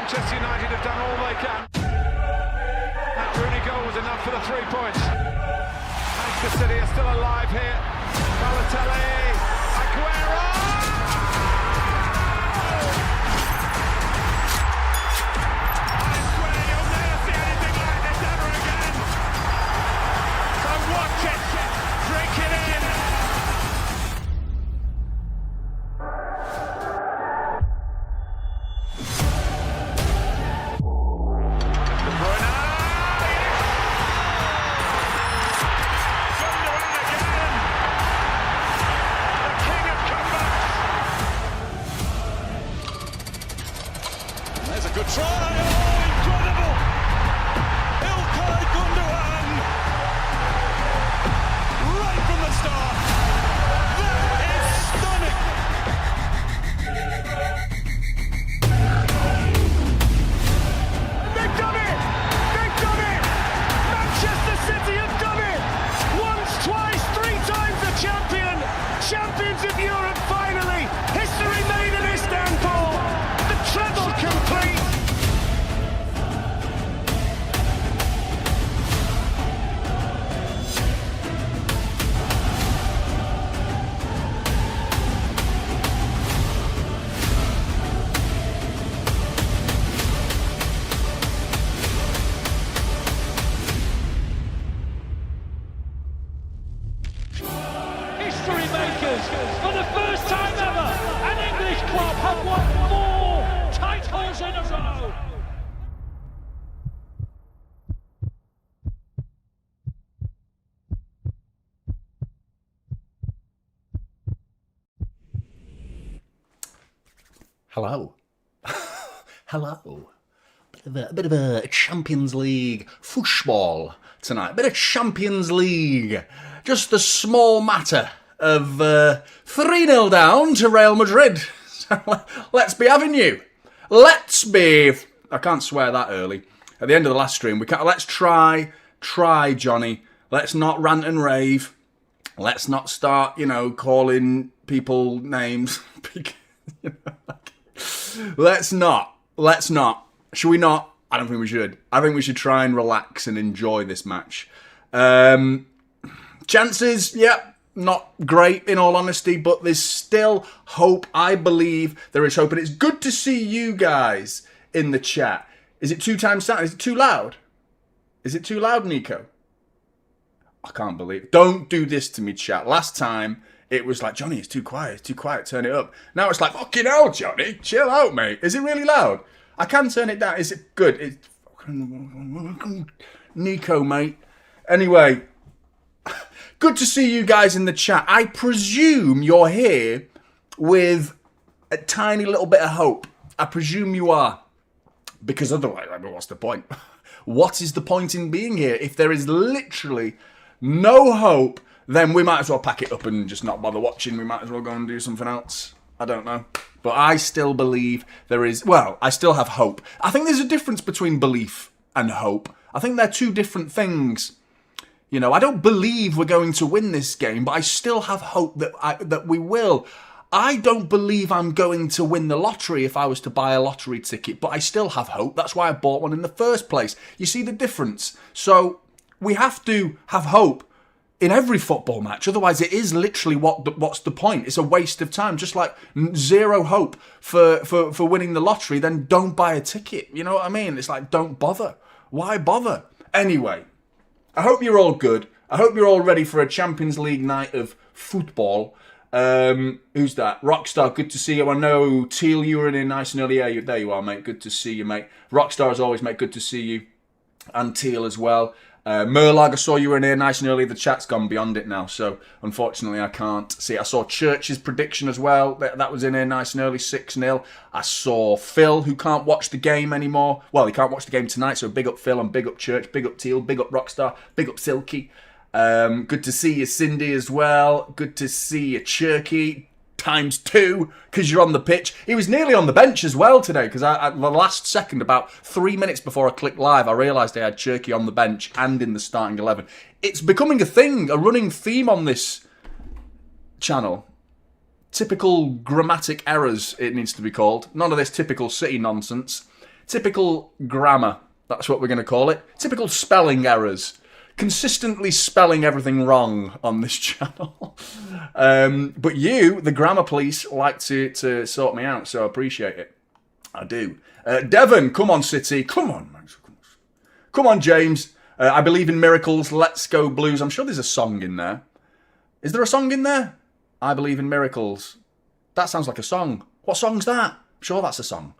Manchester United have done all they can. That Rooney goal was enough for the 3 points. Manchester City are still alive here. Balotelli, Aguero! I swear you'll never see anything like this ever again. So watch it, drink it in. Good try! Oh, incredible! Ilkay Gundogan! Right from the start! That is stunning! They've done it! They've done it! Manchester City have done it! Once, twice, 3 times the champion! Champions of Europe finally! History made in Istanbul! The treble complete! History makers, for the first time ever, an English club have won 4 titles in a row. Hello. Hello. A bit of a Champions League football tonight. A bit of Champions League. Just the small matter of 3-0 down to Real Madrid. So let's be having you. Let's be... I can't swear that early. At the end of the last stream, we can't... Let's try, Jonny. Let's not rant and rave. Let's not start, calling people names. Let's not. Should we not? I don't think we should. I think we should try and relax and enjoy this match. Chances, not great in all honesty, but there's still hope. I believe there is hope, and it's good to see you guys in the chat. Is it 2 times sound? Is it too loud? Is it too loud, Nico? I can't believe it. Don't do this to me, chat. Last time, it was like, Jonny, it's too quiet, turn it up. Now it's like, fucking hell, Jonny, chill out, mate. Is it really loud? I can turn it down. Is it good? It's Nico, mate. Anyway, good to see you guys in the chat. I presume you're here with a tiny little bit of hope. I presume you are. Because otherwise, what's the point? What is the point in being here? If there is literally no hope, then we might as well pack it up and just not bother watching. We might as well go and do something else. I don't know. But I still believe there is... Well, I still have hope. I think there's a difference between belief and hope. I think they're 2 different things. I don't believe we're going to win this game, but I still have hope that we will. I don't believe I'm going to win the lottery if I was to buy a lottery ticket, but I still have hope. That's why I bought one in the first place. You see the difference? So we have to have hope in every football match. Otherwise, it is literally what's the point? It's a waste of time. Just like 0 hope for winning the lottery, then don't buy a ticket. You know what I mean? It's like, don't bother. Why bother? Anyway, I hope you're all good. I hope you're all ready for a Champions League night of football. Who's that? Rockstar, good to see you. I know, Teal, you were in here nice and early. Yeah, there you are, mate. Good to see you, mate. Rockstar, as always, mate. Good to see you. And Teal as well. Merlag, I saw you were in here nice and early. The chat's gone beyond it now, so unfortunately I can't see it. I saw Church's prediction as well. That was in here nice and early, 6-0. I saw Phil, who can't watch the game anymore. Well, he can't watch the game tonight, so big up Phil and big up Church, big up Teal, big up Rockstar, big up Silky. Good to see you, Cindy, as well. Good to see you, Churky. ×2 because you're on the pitch. He was nearly on the bench as well today because at the last second, about 3 minutes before I clicked live, I realised I had Churky on the bench and in the starting 11. It's becoming a thing, a running theme on this channel. Typical grammatic errors, it needs to be called. None of this typical City nonsense. Typical grammar. That's what we're going to call it. Typical spelling errors. Consistently spelling everything wrong on this channel. But you, the grammar police, like to sort me out, so I appreciate it. I do. Devon, come on, City. Come on, man. Come on, James. I believe in miracles. Let's go Blues. I'm sure there's a song in there. Is there a song in there? I believe in miracles. That sounds like a song. What song's that? I'm sure that's a song.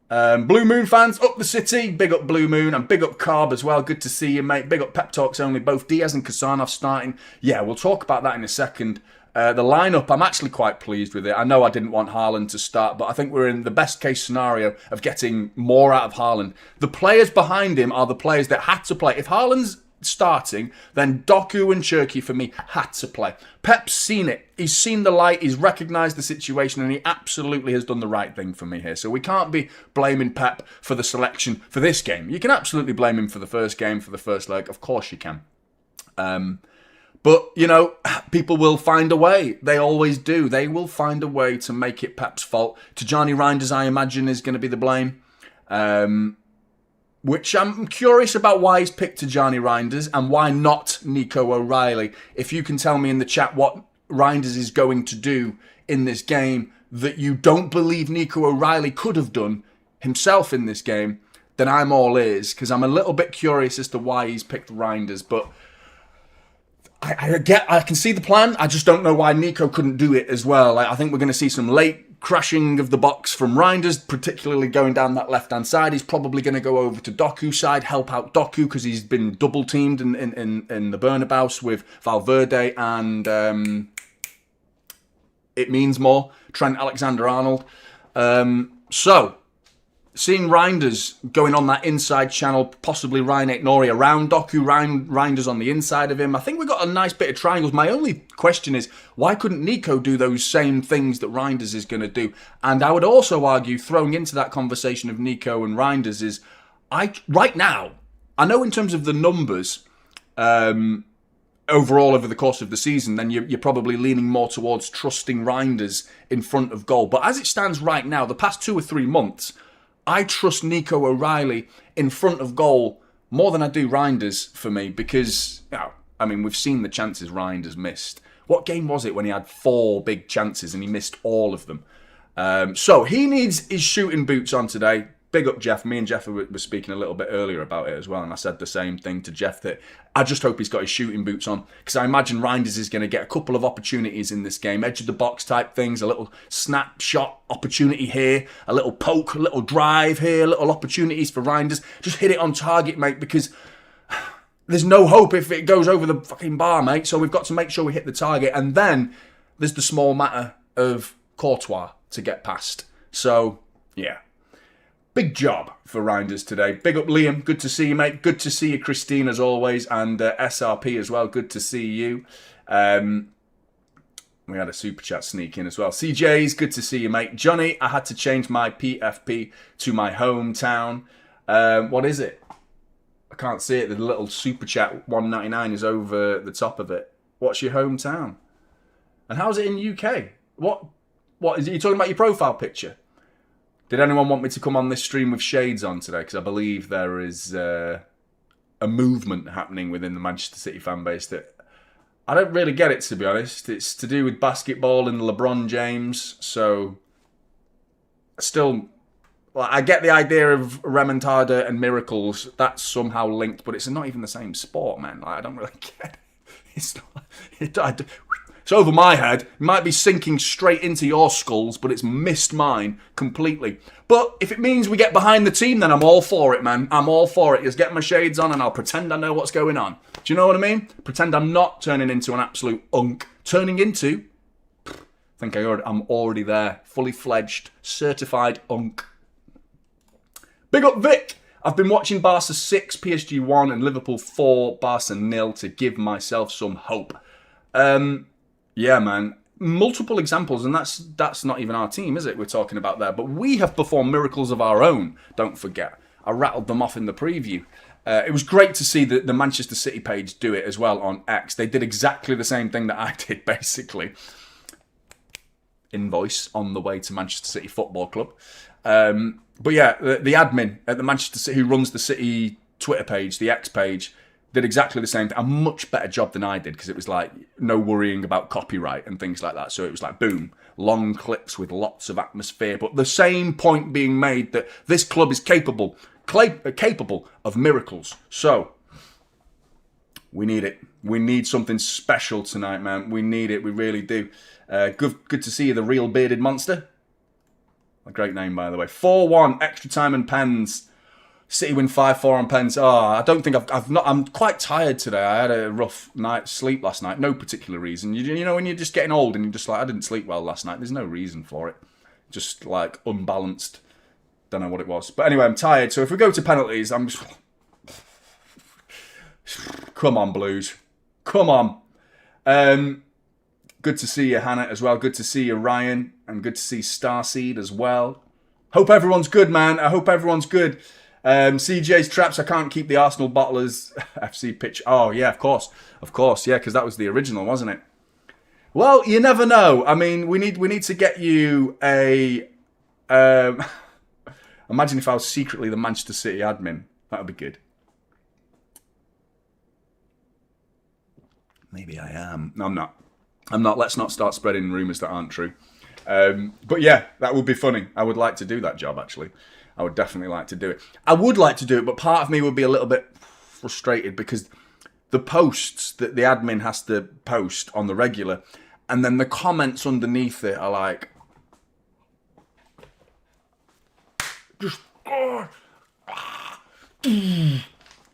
Blue Moon fans, up the City. Big up Blue Moon and big up Carb as well. Good to see you, mate. Big up Pep Talks only. Both Diaz and Kasanov starting. Yeah, we'll talk about that in a second. The lineup, I'm actually quite pleased with it. I know I didn't want Haaland to start, but I think we're in the best case scenario of getting more out of Haaland. The players behind him are the players that had to play. If Haaland's starting, then Doku and Cherki for me had to play. Pep's seen it. He's seen the light. He's recognised the situation, and he absolutely has done the right thing for me here. So we can't be blaming Pep for the selection for this game. You can absolutely blame him for the first game, for the first leg. Of course you can. But, you know, people will find a way. They always do. They will find a way to make it Pep's fault. To Johnny Reinders, I imagine, is going to be the blame. Which I'm curious about why he's picked to Johnny Reinders and why not Nico O'Reilly. If you can tell me in the chat what Reinders is going to do in this game that you don't believe Nico O'Reilly could have done himself in this game, then I'm all ears. Because I'm a little bit curious as to why he's picked Reinders. But I can see the plan. I just don't know why Nico couldn't do it as well. I think we're going to see some late crashing of the box from Reinders, particularly going down that left-hand side. He's probably going to go over to Doku's side, help out Doku, because he's been double-teamed in the Bernabéu with Valverde and it means more, Trent Alexander-Arnold. So, seeing Reinders going on that inside channel, possibly Ryan Aït-Nouri around Doku, Reinders on the inside of him. I think we've got a nice bit of triangles. My only question is, why couldn't Nico do those same things that Reinders is going to do? And I would also argue, throwing into that conversation of Nico and Reinders is, right now, I know in terms of the numbers, overall over the course of the season, then you're probably leaning more towards trusting Reinders in front of goal. But as it stands right now, the past 2 or 3 months, I trust Nico O'Reilly in front of goal more than I do Reinders for me because, you know, I mean, we've seen the chances Reinders missed. What game was it when he had 4 big chances and he missed all of them? So he needs his shooting boots on today. Big up Jeff. Me and Jeff were speaking a little bit earlier about it as well, and I said the same thing to Jeff, that I just hope he's got his shooting boots on, because I imagine Reinders is going to get a couple of opportunities in this game, edge of the box type things, a little snapshot opportunity here, a little poke, a little drive here, little opportunities for Reinders. Just hit it on target, mate, because there's no hope if it goes over the fucking bar, mate, so we've got to make sure we hit the target, and then there's the small matter of Courtois to get past. So, yeah. Big job for Reinders today. Big up Liam. Good to see you, mate. Good to see you, Christine, as always. And SRP as well. Good to see you. We had a super chat sneak in as well. CJ's, good to see you, mate. Jonny, I had to change my PFP to my hometown. What is it? I can't see it. The little super chat 199 is over the top of it. What's your hometown? And how's it in UK? What is it? You talking about your profile picture? Did anyone want me to come on this stream with shades on today? Because I believe there is a movement happening within the Manchester City fan base that I don't really get it, to be honest. It's to do with basketball and LeBron James. So, still, well, I get the idea of remontada and miracles. That's somehow linked, but it's not even the same sport, man. I don't really get it. It's over my head. It might be sinking straight into your skulls, but it's missed mine completely. But if it means we get behind the team, then I'm all for it, man. I'm all for it. Just get my shades on and I'll pretend I know what's going on. Do you know what I mean? Pretend I'm not turning into an absolute unk. Turning into, I think I'm already there. Fully fledged, certified unk. Big up Vic. I've been watching Barca 6, PSG 1 and Liverpool 4, Barca 0 to give myself some hope. Yeah, man. Multiple examples, and that's not even our team, is it? We're talking about there. But we have performed miracles of our own, don't forget. I rattled them off in the preview. It was great to see the Manchester City page do it as well on X. They did exactly the same thing that I did, basically. Invoice on the way to Manchester City Football Club. But yeah, the admin at the Manchester City who runs the City Twitter page, the X page, did exactly the same thing. A much better job than I did because it was like no worrying about copyright and things like that. So it was like, boom, long clips with lots of atmosphere. But the same point being made that this club is capable of miracles. So we need it. We need something special tonight, man. We need it. We really do. Good to see you, the real bearded monster. A great name, by the way. 4-1, extra time and pens. City win 5-4 on pens. I don't think I'm quite tired today. I had a rough night's sleep last night. No particular reason. You know when you're just getting old and you're just like, I didn't sleep well last night. There's no reason for it. Just like unbalanced. Don't know what it was. But anyway, I'm tired. So if we go to penalties, I'm just... Come on, Blues. Come on. Good to see you, Hannah, as well. Good to see you, Ryan. And good to see Starseed as well. Hope everyone's good, man. I hope everyone's good. CJ's traps. I can't keep the Arsenal bottlers FC pitch. Oh, yeah, of course. Of course, yeah, because that was the original, wasn't it? Well, you never know. I mean, we need to get you a... imagine if I was secretly the Manchester City admin. That would be good. Maybe I am. No, I'm not. I'm not. Let's not start spreading rumours that aren't true. But yeah, that would be funny. I would like to do that job, actually. I would definitely like to do it. I would like to do it, but part of me would be a little bit frustrated because the posts that the admin has to post on the regular, and then the comments underneath it are like...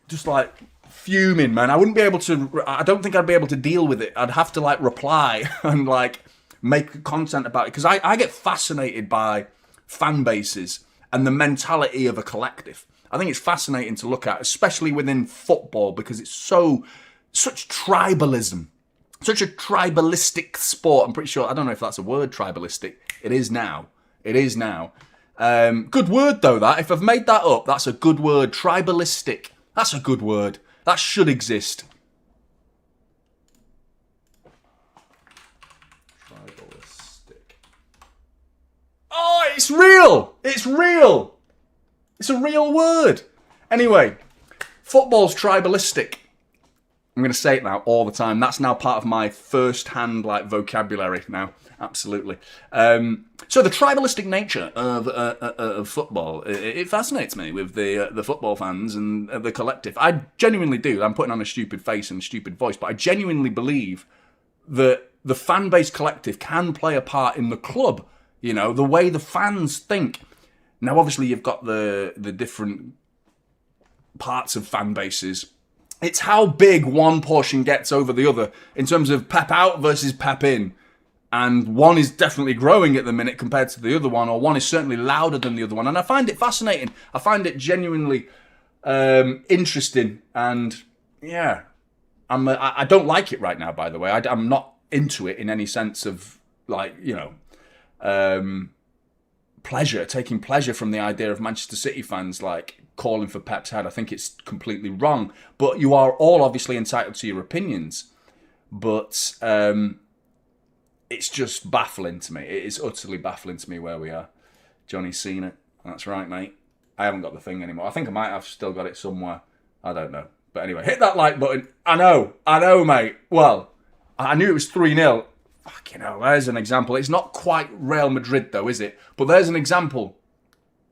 Just like fuming, man. I wouldn't be able to... I don't think I'd be able to deal with it. I'd have to like reply and like make content about it because I get fascinated by fan bases and the mentality of a collective. I think it's fascinating to look at, especially within football, because it's such tribalism, such a tribalistic sport. I'm pretty sure, I don't know if that's a word, tribalistic. It is now. It is now. Good word though, that. If I've made that up, that's a good word. Tribalistic. That's a good word. That should exist. Oh, it's real! It's real! It's a real word. Anyway, football's tribalistic. I'm going to say it now all the time. That's now part of my first-hand like vocabulary now. Absolutely. So the tribalistic nature of football, it fascinates me with the football fans and the collective. I genuinely do. I'm putting on a stupid face and a stupid voice, but I genuinely believe that the fan-based collective can play a part in the club. You know, the way the fans think. Now, obviously, you've got the different parts of fan bases. It's how big one portion gets over the other in terms of pep out versus pep in. And one is definitely growing at the minute compared to the other one, or one is certainly louder than the other one. And I find it fascinating. I find it genuinely interesting. And yeah, I don't like it right now, by the way. I'm not into it in any sense of, like, you know, taking pleasure from the idea of Manchester City fans like calling for Pep's head. I think it's completely wrong. But you are all obviously entitled to your opinions. But it's just baffling to me. It is utterly baffling to me where we are. Johnny's seen it. That's right, mate. I haven't got the thing anymore. I think I might have still got it somewhere. I don't know. But anyway, hit that like button. I know, mate. Well, I knew it was 3-0. Fucking hell, there's an example. It's not quite Real Madrid though, is it? But there's an example.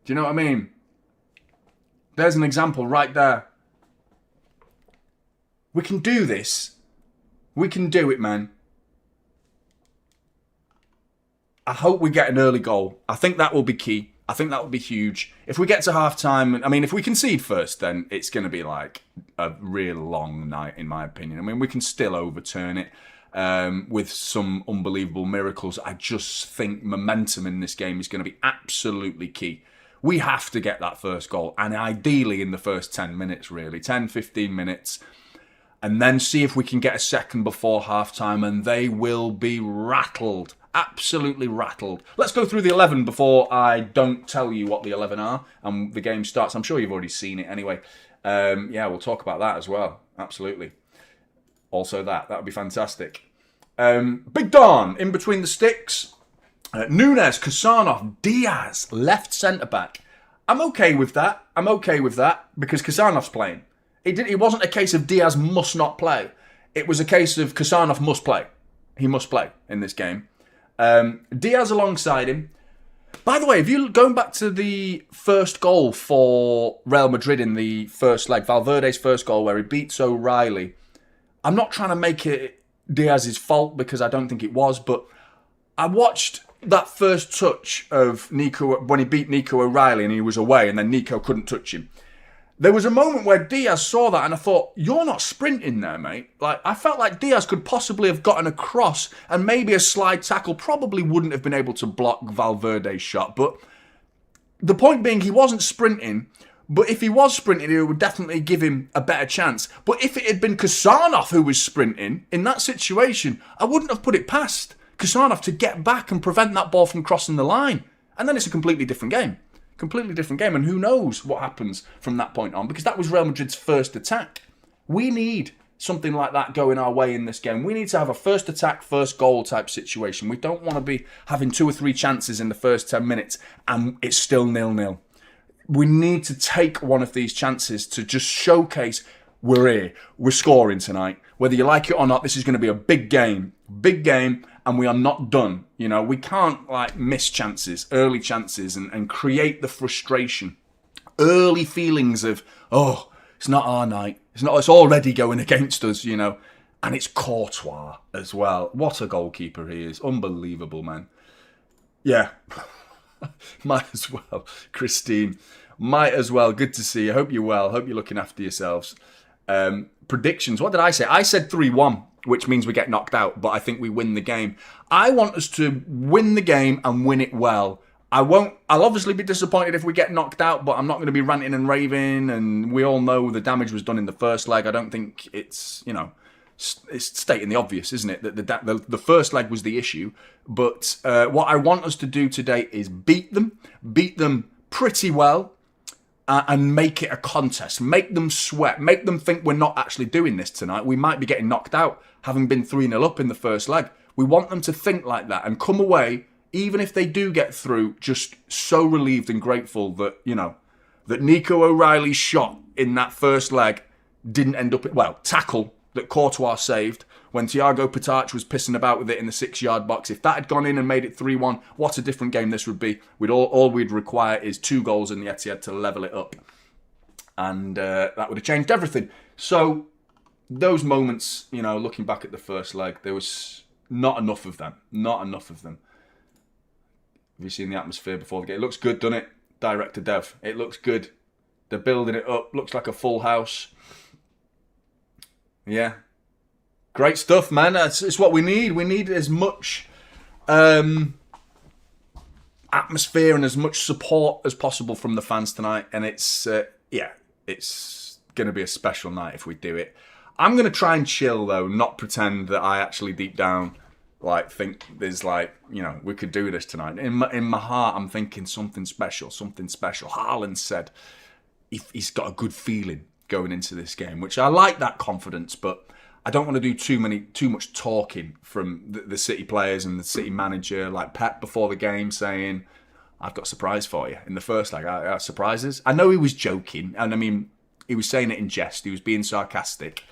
Do you know what I mean? There's an example right there. We can do this. We can do it, man. I hope we get an early goal. I think that will be key. I think that will be huge. If we get to half-time, I mean, if we concede first, then it's going to be like a real long night, in my opinion. I mean, we can still overturn it. With some unbelievable miracles. I just think momentum in this game is going to be absolutely key. We have to get that first goal, and ideally in the first 10 minutes, really. 10, 15 minutes. And then see if we can get a second before half-time, and they will be rattled. Absolutely rattled. Let's go through the 11 before I don't tell you what the 11 are, and the game starts. I'm sure you've already seen it anyway. Yeah, we'll talk about that as well. Absolutely. Also that would be fantastic. Big Don in between the sticks. Nunes, Kusanov, Diaz, left centre-back. I'm okay with that. I'm okay with that because Kasanov's playing. It wasn't a case of Diaz must not play. It was a case of Kasanov must play. He must play in this game. Diaz alongside him. By the way, if you going back to the first goal for Real Madrid in the first leg, Valverde's first goal where he beats O'Reilly, I'm not trying to make it Diaz's fault because I don't think it was, but I watched that first touch of Nico when he beat Nico O'Reilly and he was away and then Nico couldn't touch him. There was a moment where Diaz saw that and I thought, you're not sprinting there, mate. Like, I felt like Diaz could possibly have gotten across and maybe a slide tackle probably wouldn't have been able to block Valverde's shot. But the point being, he wasn't sprinting. But if he was sprinting, it would definitely give him a better chance. But if it had been Kasanov who was sprinting, in that situation, I wouldn't have put it past Kasanov to get back and prevent that ball from crossing the line. And then it's a completely different game. Completely different game, and who knows what happens from that point on, because that was Real Madrid's first attack. We need something like that going our way in this game. We need to have a first attack, first goal type situation. We don't want to be having 2 or 3 chances in the first 10 minutes and it's still 0-0. We need to take one of these chances to just showcase we're here, we're scoring tonight. Whether you like it or not, this is going to be a big game, and we are not done. You know, we can't like miss chances, early chances, and create the frustration, early feelings of, oh, it's not our night. It's already going against us, you know. And it's Courtois as well. What a goalkeeper he is. Unbelievable, man. Yeah. Might as well. Christine, might as well. Good to see you. Hope you're well. Hope you're looking after yourselves. Predictions. What did I say? I said 3-1. Which means we get knocked out, but I think we win the game. I want us to win the game and win it well. I'll obviously be disappointed if we get knocked out, but I'm not going to be ranting and raving, and we all know the damage was done in the first leg. I don't think it's, you know, it's stating the obvious, isn't it? That the first leg was the issue, but what I want us to do today is beat them pretty well, and make it a contest. Make them sweat. Make them think we're not actually doing this tonight. We might be getting knocked out, having been 3-0 up in the first leg. We want them to think like that and come away, even if they do get through, just so relieved and grateful that, you know, that Nico O'Reilly's shot in that first leg didn't end up... Well, tackle that Courtois saved when Thiago Petach was pissing about with it in the 6-yard box. If that had gone in and made it 3-1, what a different game this would be. All we'd require is 2 goals in the Etihad to level it up. And that would have changed everything. So, those moments, you know, looking back at the first leg, there was not enough of them. Not enough of them. Have you seen the atmosphere before the game? It looks good, doesn't it? Director Dev. It looks good. They're building it up. Looks like a full house. Yeah. Great stuff, man. It's what we need. We need as much atmosphere and as much support as possible from the fans tonight. And it's going to be a special night if we do it. I'm going to try and chill, though, not pretend that I actually deep down think there's you know, we could do this tonight. In my heart, I'm thinking something special. Haaland said he's got a good feeling going into this game, which I like that confidence, but I don't want to do too much talking from the City players and the City manager, like Pep before the game saying, I've got a surprise for you in the first leg. I got surprises. I know he was joking, and I mean, he was saying it in jest. He was being sarcastic.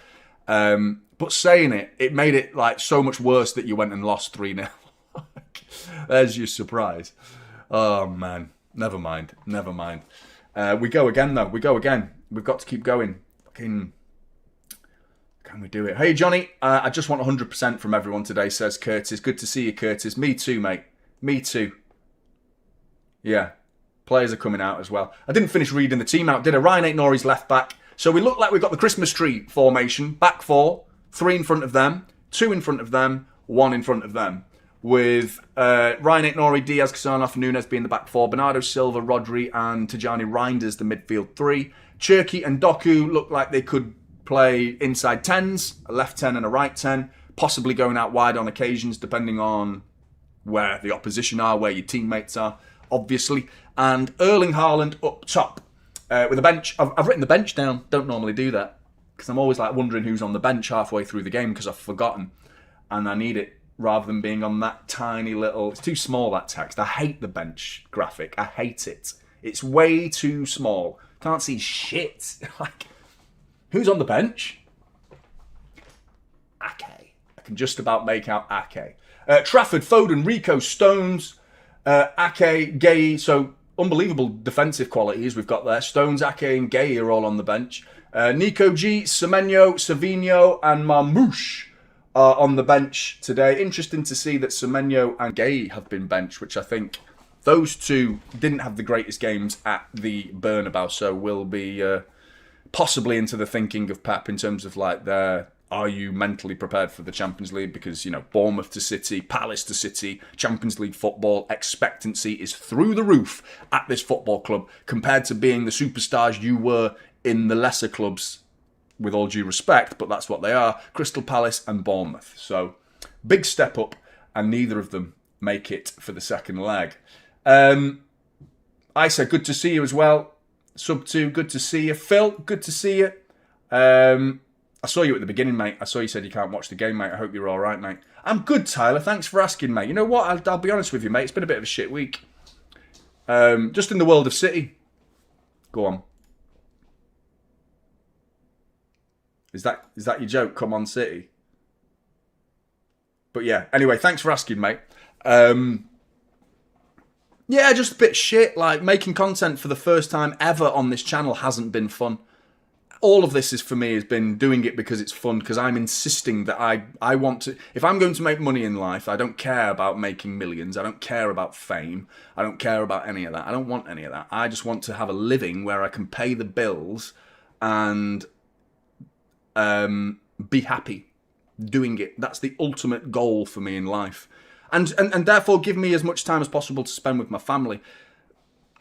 But saying it made it so much worse that you went and lost 3-0. There's your surprise. Oh, man. Never mind. We go again, though. We've got to keep going. Fucking... Can we do it? Hey, Jonny, I just want 100% from everyone today, says Curtis. Good to see you, Curtis. Me too, mate. Me too. Yeah. Players are coming out as well. I didn't finish reading the team out, did I? Ryan Aït-Nouri's left back. So we look like we've got the Christmas tree formation. Back 4, 3 in front of them, 2 in front of them, 1 in front of them. With Ryan Aït-Nouri, Diaz, Kasanov, Nunes being the back 4. Bernardo Silva, Rodri and Tijani Reinders the midfield 3. Cherki and Doku look like they could play inside 10s, a left 10 and a right 10, possibly going out wide on occasions depending on where the opposition are, where your teammates are, obviously. And Erling Haaland up top with a bench. I've written the bench down, don't normally do that, because I'm always wondering who's on the bench halfway through the game because I've forgotten. And I need it rather than being on that tiny little... It's too small, that text. I hate the bench graphic. I hate it. It's way too small. Can't see shit. Like, who's on the bench? Ake. I can just about make out Ake. Trafford, Foden, Rico, Stones, Ake, Gay. So unbelievable defensive qualities we've got there. Stones, Ake and Gay are all on the bench. Nico G, Semenyo, Savinho and Marmouche are on the bench today. Interesting to see that Semenyo and Gay have been benched, which I think those two didn't have the greatest games at the Bernabeu, so will be possibly into the thinking of Pep in terms of like are you mentally prepared for the Champions League? Because, you know, Bournemouth to City, Palace to City, Champions League football, expectancy is through the roof at this football club compared to being the superstars you were in the lesser clubs, with all due respect, but that's what they are, Crystal Palace and Bournemouth. So, big step up, and neither of them make it for the second leg. Isa, good to see you as well. Sub 2, good to see you. Phil, good to see you. I saw you at the beginning, mate. I saw you said you can't watch the game, mate. I hope you're all right, mate. I'm good, Tyler. Thanks for asking, mate. You know what? I'll be honest with you, mate. It's been a bit of a shit week. Just in the world of City. Go on. Is that your joke? Come on, City. But yeah, anyway, thanks for asking, mate. Yeah, just a bit shit. Like, making content for the first time ever on this channel hasn't been fun. All of this is, for me, has been doing it because it's fun, because I'm insisting that I want to... If I'm going to make money in life, I don't care about making millions. I don't care about fame. I don't care about any of that. I don't want any of that. I just want to have a living where I can pay the bills and be happy doing it. That's the ultimate goal for me in life. And therefore give me as much time as possible to spend with my family.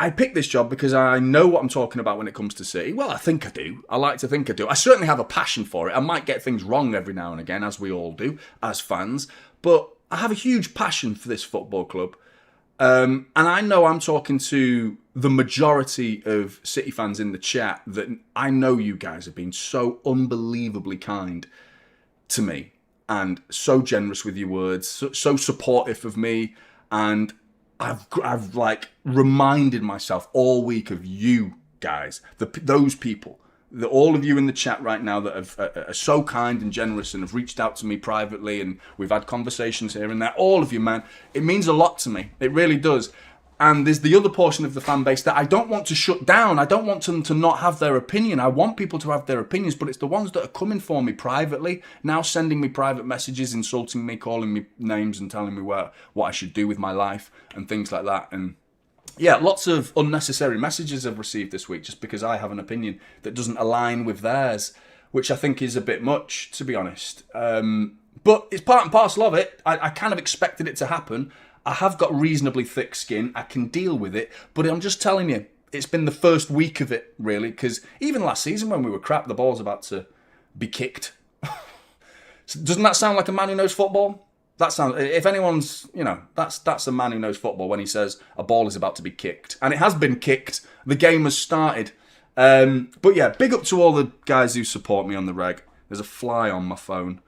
I picked this job because I know what I'm talking about when it comes to City. Well, I think I do. I like to think I do. I certainly have a passion for it. I might get things wrong every now and again, as we all do, as fans. But I have a huge passion for this football club. And I know I'm talking to the majority of City fans in the chat that I know you guys have been so unbelievably kind to me and so generous with your words, so supportive of me. And I've like reminded myself all week of you guys, those people, all of you in the chat right now that are so kind and generous and have reached out to me privately, and we've had conversations here and there. All of you, man, it means a lot to me. It really does. And there's the other portion of the fan base that I don't want to shut down. I don't want them to not have their opinion. I want people to have their opinions, but it's the ones that are coming for me privately, now sending me private messages, insulting me, calling me names and telling me what I should do with my life and things like that. And yeah, lots of unnecessary messages I've received this week just because I have an opinion that doesn't align with theirs, which I think is a bit much, to be honest. But it's part and parcel of it. I kind of expected it to happen. I have got reasonably thick skin. I can deal with it. But I'm just telling you, it's been the first week of it, really. Because even last season when we were crap, the ball's about to be kicked. Doesn't that sound like a man who knows football? That sounds... If anyone's... You know, that's a man who knows football when he says a ball is about to be kicked. And it has been kicked. The game has started. But yeah, big up to all the guys who support me on the reg. There's a fly on my phone.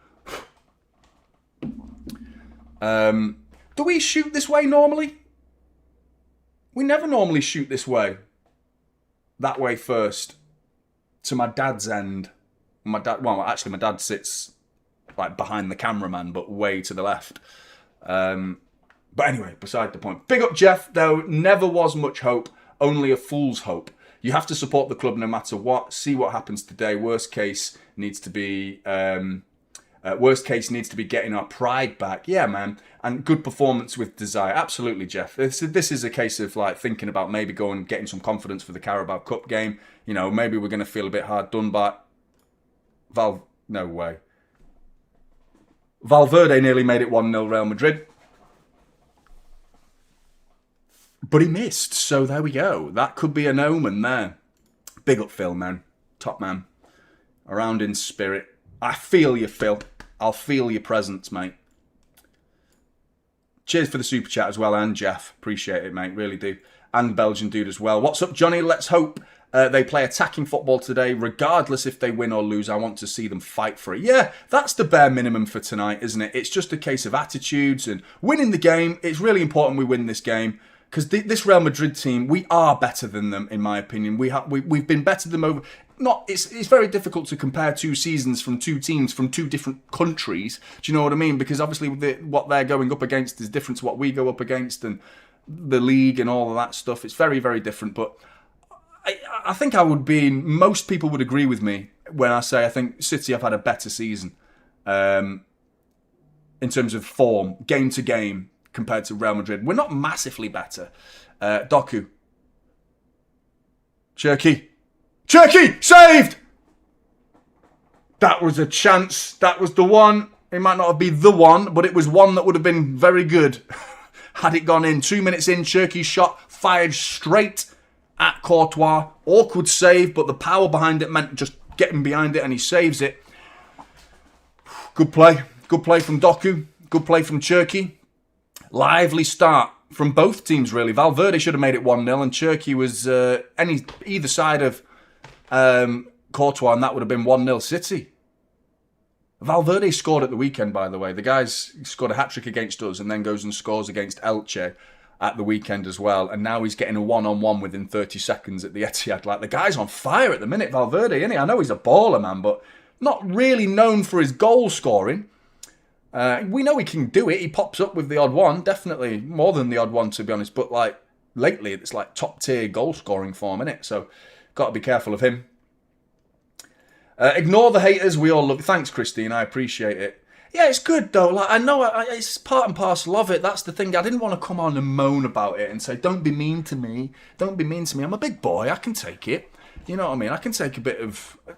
Do we shoot this way normally? We never normally shoot this way. That way first. To my dad's end. My dad sits like behind the cameraman, but way to the left. But anyway, beside the point. Big up Jeff, though. Never was much hope. Only a fool's hope. You have to support the club no matter what. See what happens today. Worst case needs to be getting our pride back. Yeah, man. And good performance with desire. Absolutely, Jeff. This is a case of like thinking about maybe going getting some confidence for the Carabao Cup game. You know, maybe we're going to feel a bit hard done by. No way. Valverde nearly made it 1-0 Real Madrid. But he missed, so there we go. That could be an omen there. Big up Phil, man. Top man. Around in spirit. I feel you, Phil. I'll feel your presence, mate. Cheers for the super chat as well, and Jeff. Appreciate it, mate. Really do. And Belgian dude as well. What's up, Jonny? Let's hope they play attacking football today. Regardless if they win or lose, I want to see them fight for it. Yeah, that's the bare minimum for tonight, isn't it? It's just a case of attitudes and winning the game. It's really important we win this game. because this Real Madrid team, we are better than them, in my opinion. We've been better than them over. It's very difficult to compare 2 seasons from 2 teams from 2 different countries. Do you know what I mean? Because obviously what they're going up against is different to what we go up against, and the league and all of that stuff. It's very, very different. But I think most people would agree with me when I say I think City have had a better season in terms of form, game to game, compared to Real Madrid. We're not massively better. Doku. Cherky, saved! That was a chance. That was the one. It might not have been the one, but it was one that would have been very good had it gone in. 2 minutes in, Cherky's shot fired straight at Courtois. Awkward save, but the power behind it meant just getting behind it, and he saves it. Good play. Good play from Doku. Good play from Cherky. Lively start from both teams, really. Valverde should have made it 1-0, and Cherky was either side of Courtois, and that would have been 1-0 City. Valverde scored at the weekend, by the way. The guy's scored a hat-trick against us and then goes and scores against Elche at the weekend as well. And now he's getting a one-on-one within 30 seconds at the Etihad. Like, the guy's on fire at the minute, Valverde, isn't he? I know he's a baller, man, but not really known for his goal scoring. We know he can do it. He pops up with the odd one. Definitely more than the odd one, to be honest. But, like, lately, it's like top-tier goal-scoring form, innit? So, got to be careful of him. Ignore the haters. We all love it. Thanks, Christine. I appreciate it. Yeah, it's good, though. Like, I know it's part and parcel of it. That's the thing. I didn't want to come on and moan about it and say, don't be mean to me. Don't be mean to me. I'm a big boy. I can take it. You know what I mean? I can take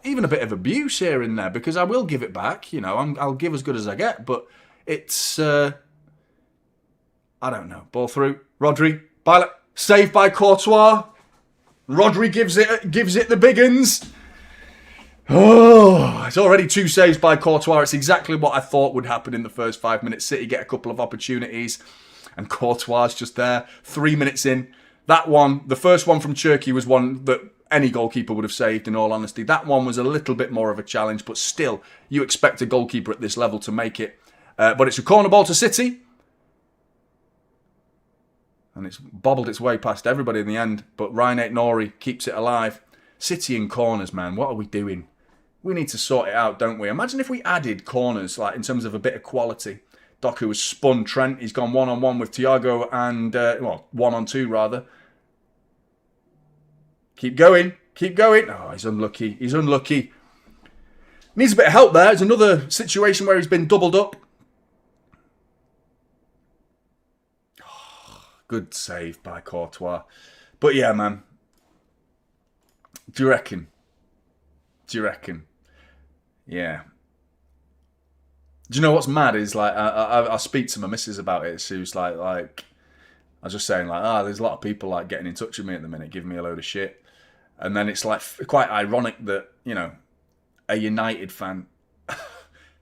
even a bit of abuse here and there, because I will give it back. You know, I'll give as good as I get. But it's, I don't know. Ball through. Rodri. Saved by Courtois. Rodri gives it the big uns. Oh, it's already 2 saves by Courtois. It's exactly what I thought would happen in the first 5 minutes. City get a couple of opportunities, and Courtois just there. 3 minutes in. That one, the first one from Cherky, was one that any goalkeeper would have saved, in all honesty. That one was a little bit more of a challenge, but still, you expect a goalkeeper at this level to make it. But it's a corner ball to City. And it's bobbled its way past everybody in the end. But Ryan Nori keeps it alive. City in corners, man. What are we doing? We need to sort it out, don't we? Imagine if we added corners, like, in terms of a bit of quality. Doku has spun Trent. He's gone one-on-one with Thiago and, one-on-two, rather. Keep going. Oh, he's unlucky. Needs a bit of help there. There's another situation where he's been doubled up. Oh, good save by Courtois. But yeah, man. Do you reckon? Yeah. Do you know what's mad is, like, I speak to my missus about it. She was like, I was just saying, like, there's a lot of people, like, getting in touch with me at the minute, giving me a load of shit. And then it's, like, quite ironic that, you know, a United fan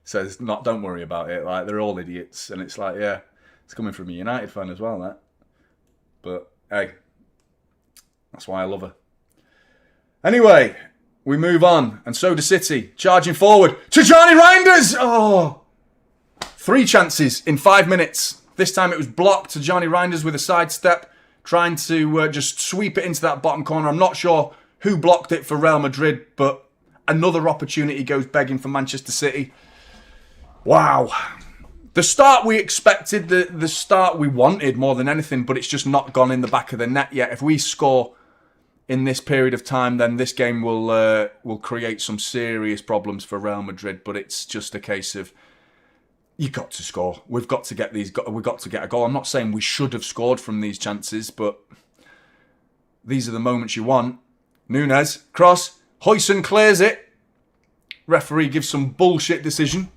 says, don't worry about it. Like, they're all idiots. And it's like, yeah, it's coming from a United fan as well, that. But, hey, that's why I love her. Anyway, we move on, and so does City. Charging forward to Jonny Reinders. Oh, 3 chances in 5 minutes. This time it was blocked to Jonny Reinders with a sidestep, trying to just sweep it into that bottom corner. I'm not sure who blocked it for Real Madrid, but another opportunity goes begging for Manchester City. Wow. The start we expected, the start we wanted more than anything, but it's just not gone in the back of the net yet. If we score in this period of time, then this game will create some serious problems for Real Madrid. But it's just a case of, you got to score. We've got to get we've got to get a goal. I'm not saying we should have scored from these chances, but these are the moments you want. Nunez, cross, Huijsen clears it. Referee gives some bullshit decision.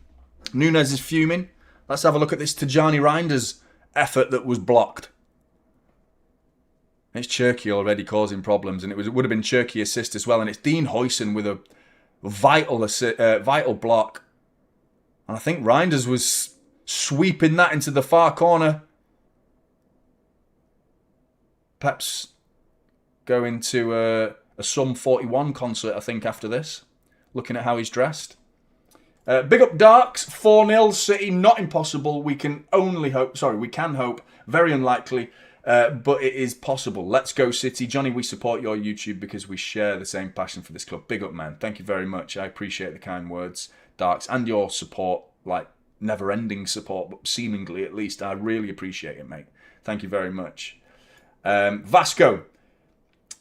Nunez is fuming. Let's have a look at this Jonny Reinders effort that was blocked. It's Cherky already causing problems, and it would have been Cherky assist as well. And it's Dean Huijsen with a vital block. And I think Reinders was sweeping that into the far corner. Perhaps going to a Sum 41 concert, I think, after this. Looking at how he's dressed. Big up Darks, 4-0 City, not impossible. We can hope, very unlikely. But it is possible. Let's go City. Jonny, we support your YouTube because we share the same passion for this club. Big up, man. Thank you very much. I appreciate the kind words, Darks, and your support, like never-ending support, but seemingly at least. I really appreciate it, mate. Thank you very much. Vasco.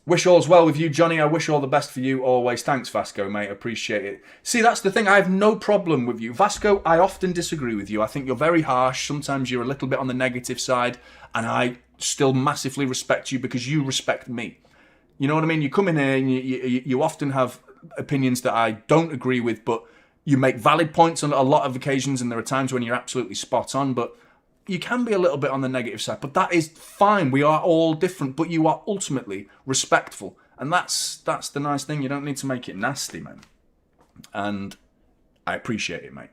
Wish all's well with you, Jonny. I wish all the best for you always. Thanks, Vasco, mate. Appreciate it. See, that's the thing. I have no problem with you. Vasco, I often disagree with you. I think you're very harsh. Sometimes you're a little bit on the negative side. And I still massively respect you because you respect me. You know what I mean? You come in here and you often have opinions that I don't agree with, but you make valid points on a lot of occasions. And there are times when you're absolutely spot on. But you can be a little bit on the negative side, but that is fine. We are all different, but you are ultimately respectful. And that's the nice thing. You don't need to make it nasty, man. And I appreciate it, mate.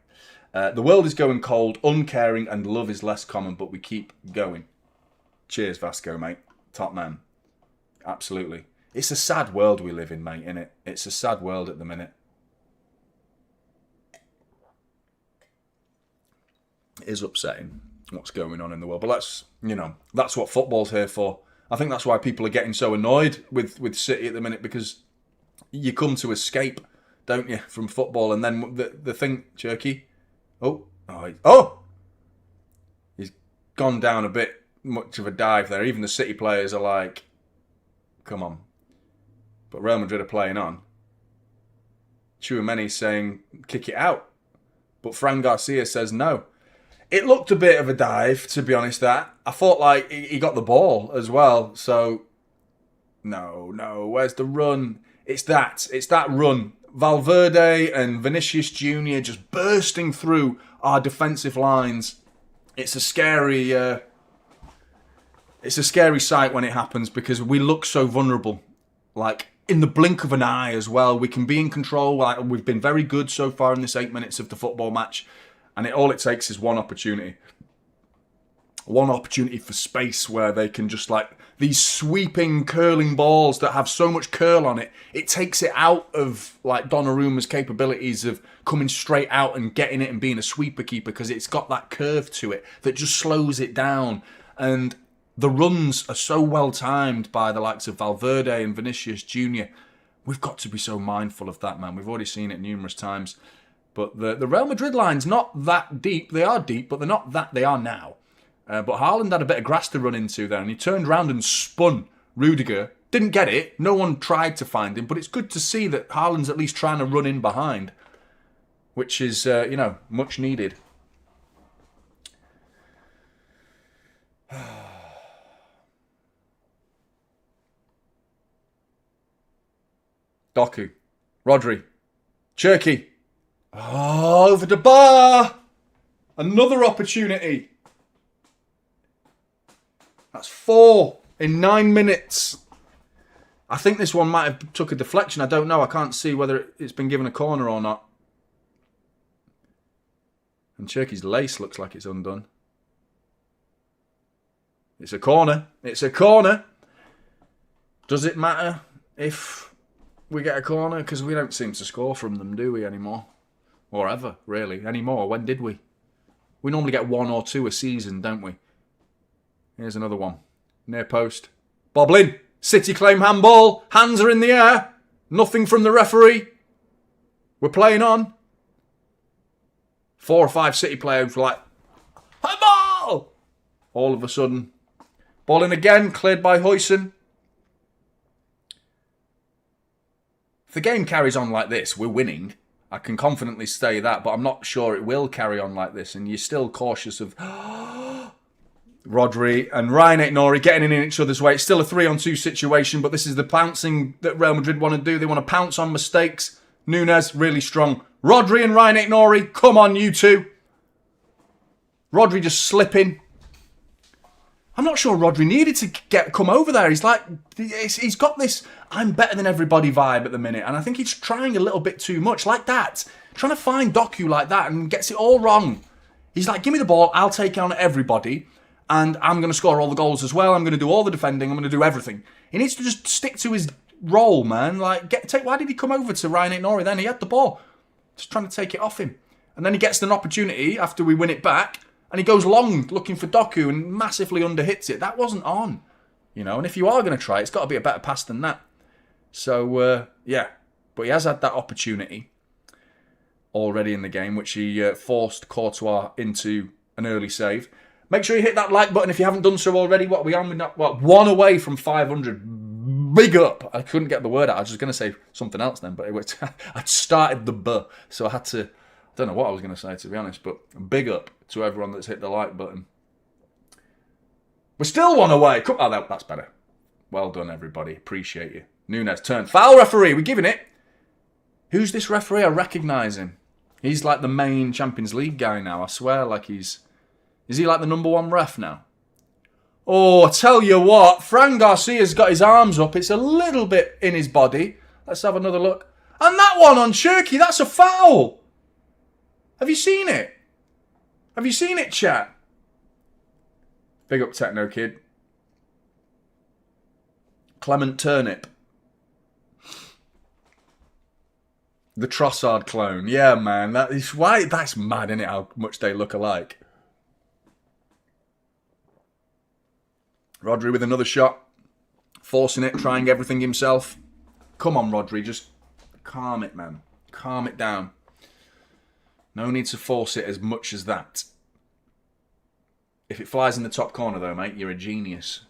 The world is going cold, uncaring, and love is less common, but we keep going. Cheers, Vasco, mate. Top man. Absolutely. It's a sad world we live in, mate, innit? It's a sad world at the minute. It is upsetting what's going on in the world. But that's what football's here for. I think that's why people are getting so annoyed with City at the minute, because you come to escape, don't you, from football. And then the thing, Cherky. He's gone down a bit much of a dive there. Even the City players are like, come on. But Real Madrid are playing on. Chouameni's saying, kick it out. But Fran Garcia says no. It looked a bit of a dive, to be honest, that. I thought, like, he got the ball as well. So, no. Where's the run? It's that run. Valverde and Vinicius Jr. just bursting through our defensive lines. It's a scary sight when it happens because we look so vulnerable. Like, in the blink of an eye as well. We can be in control. Like, we've been very good so far in this 8 minutes of the football match. And all it takes is one opportunity. One opportunity for space where they can just, like, these sweeping, curling balls that have so much curl on it, it takes it out of, like, Donnarumma's capabilities of coming straight out and getting it and being a sweeper keeper, because it's got that curve to it that just slows it down. And the runs are so well timed by the likes of Valverde and Vinicius Jr. We've got to be so mindful of that, man. We've already seen it numerous times. But the Real Madrid line's not that deep. They are deep, but they're not that they are now. But Haaland had a bit of grass to run into there, and he turned around and spun Rudiger. Didn't get it. No one tried to find him, but it's good to see that Haaland's at least trying to run in behind, which is, much needed. Doku. Rodri. Cherky. Oh, over the bar! Another opportunity. That's 4 in 9 minutes. I think this one might have took a deflection. I don't know. I can't see whether it's been given a corner or not. And Cherky's lace looks like it's undone. It's a corner. It's a corner. Does it matter if we get a corner? Because we don't seem to score from them, do we, anymore? Or ever, really, anymore. When did we? We normally get 1 or 2 a season, don't we? Here's another one. Near post. Boblin. City claim handball. Hands are in the air. Nothing from the referee. We're playing on. 4 or 5 City players were like, handball! All of a sudden. Ball in again. Cleared by Huijsen. If the game carries on like this, we're winning. I can confidently say that, but I'm not sure it will carry on like this. And you're still cautious of Rodri and Ryan Aït-Nouri getting in each other's way. It's still a 3-on-2 situation, but this is the pouncing that Real Madrid want to do. They want to pounce on mistakes. Nunez, really strong. Rodri and Ryan Aït-Nouri, come on, you two. Rodri just slipping. I'm not sure Rodri needed to come over there. He's like, he's got this I'm better than everybody vibe at the minute. And I think he's trying a little bit too much, like that. Trying to find Doku like that and gets it all wrong. He's like, give me the ball, I'll take on everybody. And I'm going to score all the goals as well. I'm going to do all the defending. I'm going to do everything. He needs to just stick to his role, man. Like, why did he come over to Ryan Aït-Nouri then? He had the ball. Just trying to take it off him. And then he gets an opportunity after we win it back. And he goes long looking for Doku and massively underhits it. That wasn't on. You know, and if you are going to try, it's got to be a better pass than that. So, yeah. But he has had that opportunity already in the game, which he forced Courtois into an early save. Make sure you hit that like button if you haven't done so already. What are we on? We're one away from 500. Big up. I couldn't get the word out. I was just going to say something else then, but I'd started the buh, so I had to... I don't know what I was going to say, to be honest, but big up to everyone that's hit the like button. We're still one away. Oh, that's better. Well done, everybody. Appreciate you. Nunes turn. Foul referee. We're giving it. Who's this referee? I recognise him. He's like the main Champions League guy now. I swear, like he's... Is he like the number one ref now? Oh, I tell you what. Fran Garcia's got his arms up. It's a little bit in his body. Let's have another look. And that one on Cherky, that's a foul. Have you seen it? Have you seen it, chat? Big up Techno Kid. Clement Turnip. The Trossard clone. Yeah, man. That's mad, isn't it, how much they look alike. Rodri with another shot. Forcing it, trying everything himself. Come on, Rodri. Just calm it, man. Calm it down. No need to force it as much as that. If it flies in the top corner, though, mate, you're a genius.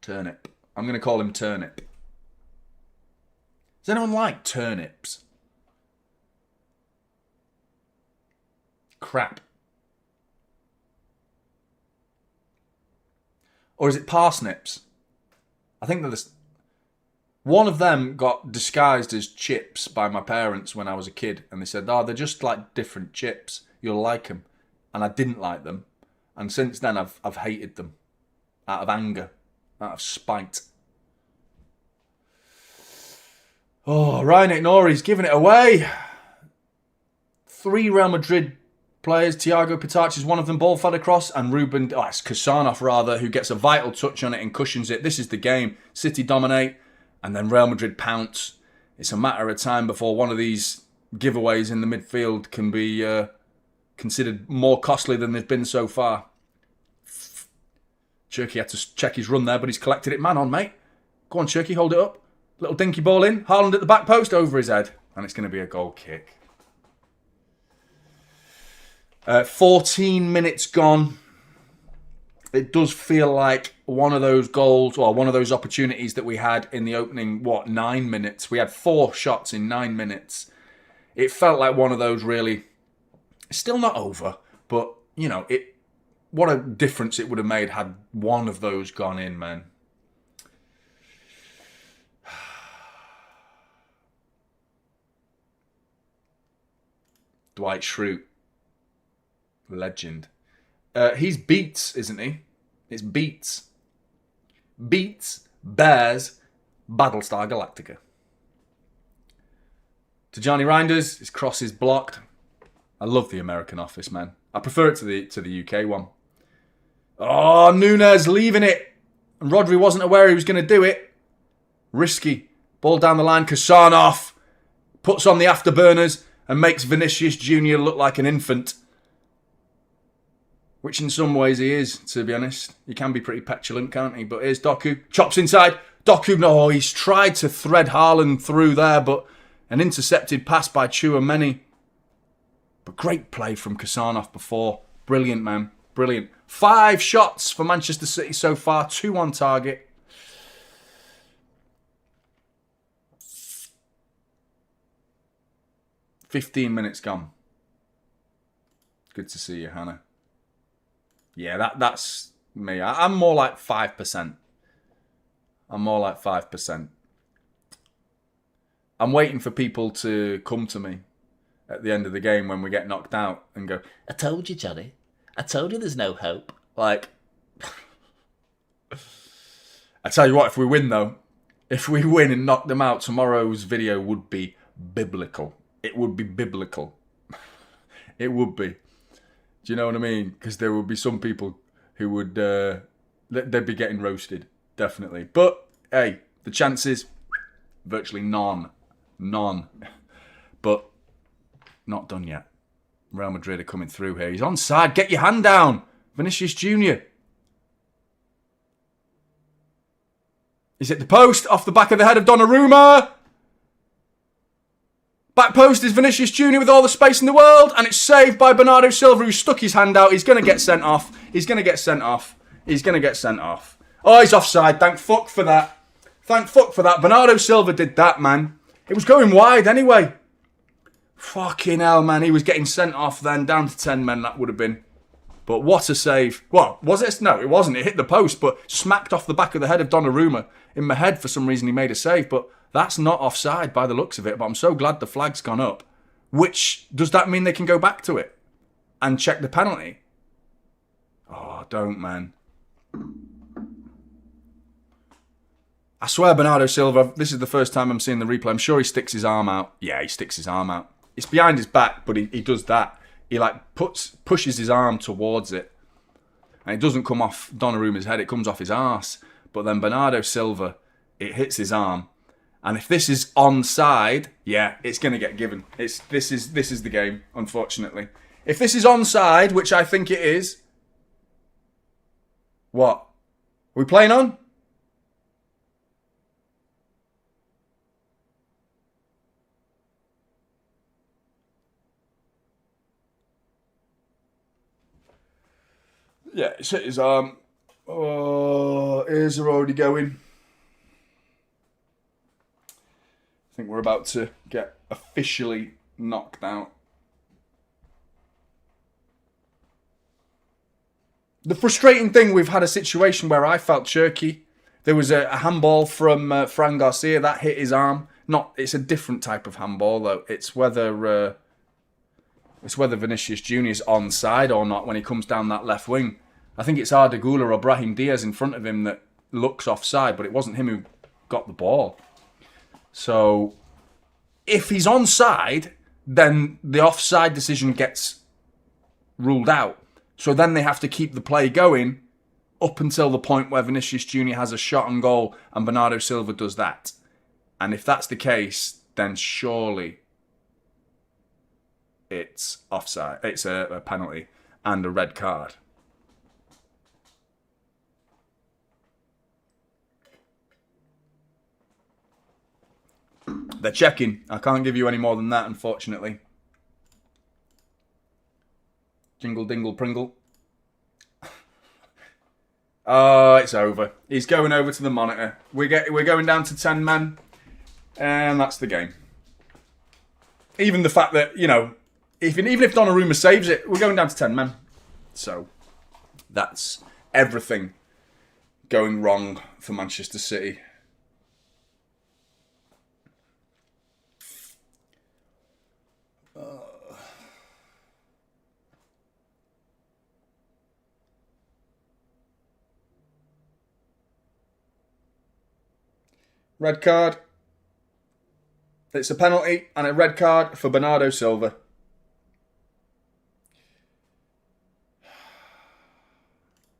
Turnip. I'm going to call him Turnip. Does anyone like turnips? Crap. Or is it parsnips? I think that one of them got disguised as chips by my parents when I was a kid. And they said, oh, they're just like different chips. You'll like them. And I didn't like them. And since then, I've hated them. Out of anger. Out of spite. Oh, Ryan Ignori's giving it away. 3 Real Madrid players. Thiago Pitac is one of them. Ball fed across. And it's Kasanov rather, who gets a vital touch on it and cushions it. This is the game. City dominate. And then Real Madrid pounce. It's a matter of time before one of these giveaways in the midfield can be considered more costly than they've been so far. Cherky had to check his run there, but he's collected it. Man on, mate. Go on, Cherky, hold it up. Little dinky ball in. Haaland at the back post, over his head. And it's going to be a goal kick. 14 minutes gone. It does feel like one of those goals, or one of those opportunities that we had in the opening, 9 minutes. We had 4 shots in 9 minutes. It felt like one of those really... Still not over, but, you know, what a difference it would have made had one of those gone in, man. Dwight Schrute. Legend. He's Beats, isn't he? It's Beats. Beats, Bears, Battlestar Galactica. To Johnny Reinders, his cross is blocked. I love the American Office, man. I prefer it to the UK one. Oh, Nunes leaving it. And Rodri wasn't aware he was going to do it. Risky. Ball down the line. Kasanov puts on the afterburners and makes Vinicius Jr. look like an infant. Which in some ways he is, to be honest. He can be pretty petulant, can't he? But here's Doku. Chops inside. Doku, no, he's tried to thread Haaland through there, but an intercepted pass by Chouameni. But great play from Kasanov before. Brilliant, man. Brilliant. 5 shots for Manchester City so far. 2 on target. $15 minutes gone. Good to see you, Hannah. Yeah, that's me. I'm more like 5%. I'm more like 5%. I'm waiting for people to come to me at the end of the game when we get knocked out and go, I told you, Johnny. I told you there's no hope. Like, I tell you what, if we win though, if we win and knock them out, tomorrow's video would be biblical. It would be biblical. It would be. Do you know what I mean? Because there would be some people who would, they'd be getting roasted, definitely. But, hey, the chances, virtually none. None. But, not done yet. Real Madrid are coming through here. He's onside. Get your hand down. Vinicius Junior. He's hit the post. Off the back of the head of Donnarumma. Back post is Vinicius Junior with all the space in the world. And it's saved by Bernardo Silva, who stuck his hand out. He's going to get sent off. He's going to get sent off. He's going to get sent off. Oh, he's offside. Thank fuck for that. Thank fuck for that. Bernardo Silva did that, man. It was going wide anyway. Fucking hell, man. He was getting sent off then. Down to 10 men, that would have been. But what a save. Well, was it? No, it wasn't. It hit the post, but smacked off the back of the head of Donnarumma. In my head, for some reason, he made a save. But that's not offside by the looks of it. But I'm so glad the flag's gone up. Which, does that mean they can go back to it and check the penalty? Oh, don't, man. I swear Bernardo Silva, this is the first time I'm seeing the replay. I'm sure he sticks his arm out. Yeah, he sticks his arm out. It's behind his back, but he does that. He pushes his arm towards it. And it doesn't come off Donnarumma's head, it comes off his arse. But then Bernardo Silva, it hits his arm. And if this is onside, yeah, it's going to get given. This is the game, unfortunately. If this is onside, which I think it is, what? Are we playing on? Yeah, it's hit his arm. Oh, ears are already going. I think we're about to get officially knocked out. The frustrating thing, we've had a situation where I felt jerky. There was a handball from Fran Garcia that hit his arm. It's a different type of handball though. It's whether Vinicius Junior's onside or not when he comes down that left wing. I think it's Arda Güler or Brahim Diaz in front of him that looks offside, but it wasn't him who got the ball. So, if he's onside, then the offside decision gets ruled out. So then they have to keep the play going up until the point where Vinicius Junior has a shot on goal and Bernardo Silva does that. And if that's the case, then surely it's offside. It's a penalty and a red card. They're checking. I can't give you any more than that, unfortunately. Jingle, dingle, pringle. Oh, it's over. He's going over to the monitor. We're going down to 10 men. And that's the game. Even the fact that, even if Donnarumma saves it, we're going down to 10 men. So, that's everything going wrong for Manchester City. Red card. It's a penalty and a red card for Bernardo Silva.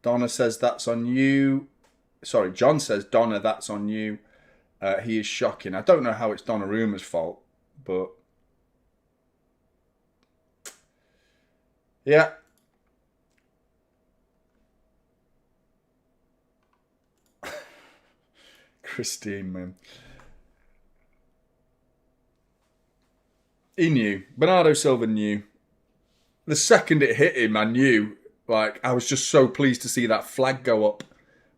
Donna says that's on you. Sorry, John says, Donna, that's on you. He is shocking. I don't know how it's Donnarumma's fault, but... yeah. Christine, man. He knew. Bernardo Silva knew. The second it hit him, I knew. I was just so pleased to see that flag go up.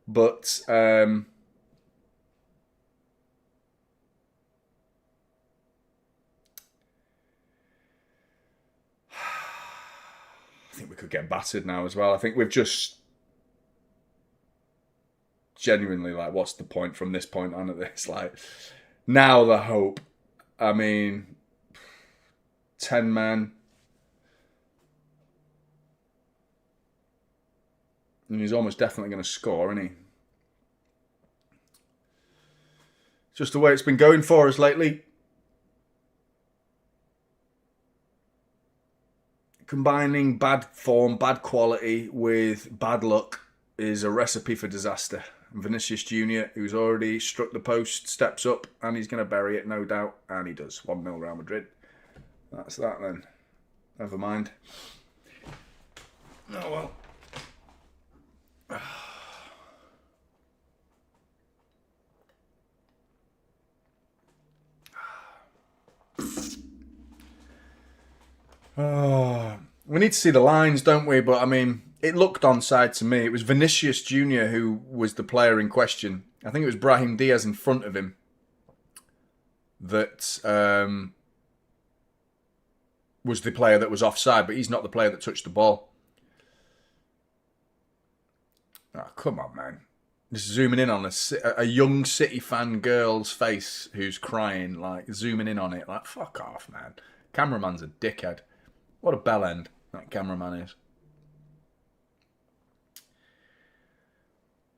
But, I think we could get battered now as well. I think we've just... genuinely, what's the point from this point on at this? Now the hope. I mean, 10 men. And he's almost definitely going to score, isn't he? Just the way it's been going for us lately. Combining bad form, bad quality with bad luck is a recipe for disaster. Vinicius Junior, who's already struck the post, steps up and he's going to bury it, no doubt. And he does. 1-0 Real Madrid. That's that then. Never mind. Oh well. Oh, we need to see the lines, don't we? But I mean, it looked onside to me. It was Vinicius Jr. who was the player in question. I think it was Brahim Diaz in front of him that was the player that was offside, but he's not the player that touched the ball. Oh, come on, man. Just zooming in on a young City fan girl's face who's crying, like, zooming in on it. Like, fuck off, man. Cameraman's a dickhead. What a bell end that cameraman is.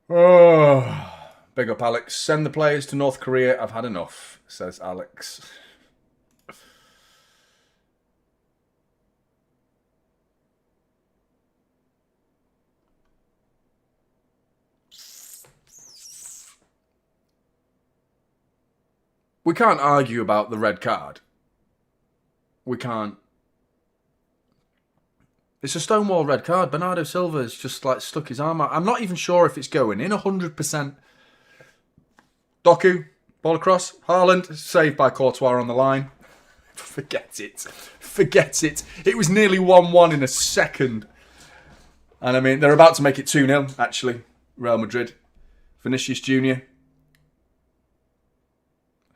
Oh, big up, Alex. Send the players to North Korea. I've had enough, says Alex. We can't argue about the red card. We can't. It's a stonewall red card. Bernardo Silva's just like stuck his arm out. I'm not even sure if it's going in 100%. Doku, ball across. Haaland, saved by Courtois on the line. Forget it. Forget it. It was nearly 1-1 in a second. And I mean, they're about to make it 2-0, actually. Real Madrid. Vinicius Jr.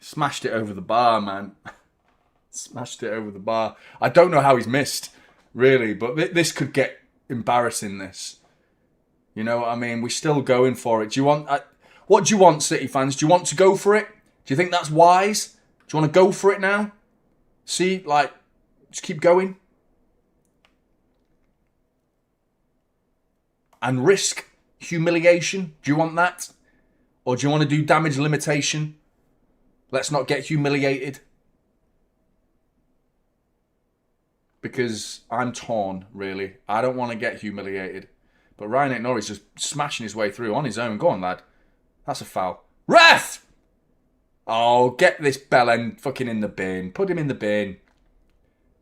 Smashed it over the bar, man. Smashed it over the bar. I don't know how he's missed, really, but this could get embarrassing, this. You know what I mean? We're still going for it. Do you want... what do you want, City fans? Do you want to go for it? Do you think that's wise? Do you want to go for it now? See, like, just keep going. And risk humiliation? Do you want that? Or do you want to do damage limitation? Let's not get humiliated. Because I'm torn, really. I don't want to get humiliated. But Ryan Norris just smashing his way through on his own. Go on, lad. That's a foul. Ref! Oh, get this bellend fucking in the bin. Put him in the bin.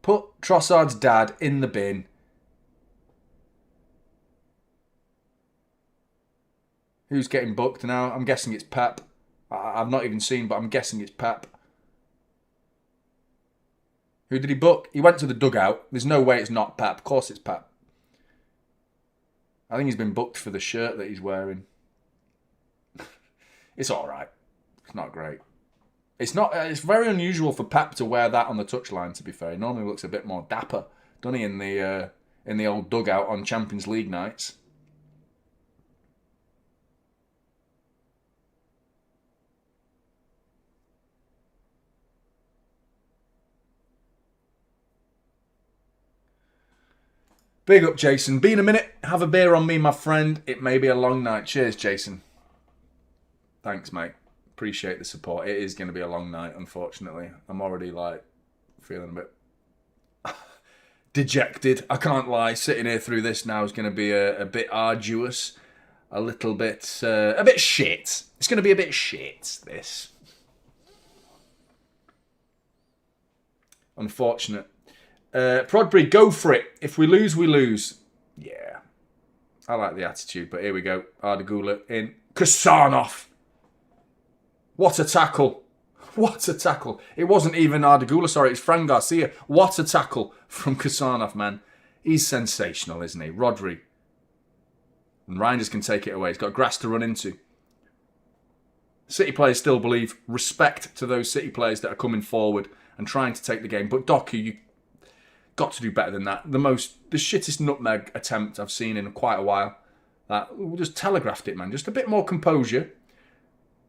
Put Trossard's dad in the bin. Who's getting booked now? I'm guessing it's Pep. I've not even seen, but I'm guessing it's Pep. Who did he book? He went to the dugout. There's no way it's not Pep. Of course it's Pep. I think he's been booked for the shirt that he's wearing. It's alright. It's not great. It's not. It's very unusual for Pep to wear that on the touchline, to be fair. He normally looks a bit more dapper, doesn't he, in the old dugout on Champions League nights. Big up, Jason. Be in a minute. Have a beer on me, my friend. It may be a long night. Cheers, Jason. Thanks, mate. Appreciate the support. It is going to be a long night, unfortunately. I'm already, like, feeling a bit dejected. I can't lie. Sitting here through this now is going to be a bit arduous. A bit shit. It's going to be a bit shit, this. Unfortunate. Prodbury, go for it. If we lose, we lose. Yeah. I like the attitude, but here we go. Ardagula in. Kasanov. What a tackle. What a tackle. It wasn't even Ardagula, sorry. It's Fran Garcia. What a tackle from Kasanov, man. He's sensational, isn't he? Rodri. And Reinders can take it away. He's got grass to run into. City players still believe respect to those City players that are coming forward and trying to take the game. But Doku, you got to do better than that. The shittest nutmeg attempt I've seen in quite a while. We just telegraphed it, man. Just a bit more composure.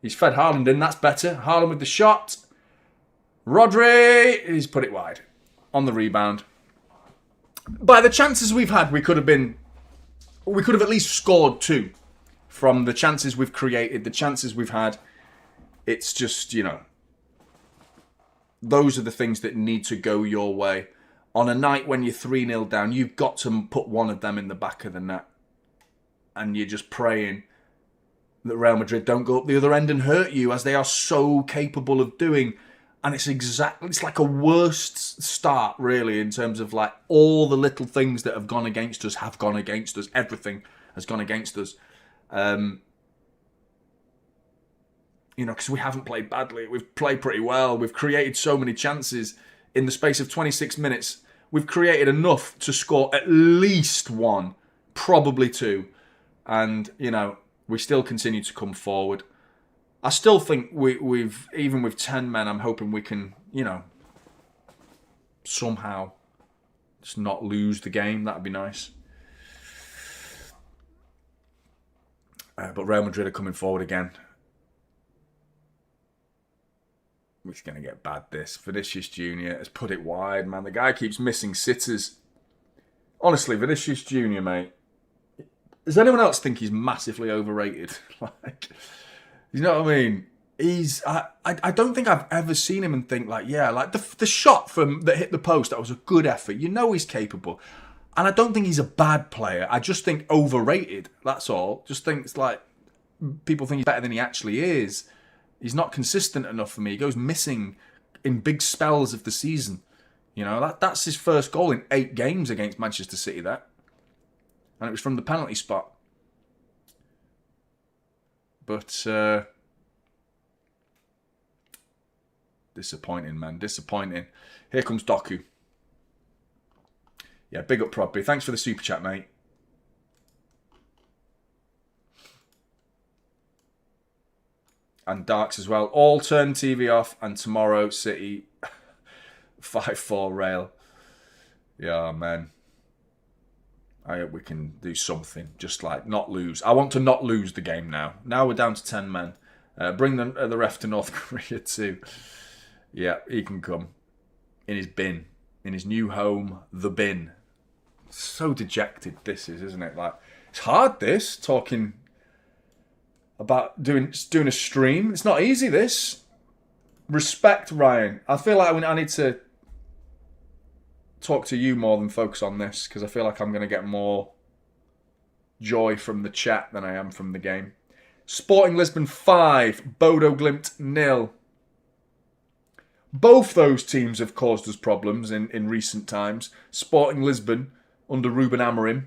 He's fed Haaland in. That's better. Haaland with the shot. Rodri. He's put it wide. On the rebound. By the chances we've had, we could have at least scored 2 from the chances we've created, the chances we've had. It's just, you know, those are the things that need to go your way. On a night when you're 3-0 down, you've got to put one of them in the back of the net. And you're just praying that Real Madrid don't go up the other end and hurt you, as they are so capable of doing. And it's like a worst start, really, in terms of like all the little things that have gone against us have gone against us. Everything has gone against us. Because we haven't played badly. We've played pretty well. We've created so many chances in the space of 26 minutes. We've created enough to score at least one, probably two. And, we still continue to come forward. I still think we've, even with 10 men, I'm hoping we can, somehow just not lose the game. That'd be nice. But Real Madrid are coming forward again. It's going to get bad, this. Vinicius Jr. has put it wide, man. The guy keeps missing sitters. Honestly, Vinicius Jr., mate. Does anyone else think he's massively overrated? You know what I mean? I don't think I've ever seen him and think the shot that hit the post, that was a good effort. He's capable. And I don't think he's a bad player. I just think overrated. That's all. Just think it's like people think he's better than he actually is. He's not consistent enough for me. He goes missing in big spells of the season. That's his first goal in 8 games against Manchester City, that. And it was from the penalty spot. But disappointing, man. Disappointing. Here comes Doku. Yeah, big up Probby. Thanks for the super chat, mate. And Darks as well. All turn TV off. And tomorrow, City 5-4 Rail. Yeah, man. I hope we can do something. Just like not lose. I want to not lose the game now. Now we're down to 10 men. Bring the ref to North Korea too. Yeah, he can come. In his bin. In his new home, the bin. So dejected this is, isn't it? Like, it's hard, this, talking about doing a stream. It's not easy, this. Respect, Ryan. I feel like I need to talk to you more than focus on this, because I feel like I'm going to get more joy from the chat than I am from the game. Sporting Lisbon 5, Bodo Glimt 0. Both those teams have caused us problems in recent times. Sporting Lisbon, under Ruben Amorim,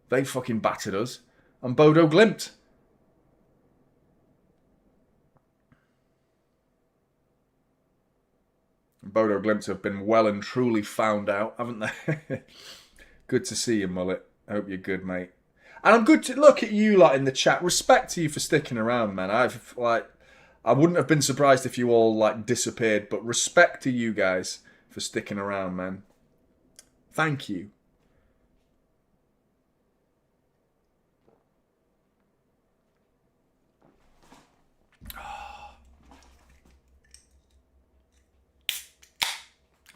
they fucking battered us. And Bodo Glimt. Bodo Glimt have been well and truly found out, haven't they? Good to see you, Mullet. I hope you're good, mate. And I'm good to look at you lot in the chat. Respect to you for sticking around, man. I wouldn't have been surprised if you all disappeared, but respect to you guys for sticking around, man. Thank you.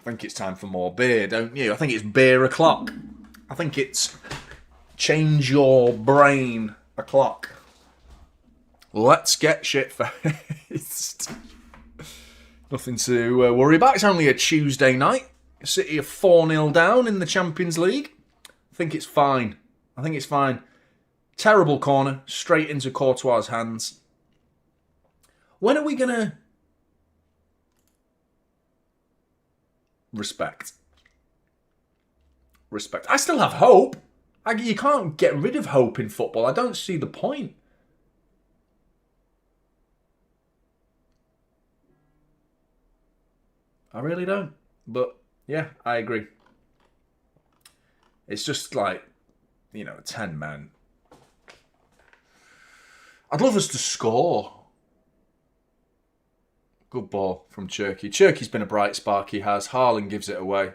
I think it's time for more beer, don't you? I think it's beer o'clock. I think it's change your brain o'clock. Let's get shit-faced. Nothing to worry about. It's only a Tuesday night. City are 4-0 down in the Champions League. I think it's fine. Terrible corner. Straight into Courtois' hands. When are we going to... Respect. I still have hope. You can't get rid of hope in football. I don't see the point. I really don't. But, yeah, I agree. It's just like, 10 men. I'd love us to score. Good ball from Cherky. Cherky's been a bright spark, he has. Haaland gives it away.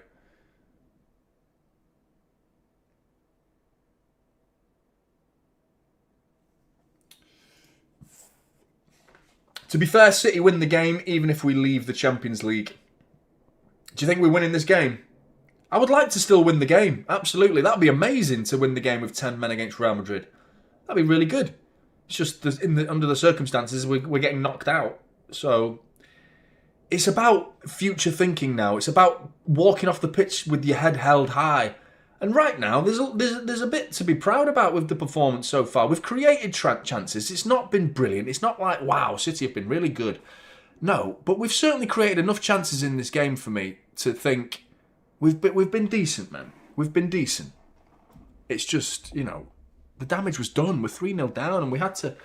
To be fair, City win the game even if we leave the Champions League. Do you think we're winning this game? I would like to still win the game. Absolutely. That would be amazing to win the game with 10 men against Real Madrid. That'd be really good. It's just under the circumstances, we're getting knocked out. So... It's about future thinking now. It's about walking off the pitch with your head held high. And right now, there's a bit to be proud about with the performance so far. We've created chances. It's not been brilliant. It's not like, wow, City have been really good. No, but we've certainly created enough chances in this game for me to think we've been decent, man. We've been decent. It's just, you know, the damage was done. We're 3-0 down and we had to...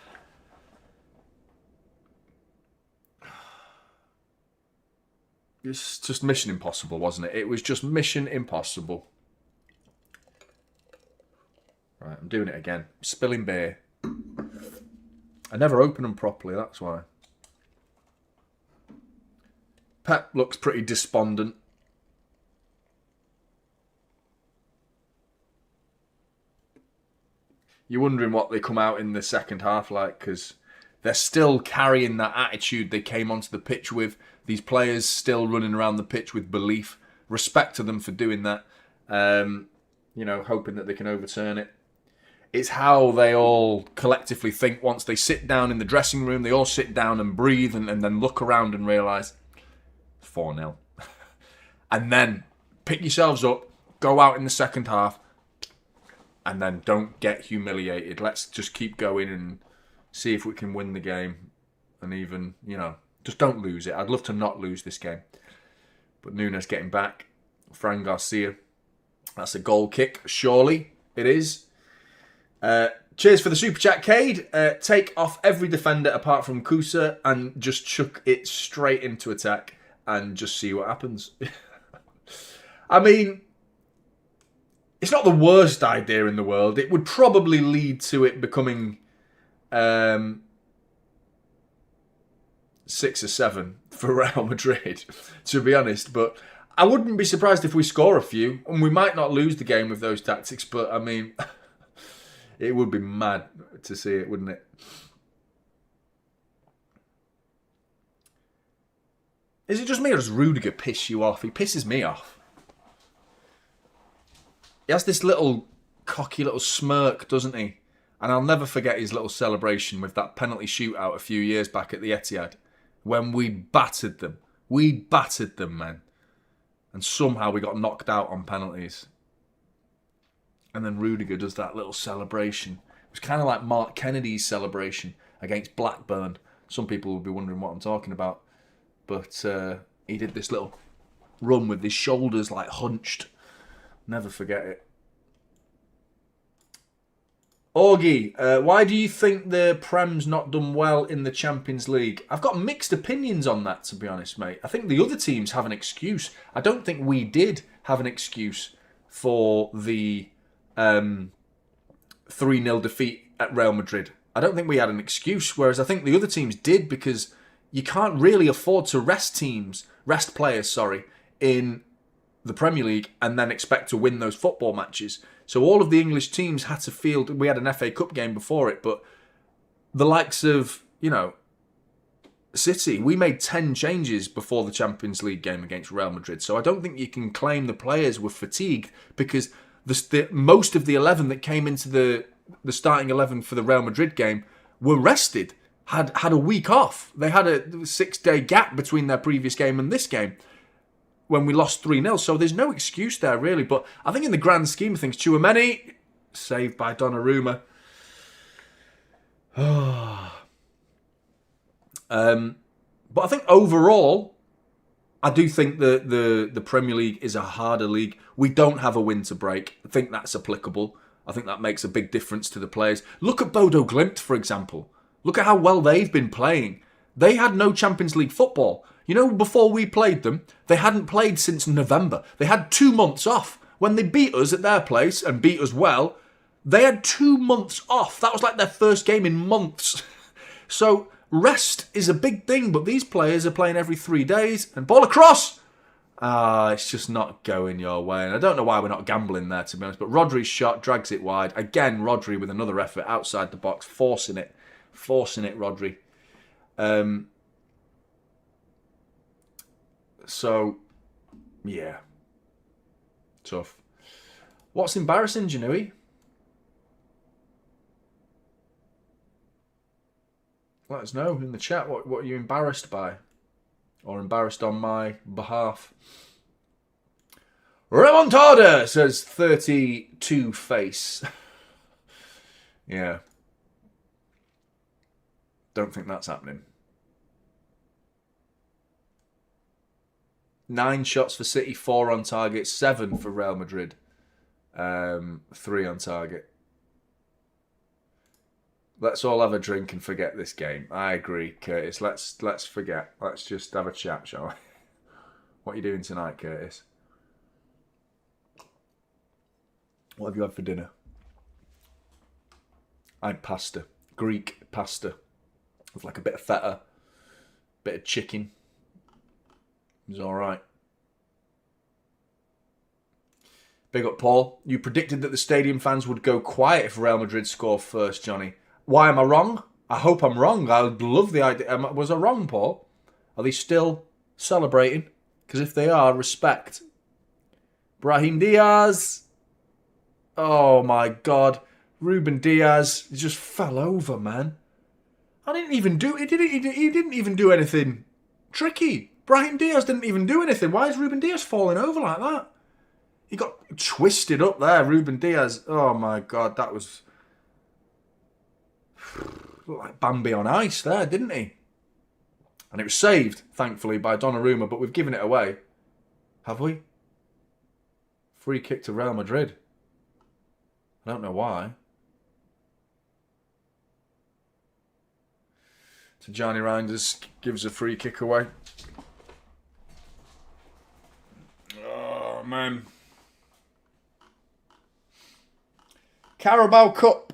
It's just mission impossible, wasn't it? It was just mission impossible. Right, I'm doing it again. Spilling beer. I never open them properly, that's why. Pep looks pretty despondent. You're wondering what they come out in the second half like, because they're still carrying that attitude they came onto the pitch with. These players still running around the pitch with belief. Respect to them for doing that. You know, hoping that they can overturn it. It's how they all collectively think once they sit down in the dressing room. They all sit down and breathe and then look around and realise 4-0. And then pick yourselves up, go out in the second half, and then don't get humiliated. Let's just keep going and see if we can win the game. And even, you know, just don't lose it. I'd love to not lose this game. But Nunes getting back. Fran Garcia. That's a goal kick. Surely it is. Cheers for the super chat, Cade. Take off every defender apart from Kusa and just chuck it straight into attack and just see what happens. I mean, it's not the worst idea in the world. It would probably lead to it becoming 6 or 7 for Real Madrid, to be honest. But I wouldn't be surprised if we score a few, and we might not lose the game with those tactics. But I mean, it would be mad to see it, wouldn't it? Is it just me or does Rudiger piss you off? He pisses me off. He has this little cocky little smirk, doesn't he? And I'll never forget his little celebration with that penalty shootout a few years back at the Etihad when we battered them. We battered them, man. And somehow we got knocked out on penalties. And then Rudiger does that little celebration. It was kind of like Mark Kennedy's celebration against Blackburn. Some people will be wondering what I'm talking about. But he did this little run with his shoulders like hunched. Never forget it. Augie, why do you think the Prem's not done well in the Champions League? I've got mixed opinions on that, to be honest, mate. I think the other teams have an excuse. I don't think we did have an excuse for the 3-0 defeat at Real Madrid. I don't think we had an excuse, whereas I think the other teams did, because you can't really afford to rest players, in the Premier League and then expect to win those football matches. So all of the English teams had to field... We had an FA Cup game before it, but the likes of, you know, City, we made 10 changes before the Champions League game against Real Madrid. So I don't think you can claim the players were fatigued, because most of the 11 that came into the starting 11 for the Real Madrid game were rested, had a week off. They had a 6-day gap between their previous game and this game when we lost 3-0. So there's no excuse there, really. But I think in the grand scheme of things, Tchouaméni, saved by Donnarumma. But I think overall, I do think the Premier League is a harder league. We don't have a win to break. I think that's applicable. I think that makes a big difference to the players. Look at Bodo Glimt, for example. Look at how well they've been playing. They had no Champions League football. You know, before we played them, they hadn't played since November. They had 2 months off. When they beat us at their place, and beat us well, they had 2 months off. That was like their first game in months. So rest is a big thing, but these players are playing every 3 days. And ball across! It's just not going your way. And I don't know why we're not gambling there, to be honest. But Rodri's shot drags it wide. Again, Rodri with another effort outside the box, forcing it, Rodri. So, yeah. Tough. What's embarrassing, Jonny? Let us know in the chat what are you embarrassed by? Or embarrassed on my behalf. Remontada, says 32 face. Yeah. Don't think that's happening. 9 shots for City, 4 on target, 7 for Real Madrid, 3 on target. Let's all have a drink and forget this game. I agree, Curtis. Let's forget. Let's just have a chat, shall we? What are you doing tonight, Curtis? What have you had for dinner? I had pasta. Greek pasta. With like a bit of feta. Bit of chicken. It was alright. Big up, Paul. You predicted that the stadium fans would go quiet if Real Madrid score first, Johnny. Why am I wrong? I hope I'm wrong. I love the idea. Was I wrong, Paul? Are they still celebrating? Because if they are, respect. Brahim Diaz. Oh my God. Ruben Diaz. He just fell over, man. I didn't even do it. He didn't even do anything tricky. Brahim Diaz didn't even do anything. Why is Ruben Diaz falling over like that? He got twisted up there, Ruben Diaz. Oh my God, that was... looked like Bambi on ice there, didn't he? And it was saved, thankfully, by Donnarumma, but we've given it away. Have we? Free kick to Real Madrid. I don't know why. So Johnny Reinders gives a free kick away. Oh, man. Carabao Cup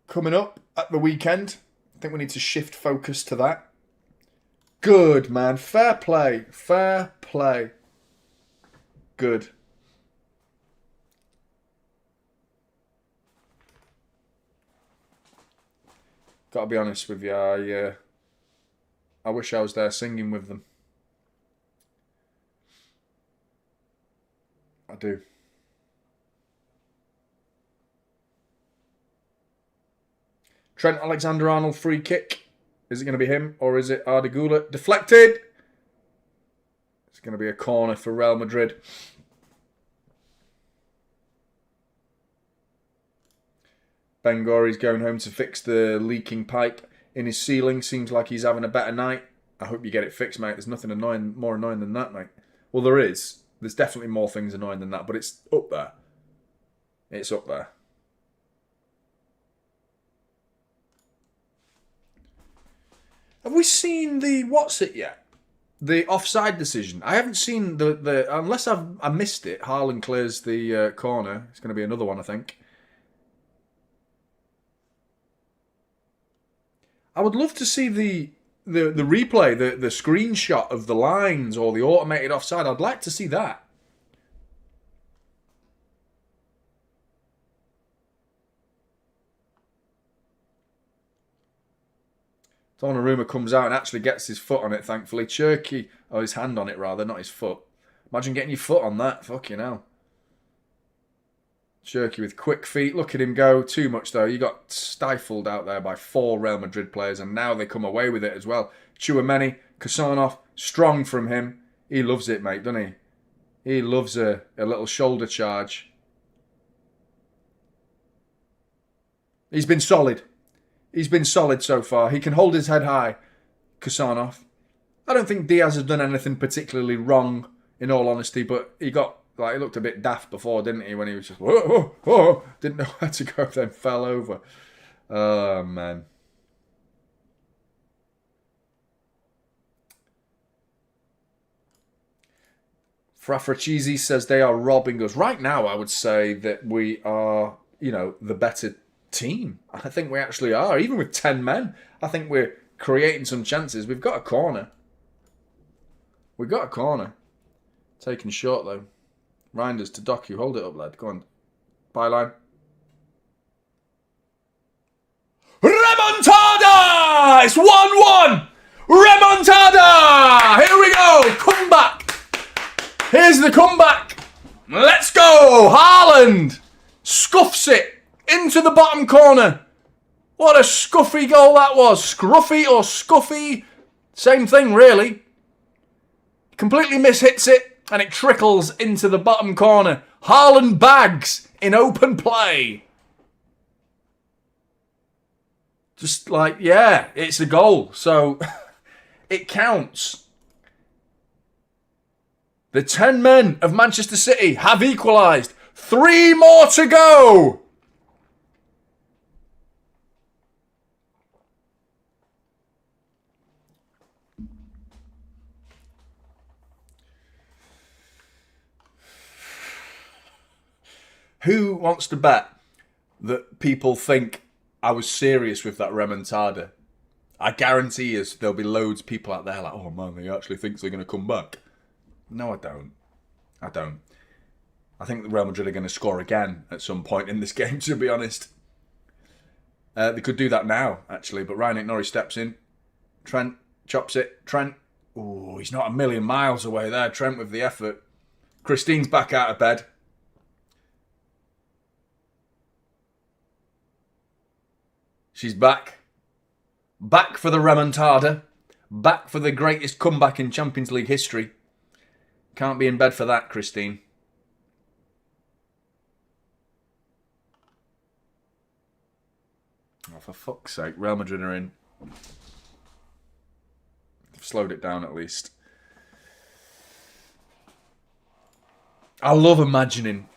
coming up at the weekend. I think we need to shift focus to that. Good, man. Fair play. Fair play. Good. Gotta be honest with you, I wish I was there singing with them. I do. Trent Alexander-Arnold free kick. Is it going to be him or is it Arda Güler? Deflected. It's going to be a corner for Real Madrid. Bengori's going home to fix the leaking pipe in his ceiling. Seems like he's having a better night. I hope you get it fixed, mate. There's nothing more annoying than that, mate. Well, there is. There's definitely more things annoying than that, but it's up there. It's up there. Have we seen the what's it yet? The offside decision. I haven't seen the unless I missed it. Haaland clears the corner. It's going to be another one, I think. I would love to see the replay, the screenshot of the lines or the automated offside. I'd like to see that. Donnarumma comes out and actually gets his foot on it, thankfully. Cherky, or his hand on it rather, not his foot. Imagine getting your foot on that. Fucking hell. Cherky with quick feet. Look at him go. Too much though. He got stifled out there by 4 Real Madrid players and now they come away with it as well. Tchouameni, Kusanov, strong from him. He loves it, mate, doesn't he? He loves a little shoulder charge. He's been solid. He's been solid so far. He can hold his head high, Kusanov. I don't think Diaz has done anything particularly wrong, in all honesty, but he looked a bit daft before, didn't he? When he was just, whoa, whoa, didn't know where to go, then fell over. Oh, man. Frafrachizi says they are robbing us. Right now, I would say that we are, the better team. I think we actually are. Even with 10 men, I think we're creating some chances. We've got a corner. Taken short, though. Reinders to Doku. Hold it up, lad. Go on. Byline. Remontada! It's 1-1! Remontada! Here we go! Comeback! Here's the comeback! Let's go! Haaland! Scuffs it into the bottom corner. What a scuffy goal that was. Scruffy or scuffy. Same thing, really. Completely mishits it. And it trickles into the bottom corner. Haaland bags in open play. Just like, yeah, it's a goal. So, it counts. The 10 men of Manchester City have equalised. 3 more to go. Who wants to bet that people think I was serious with that remontada? I guarantee you there'll be loads of people out there like, oh man, he actually thinks they're going to come back. No, I don't. I don't. I think the Real Madrid are going to score again at some point in this game, to be honest. They could do that now, actually, but Ryan Norrie steps in. Trent chops it. Trent, oh, he's not a million miles away there. Trent with the effort. Christine's back out of bed. She's back. Back for the remontada. Back for the greatest comeback in Champions League history. Can't be in bed for that, Christine. Oh, for fuck's sake. Real Madrid are in. They've slowed it down at least. I love imagining.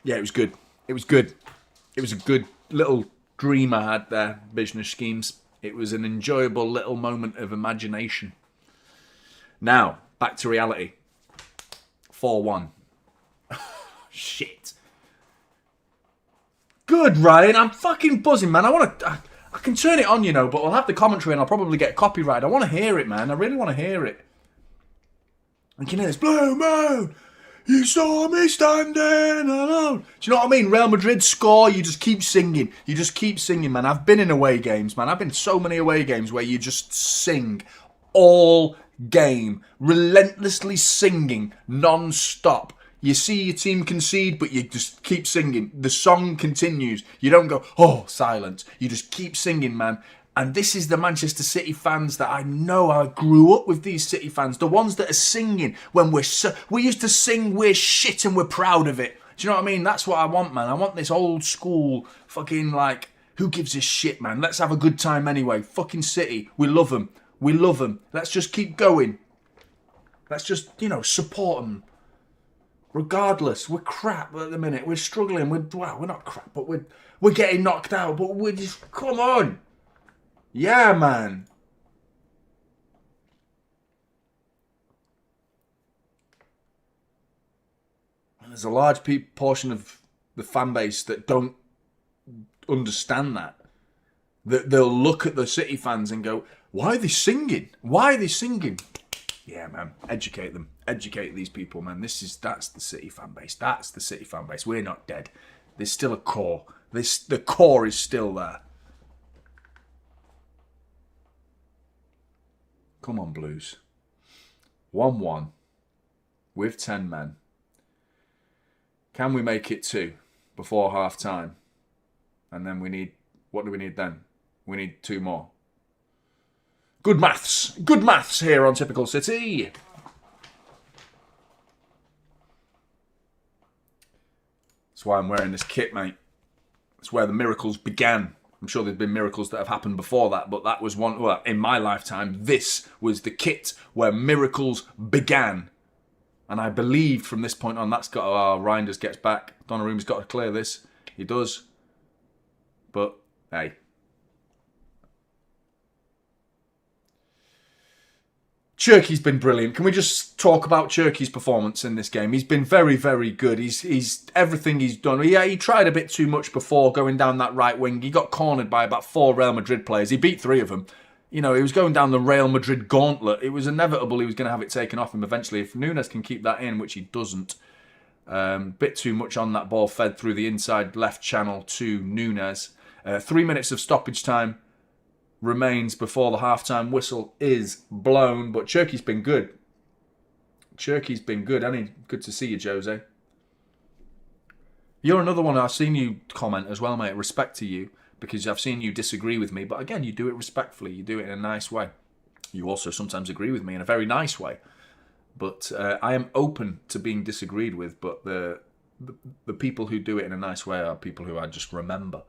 Yeah, it was good. It was good. It was a good little dream I had there, business schemes. It was an enjoyable little moment of imagination. Now, back to reality. 4-1. Shit. Good, Ryan. I'm fucking buzzing, man. I can turn it on, you know, but I'll have the commentary and I'll probably get copyright. I want to hear it, man. I really want to hear it. I can hear this. Blue Moon! You saw me standing alone. Do you know what I mean? Real Madrid score, you just keep singing. You just keep singing, man. I've been in away games, man. I've been so many away games where you just sing all game. Relentlessly singing, non-stop. You see your team concede, but you just keep singing. The song continues. You don't go, oh, silence. You just keep singing, man. And this is the Manchester City fans that I know. I grew up with these City fans. The ones that are singing when we used to sing, we're shit and we're proud of it. Do you know what I mean? That's what I want, man. I want this old school fucking like, who gives a shit, man? Let's have a good time anyway. Fucking City. We love them. We love them. Let's just keep going. Let's just, you know, support them. Regardless, we're crap at the minute. We're struggling. We're not crap, but we're getting knocked out. But we're just, come on. Yeah, man. There's a large portion of the fan base that don't understand that. That they'll look at the City fans and go, why are they singing? Why are they singing? Yeah, man. Educate them. Educate these people, man. That's the City fan base. That's the City fan base. We're not dead. There's still a core. The core is still there. Come on, Blues. 1-1 with 10 men. Can we make it 2 before half time? And then we need, what do we need then? We need 2 more. Good maths. Good maths here on Typical City. That's why I'm wearing this kit, mate. That's where the miracles began. I'm sure there's been miracles that have happened before that, but that was one, well, in my lifetime, this was the kit where miracles began. And I believe from this point on, that's got, Reinders gets back. Donnarumma's got to clear this. He does. But, hey. Cherky's been brilliant. Can we just talk about Cherky's performance in this game? He's been very, very good. He's everything he's done. Yeah, he tried a bit too much before going down that right wing. He got cornered by about 4 Real Madrid players. He beat 3 of them. You know, he was going down the Real Madrid gauntlet. It was inevitable he was going to have it taken off him eventually. If Nunes can keep that in, which he doesn't. Bit too much on that ball, fed through the inside left channel to Nunes. 3 minutes of stoppage time remains before the half-time whistle is blown. But Cherky's been good. Cherky's been good. Good to see you, Jose. You're another one I've seen you comment as well, mate. Respect to you, because I've seen you disagree with me. But again, you do it respectfully. You do it in a nice way. You also sometimes agree with me in a very nice way. But I am open to being disagreed with. But the people who do it in a nice way are people who I just remember,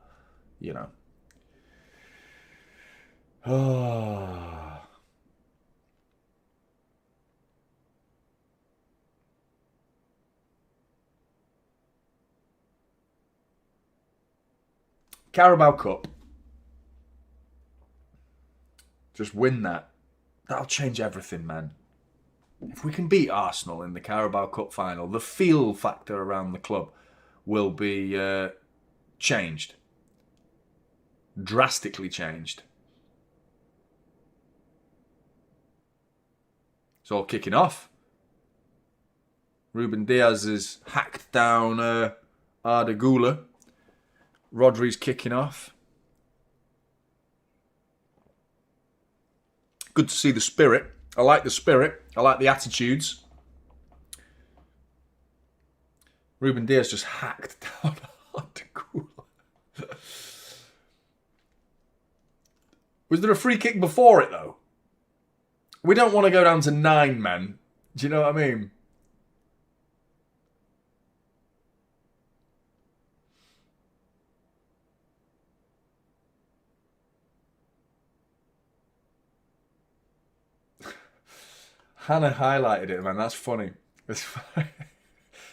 you know. Carabao Cup. Just win that. That'll change everything, man. If we can beat Arsenal in the Carabao Cup final, the feel factor around the club will be changed. Drastically changed. It's all kicking off. Ruben Diaz has hacked down Arda Güler. Rodri's kicking off. Good to see the spirit. I like the spirit. I like the attitudes. Ruben Diaz just hacked down Arda Güler. Was there a free kick before it, though? We don't want to go down to 9 men. Do you know what I mean? Hannah highlighted it, man. That's funny.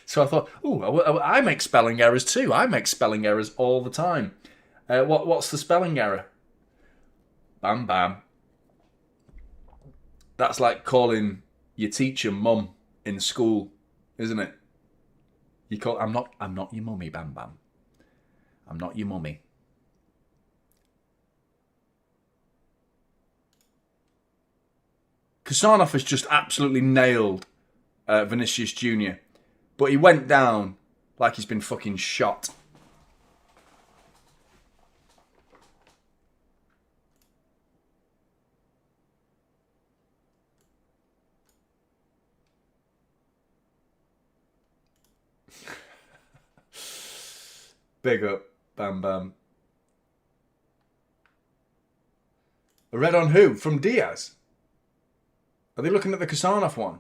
So I thought, ooh, I make spelling errors too. I make spelling errors all the time. What's the spelling error? Bam bam. That's like calling your teacher mum in school, isn't it? You call I'm not your mummy, bam bam. I'm not your mummy. Kusanov has just absolutely nailed Vinicius Jr. But he went down like he's been fucking shot. Big up, Bam Bam. A red on who? From Diaz? Are they looking at the Kusanov one?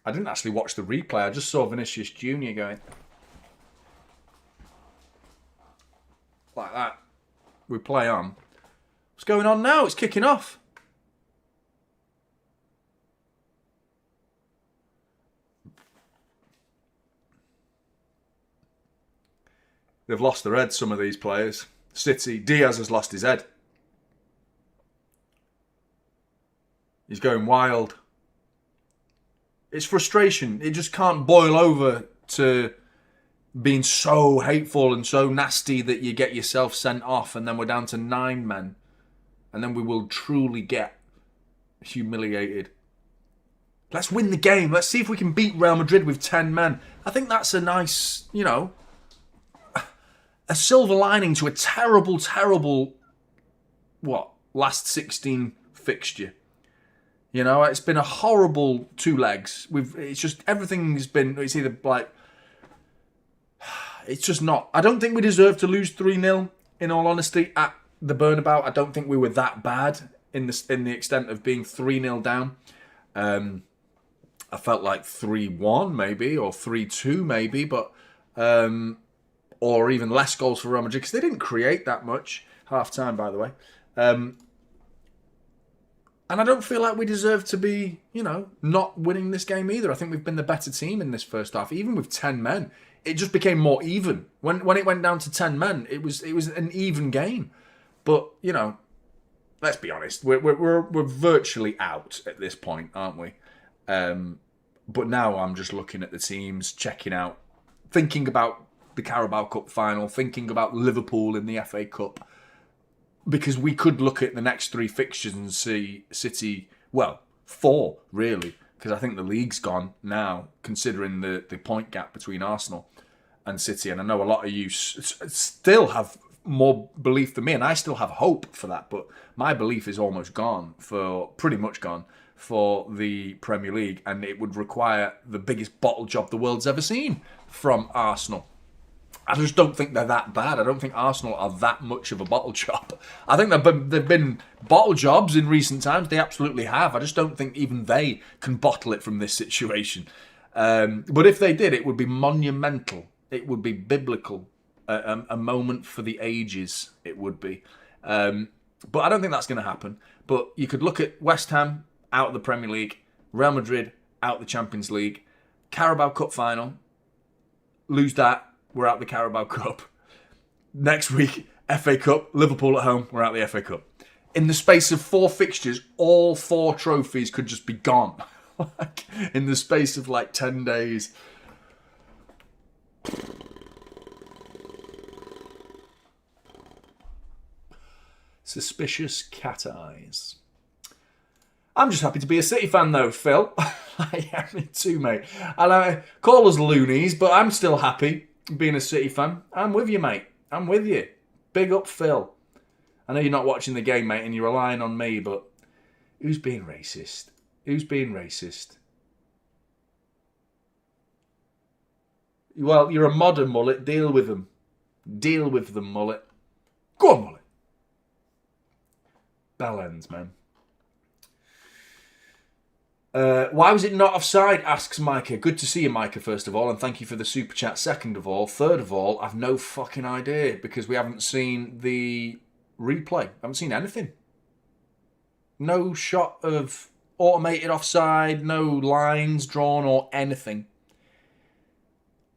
I didn't actually watch the replay. I just saw Vinicius Jr. going like that. We play on. What's going on now? It's kicking off. They've lost their head, some of these players. City, Diaz has lost his head. He's going wild. It's frustration. It just can't boil over to being so hateful and so nasty that you get yourself sent off and then we're down to 9 men. And then we will truly get humiliated. Let's win the game. Let's see if we can beat Real Madrid with 10 men. I think that's a nice, a silver lining to a terrible, terrible, last 16 fixture. It's been a horrible 2 legs. It's just, everything's been, it's either like, it's just not. I don't think we deserve to lose 3-0, in all honesty, at the Bernabeu. I don't think we were that bad in the extent of being 3-0 down. I felt like 3-1 maybe, or 3-2 maybe, but, or even less goals for Real Madrid, because they didn't create that much. Half time, by the way. And I don't feel like we deserve to be, not winning this game either. I think we've been the better team in this first half. Even with 10 men, it just became more even. When it went down to 10 men, it was an even game. But, let's be honest, we're virtually out at this point, aren't we? But now I'm just looking at the teams, checking out, thinking about the Carabao Cup final, thinking about Liverpool in the FA Cup. Because we could look at the next 3 fixtures and see City, 4 really, because I think the league's gone now, considering the point gap between Arsenal and City. And I know a lot of you still have more belief than me, and I still have hope for that, but my belief is almost gone, pretty much gone, for the Premier League, and it would require the biggest bottle job the world's ever seen from Arsenal. I just don't think they're that bad. I don't think Arsenal are that much of a bottle job. I think they've been bottle jobs in recent times. They absolutely have. I just don't think even they can bottle it from this situation. But if they did, it would be monumental. It would be biblical. A moment for the ages, it would be. But I don't think that's going to happen. But you could look at West Ham out of the Premier League, Real Madrid out of the Champions League, Carabao Cup final, lose that, we're out the Carabao Cup. Next week, FA Cup, Liverpool at home, we're out the FA Cup. In the space of 4 fixtures, all 4 trophies could just be gone. In the space of like 10 days. Suspicious cat eyes. I'm just happy to be a City fan though, Phil. Yeah, me too, mate. And I call us loonies, but I'm still happy being a City fan. I'm with you, mate. I'm with you. Big up, Phil. I know you're not watching the game, mate, and you're relying on me, but who's being racist? Who's being racist? Well, you're a modern mullet. Deal with them. Deal with them, mullet. Go on, mullet. Bell ends, man. Why was it not offside, asks Micah. Good to see you, Micah, first of all, and thank you for the super chat, second of all. Third of all, I've no fucking idea, because we haven't seen the replay. I haven't seen anything. No shot of automated offside, no lines drawn or anything.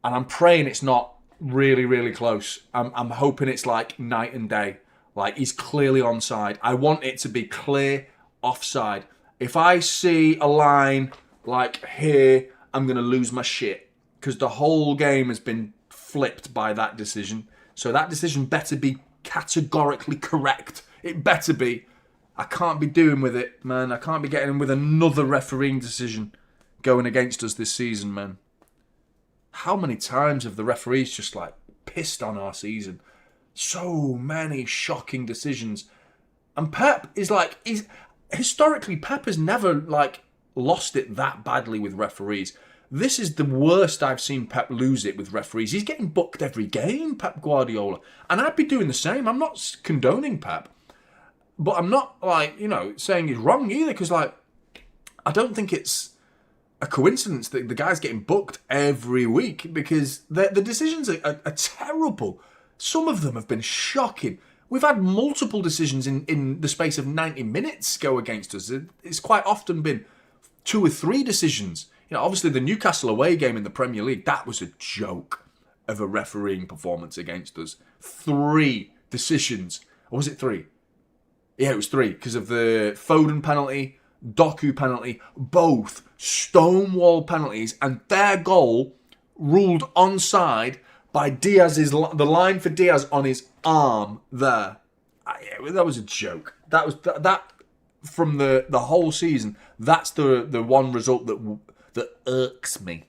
And I'm praying it's not really, really close. I'm hoping it's like night and day. Like, he's clearly onside. I want it to be clear offside. If I see a line like here, I'm going to lose my shit. Because the whole game has been flipped by that decision. So that decision better be categorically correct. It better be. I can't be doing with it, man. I can't be getting in with another refereeing decision going against us this season, man. How many times have the referees just like pissed on our season? So many shocking decisions. And Pep is like, historically, Pep has never like lost it that badly with referees. This is the worst I've seen Pep lose it with referees. He's getting booked every game, Pep Guardiola. And I'd be doing the same. I'm not condoning Pep. But I'm not like, saying he's wrong either. Because like, I don't think it's a coincidence that the guy's getting booked every week. Because the decisions are terrible. Some of them have been shocking. We've had multiple decisions in the space of 90 minutes go against us. It's quite often been 2 or 3 decisions. Obviously the Newcastle away game in the Premier League, that was a joke of a refereeing performance against us. 3 decisions. Or was it 3? Yeah, it was 3 because of the Foden penalty, Doku penalty, both stonewall penalties, and their goal ruled onside by Diaz's, the line for Diaz on his arm there. That was a joke. That was that from the whole season. That's the one result that irks me.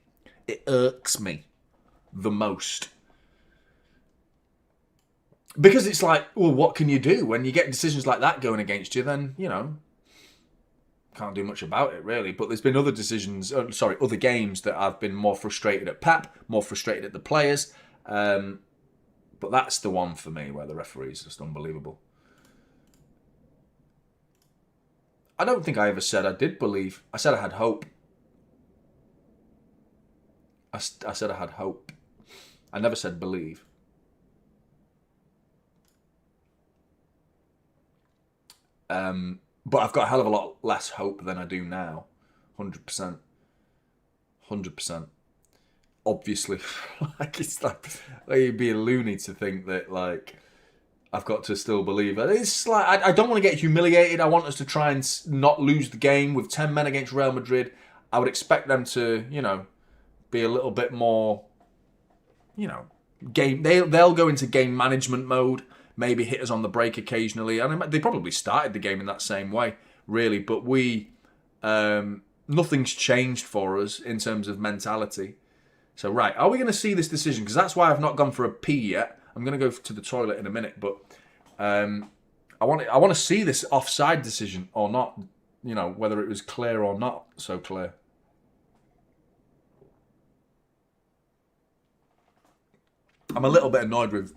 It irks me the most. Because it's like, well, what can you do when you get decisions like that going against you? Then, can't do much about it, really. But there's been other decisions, other games that I've been more frustrated at Pep, more frustrated at the players. But that's the one for me where the referee is just unbelievable. I don't think I ever said I did believe. I said I had hope. I said I had hope. I never said believe. But I've got a hell of a lot less hope than I do now. 100%. 100%. Obviously. It's like you'd be a loony to think that, I've got to still believe it. It's like, I don't want to get humiliated. I want us to try and not lose the game with 10 men against Real Madrid. I would expect them to, be a little bit more, game. They'll go into game management mode. Maybe hit us on the break occasionally. And they probably started the game in that same way, really. But nothing's changed for us in terms of mentality. So, right, are we going to see this decision? Because that's why I've not gone for a pee yet. I'm going to go to the toilet in a minute. But I want to see this offside decision or not. Whether it was clear or not so clear. I'm a little bit annoyed with...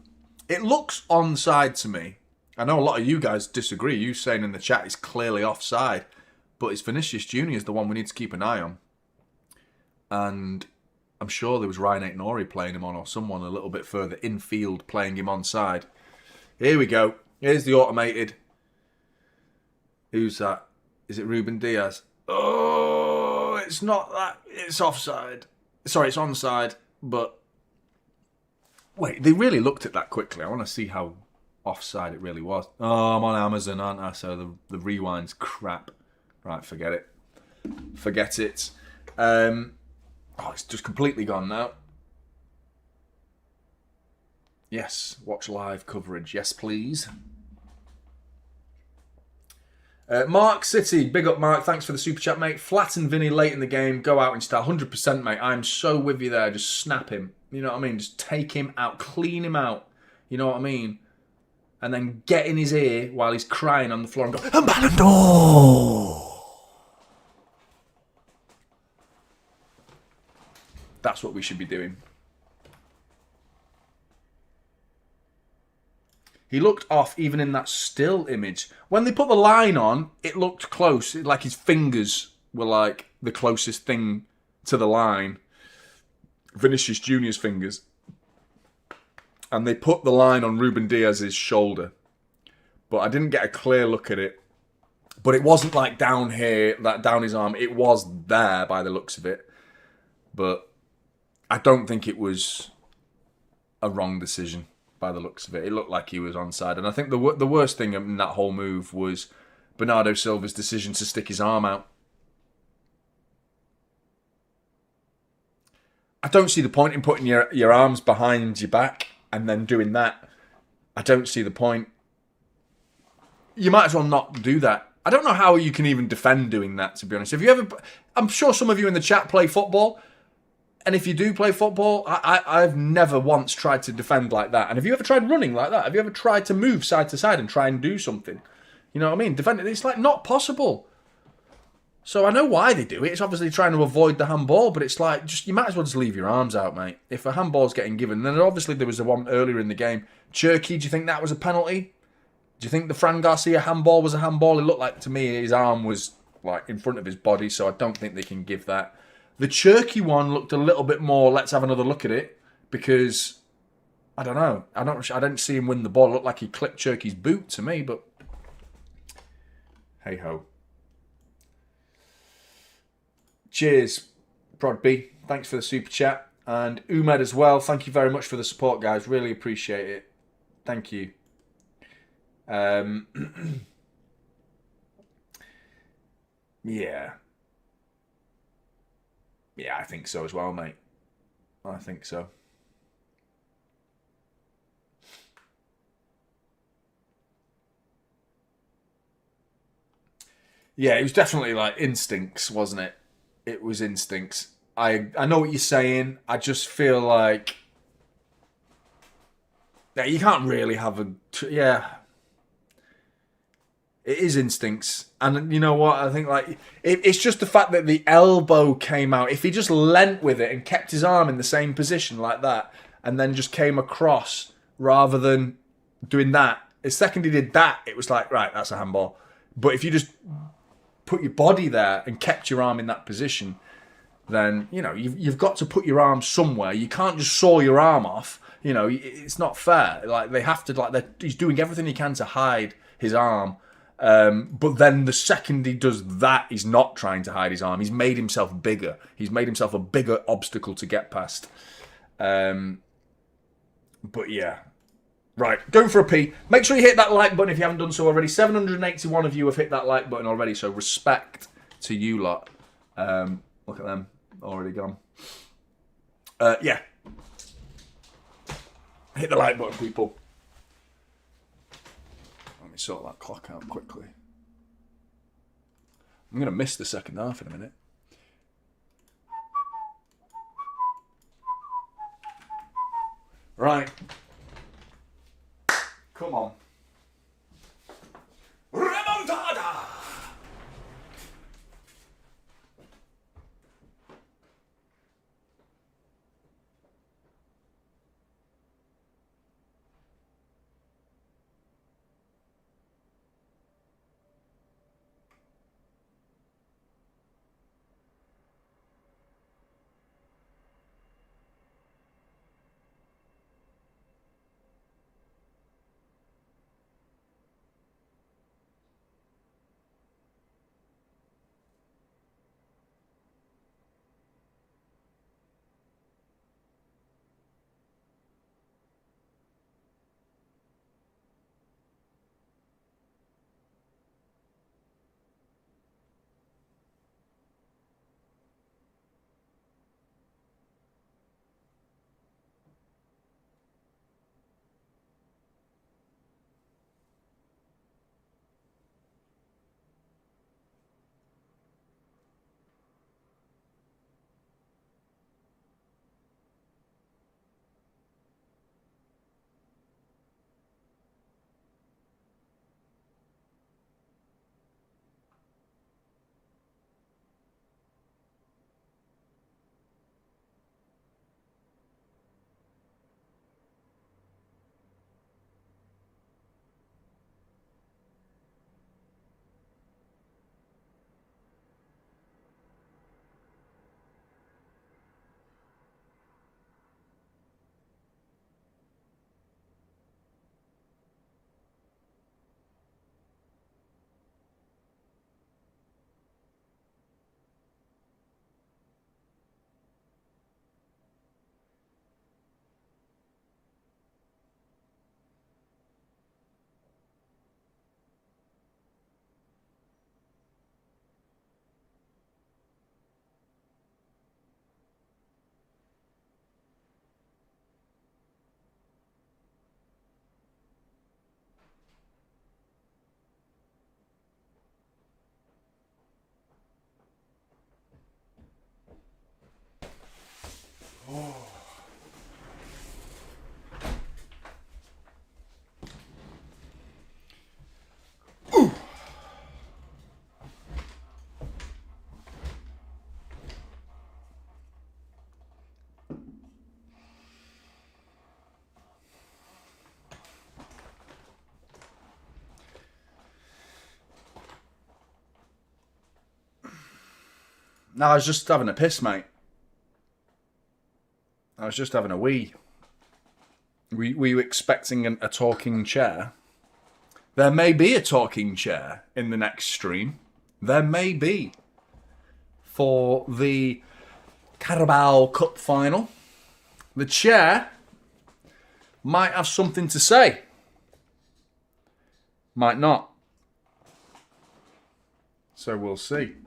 It looks onside to me. I know a lot of you guys disagree. You saying in the chat it's clearly offside. But it's Vinicius Jr. is the one we need to keep an eye on. And I'm sure there was Ryan Aït-Nouri playing him on, or someone a little bit further infield playing him onside. Here we go. Here's the automated. Who's that? Is it Ruben Diaz? Oh, it's not that. It's offside. Sorry, it's onside. But wait, they really looked at that quickly. I want to see how offside it really was. Oh, I'm on Amazon, aren't I? So the rewind's crap. Right, forget it. Forget it. Oh, it's just completely gone now. Yes, watch live coverage. Yes, please. Mark City, big up Mark, thanks for the super chat, mate. Flatten Vinny late in the game, go out in style, 100%, mate. I'm so with you there, just snap him. You know what I mean? Just take him out, clean him out. You know what I mean? And then get in his ear while he's crying on the floor and go, "A Ballon d'Or!" That's what we should be doing. He looked off even in that still image. When they put the line on, it looked close. Like his fingers were like the closest thing to the line. Vinicius Junior's fingers. And they put the line on Ruben Diaz's shoulder. But I didn't get a clear look at it. But it wasn't like down here, that down his arm. It was there by the looks of it. But I don't think it was a wrong decision. By the looks of it, it looked like he was onside, and I think the worst thing in that whole move was Bernardo Silva's decision to stick his arm out. I don't see the point in putting your arms behind your back and then doing that. I don't see the point. You might as well not do that. I don't know how you can even defend doing that, to be honest. Have you ever? I'm sure some of you in the chat play football. And if you do play football, I've never once tried to defend like that. And have you ever tried running like that? Have you ever tried to move side to side and try and do something? You know what I mean? Defend it. It's like not possible. So I know why they do it. It's obviously trying to avoid the handball, but it's like, just you might as well just leave your arms out, mate. If a handball's getting given, then obviously there was the one earlier in the game. Cherky, do you think that was a penalty? Do you think the Fran Garcia handball was a handball? It looked like, to me, his arm was like in front of his body, so I don't think they can give that. The Cherky one looked a little bit more, let's have another look at it, because, I don't know, I didn't see him win the ball. It looked like he clipped Cherky's boot to me, but hey-ho. Cheers, Prod B. Thanks for the super chat. And Umed as well. Thank you very much for the support, guys. Really appreciate it. Thank you. Yeah. Yeah, I think so as well, mate. I think so. Yeah, it was definitely like instincts, wasn't it? It was instincts. I know what you're saying. I just feel like yeah, you can't really have a yeah. It is instincts, and you know what? I think like it's just the fact that the elbow came out. If he just leant with it and kept his arm in the same position like that, and then just came across rather than doing that. The second he did that, it was like right, that's a handball. But if you just put your body there and kept your arm in that position, then you know you've got to put your arm somewhere. You can't just saw your arm off. You know it's not fair. Like they have to he's doing everything he can to hide his arm. But then the second he does that, he's not trying to hide his arm. He's made himself bigger. He's made himself a bigger obstacle to get past. But yeah. Right, going for a pee. Make sure you hit that like button if you haven't done so already. 781 of you have hit that like button already, so respect to you lot. Look at them, already gone. Yeah. Hit the like button, people. Let me sort that clock out quickly. I'm going to miss the second half in a minute. Right. Come on. Remontada! No, I was just having a piss, mate. I was just having a wee. Were you expecting a talking chair? There may be a talking chair in the next stream. There may be. For the Carabao Cup final. The chair might have something to say. Might not. So we'll see.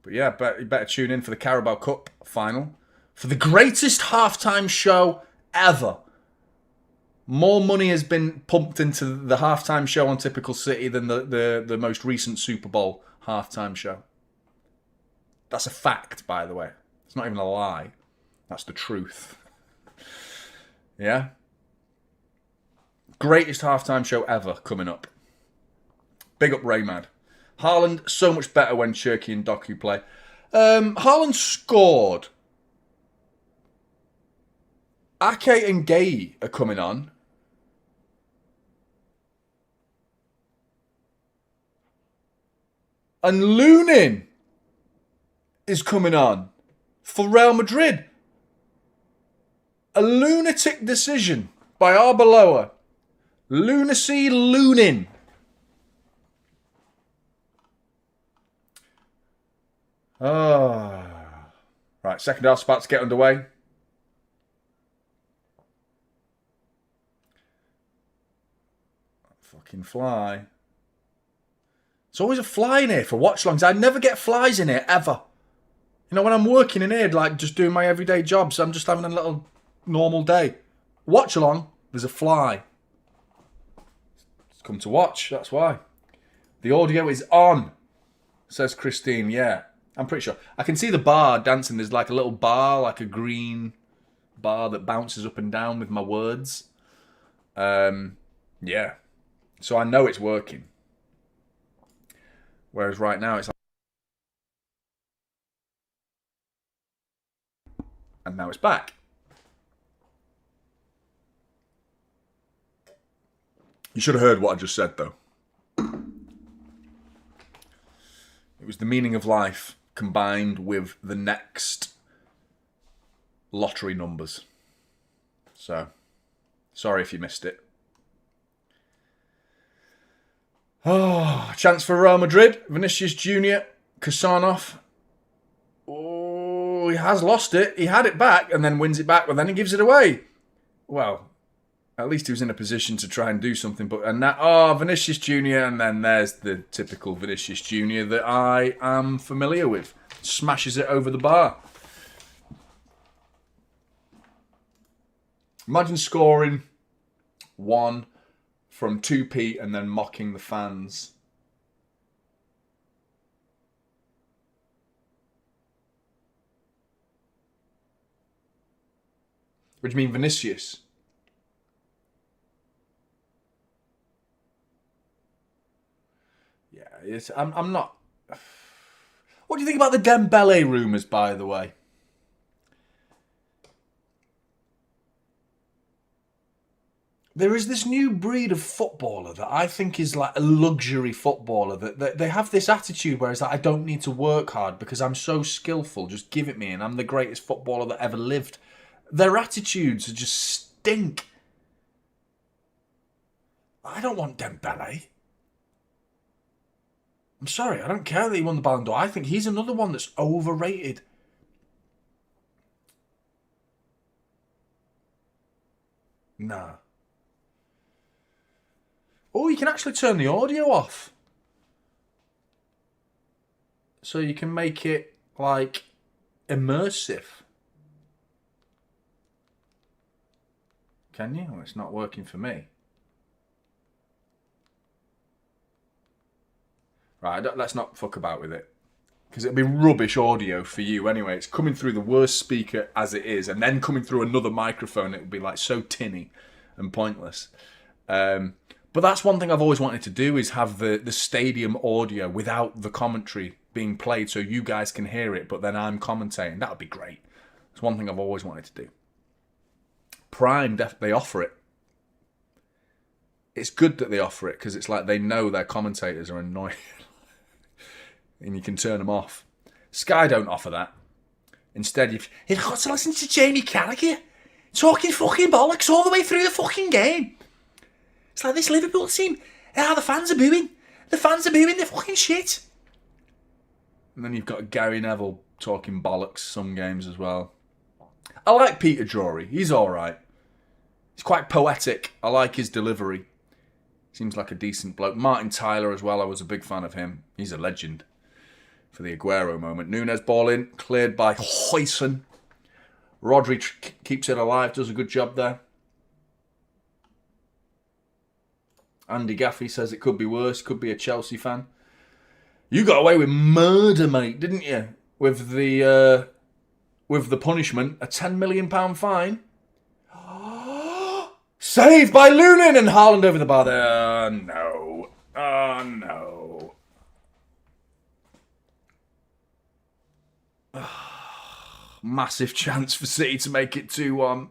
But yeah, you better tune in for the Carabao Cup final. For the greatest halftime show ever. More money has been pumped into the halftime show on Typical City than the most recent Super Bowl halftime show. That's a fact, by the way. It's not even a lie. That's the truth. Yeah? Greatest halftime show ever coming up. Big up Raymad. Haaland, so much better when Cherky and Doku play. Haaland scored. Ake and Gay are coming on. And Lunin is coming on for Real Madrid. A lunatic decision by Arbeloa. Lunacy Lunin. Oh. Right, second half's about to get underway. Fucking fly. It's always a fly in here for watchalongs. I never get flies in here, ever. You know, when I'm working in here, like just doing my everyday jobs, I'm just having a little normal day. Watchalong, there's a fly. It's come to watch, that's why. The audio is on, says Christine. Yeah, I'm pretty sure. I can see the bar dancing. There's like a little bar, like a green bar that bounces up and down with my words. Yeah. So I know it's working. Whereas right now it's like... And now it's back. You should have heard what I just said, though. It was the meaning of life combined with the next lottery numbers. So, sorry if you missed it. Oh, chance for Real Madrid. Vinicius Jr., Kusanov. Oh, he has lost it. He had it back and then wins it back, but then he gives it away. Well, at least he was in a position to try and do something. And that, Vinicius Jr., and then there's the typical Vinicius Jr. that I am familiar with. Smashes it over the bar. Imagine scoring one from 2p and then mocking the fans. What do you mean, Vinicius? Yeah, I'm not... What do you think about the Dembele rumours, by the way? There is this new breed of footballer that I think is like a luxury footballer. That they have this attitude where it's like, I don't need to work hard because I'm so skillful. Just give it me and I'm the greatest footballer that ever lived. Their attitudes just stink. I don't want Dembele. I'm sorry, I don't care that he won the Ballon d'Or. I think he's another one that's overrated. Nah. Oh, you can actually turn the audio off. So you can make it, like, immersive. Can you? Well, it's not working for me. Right, let's not fuck about with it. Because it'll be rubbish audio for you anyway. It's coming through the worst speaker as it is. And then coming through another microphone, it would be like so tinny and pointless. But that's one thing I've always wanted to do, is have the stadium audio without the commentary being played so you guys can hear it, but then I'm commentating. That would be great. It's one thing I've always wanted to do. Prime, they offer it. It's good that they offer it because it's like they know their commentators are annoying. And you can turn them off. Sky don't offer that. Instead, you've got to listen to Jamie Carragher talking fucking bollocks all the way through the fucking game. It's like this Liverpool team. The fans are booing. The fans are booing. They're fucking shit. And then you've got Gary Neville talking bollocks some games as well. I like Peter Drury. He's all right. He's quite poetic. I like his delivery. Seems like a decent bloke. Martin Tyler as well. I was a big fan of him. He's a legend for the Aguero moment. Nunes ball in. Cleared by Huijsen. Rodri keeps it alive. Does a good job there. Andy Gaffey says it could be worse. Could be a Chelsea fan. You got away with murder, mate, didn't you? With the punishment, a £10 million fine. Saved by Lunin and Haaland over the bar there. Oh, no. Oh, no. Massive chance for City to make it 2-1.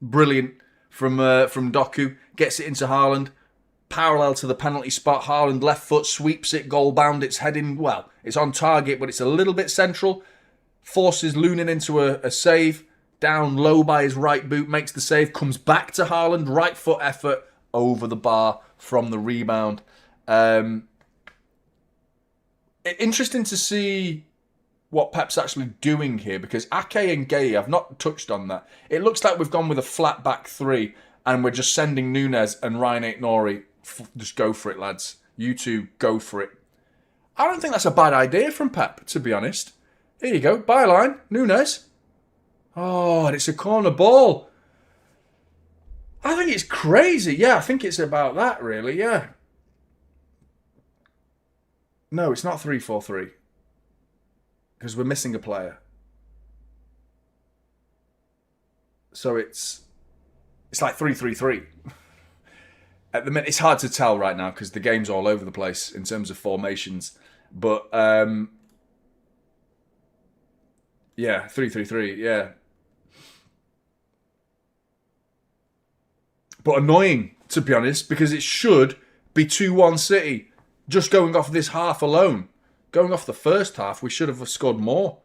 Brilliant from Doku. Gets it into Haaland. Parallel to the penalty spot. Haaland left foot sweeps it. Goal bound. It's heading, well, it's on target, but it's a little bit central. Forces Lunin into a save. Down low by his right boot. Makes the save. Comes back to Haaland. Right foot effort. Over the bar from the rebound. Interesting to see what Pep's actually doing here, because Ake and Gay, I've not touched on that. It looks like we've gone with a flat back three and we're just sending Nunes and Ryan Aït-Nouri. Just go for it, lads. You two, go for it. I don't think that's a bad idea from Pep, to be honest. Here you go, byline, Nunes. Oh, and it's a corner ball. I think it's crazy. Yeah, I think it's about that, really, yeah. No, it's not 3-4-3. Because we're missing a player. So it's like 3-3-3. At the minute, it's hard to tell right now because the game's all over the place in terms of formations. But, yeah, 3-3-3, yeah. But annoying, to be honest, because it should be 2-1 City. Just going off this half alone. Going off the first half, we should have scored more.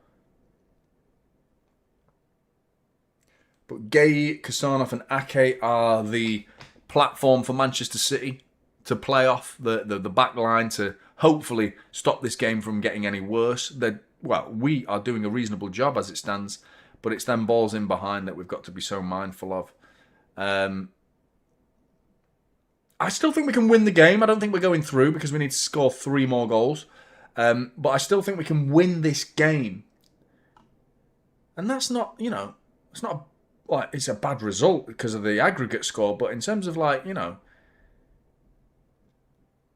But Gay, Kasanov and Ake are the platform for Manchester City to play off the back line to hopefully stop this game from getting any worse. We are doing a reasonable job as it stands, but it's them balls in behind that we've got to be so mindful of. I still think we can win the game. I don't think we're going through because we need to score 3 more goals. But I still think we can win this game. And that's not, it's not like it's a bad result because of the aggregate score. But in terms of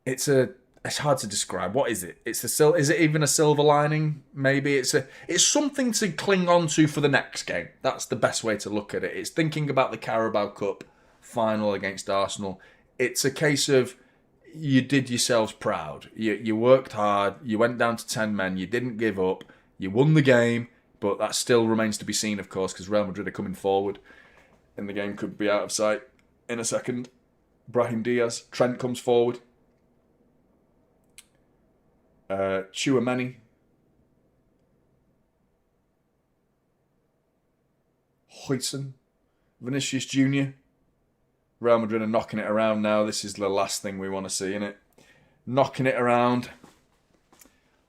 it's hard to describe. What is it? Is it even a silver lining? Maybe it's something to cling on to for the next game. That's the best way to look at it. It's thinking about the Carabao Cup final against Arsenal. It's a case of you did yourselves proud. You worked hard. You went down to 10 men. You didn't give up. You won the game, but that still remains to be seen, of course, because Real Madrid are coming forward, and the game could be out of sight in a second. Brahim Diaz, Trent comes forward. Tchouaméni. Huijsen. Vinicius Jr. Real Madrid are knocking it around now. This is the last thing we want to see, innit? Knocking it around.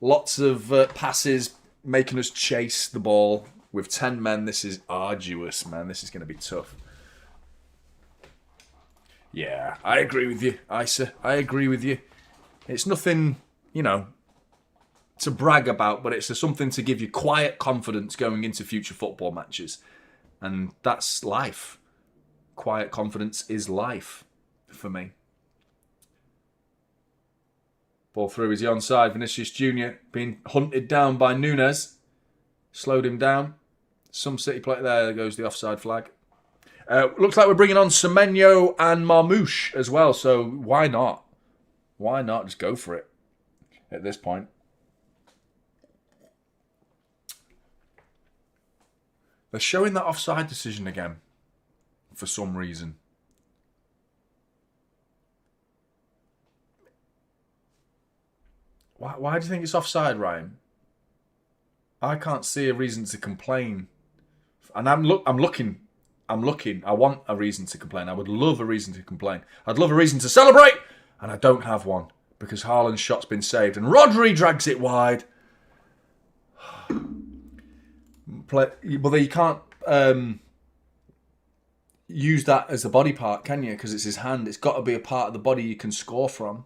Lots of passes, making us chase the ball. With 10 men, this is arduous, man. This is going to be tough. Yeah, I agree with you, Isa. I agree with you. It's nothing, to brag about, but it's something to give you quiet confidence going into future football matches. And that's life. Quiet confidence is life for me. Ball through, is he onside? Vinicius Jr. being hunted down by Nunes. Slowed him down. Some City player. There goes the offside flag. Looks like we're bringing on Semenyo and Marmoush as well. So why not? Why not just go for it at this point? They're showing that offside decision again. For some reason. Why do you think it's offside, Ryan? I can't see a reason to complain. And I'm looking. I want a reason to complain. I would love a reason to complain. I'd love a reason to celebrate. And I don't have one. Because Haaland's shot's been saved. And Rodri drags it wide. But you can't use that as a body part, can you? Because it's his hand. It's got to be a part of the body you can score from.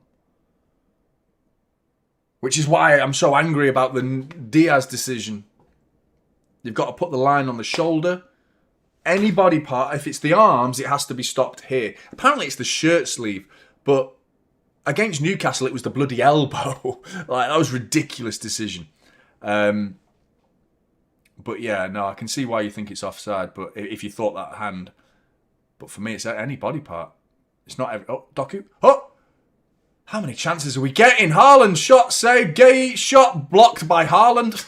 Which is why I'm so angry about the Diaz decision. You've got to put the line on the shoulder. Any body part, if it's the arms, it has to be stopped here. Apparently it's the shirt sleeve. But against Newcastle, it was the bloody elbow. Like, that was a ridiculous decision. But yeah, no, I can see why you think it's offside. But if you thought that hand, but for me, it's any body part. It's not every. Oh, Doku. Oh, how many chances are we getting? Haaland shot saved. Gay shot blocked by Haaland.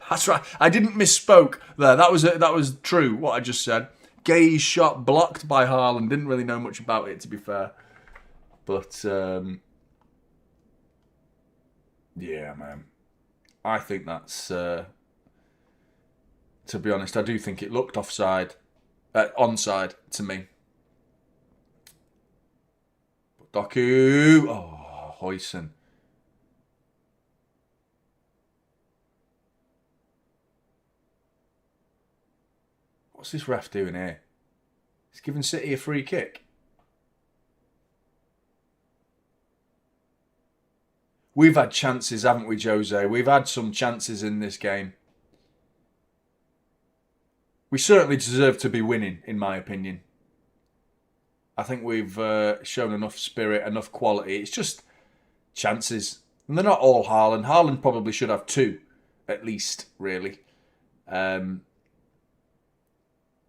that's right. I didn't misspoke there. That was true. What I just said. Gay shot blocked by Haaland. Didn't really know much about it, to be fair. But yeah, man. I think that's. To be honest, I do think it looked onside to me. But Doku, Huijsen. What's this ref doing here? He's giving City a free kick. We've had chances, haven't we, Jose? We've had some chances in this game. We certainly deserve to be winning, in my opinion. I think we've shown enough spirit, enough quality. It's just chances. And they're not all Haaland. Haaland probably should have 2, at least, really. The